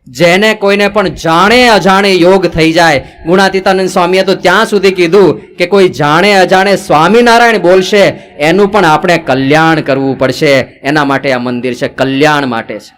જેને કોઈને પણ જાણે અજાણે યોગ થઈ જાય. ગુણાતીતાનંદ સ્વામીએ તો ત્યાં સુધી કીધું કે કોઈ જાણે અજાણે સ્વામિનારાયણ બોલશે એનું પણ આપણે કલ્યાણ કરવું પડશે. એના માટે આ મંદિર છે, કલ્યાણ માટે છે,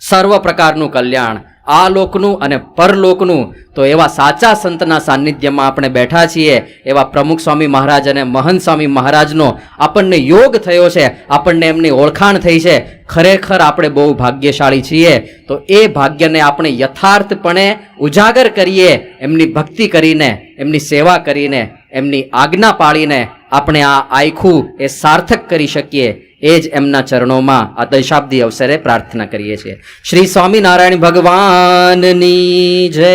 સર્વ પ્રકારનું કલ્યાણ, આ લોકનું અને પરલોકનું. તો એવા સાચા સંતના સાનિધ્યમાં આપણે બેઠા છીએ. એવા પ્રમુખ સ્વામી મહારાજ અને મહંત સ્વામી મહારાજનો આપણને યોગ થયો છે, આપણને એમની ઓળખાણ થઈ છે. ખરેખર આપણે બહુ ભાગ્યશાળી છીએ. તો એ ભાગ્યને આપણે યથાર્થપણે ઉજાગર કરીએ. એમની ભક્તિ કરીને, એમની સેવા કરીને, એમની આજ્ઞા પાળીને આપણે આ આખું એ સાર્થક કરી શકીએ. એ જ એમના ચરણોમાં આ દશાબ્દી અવસરે પ્રાર્થના કરીએ છીએ. શ્રી સ્વામિનારાયણ ભગવાનની જય.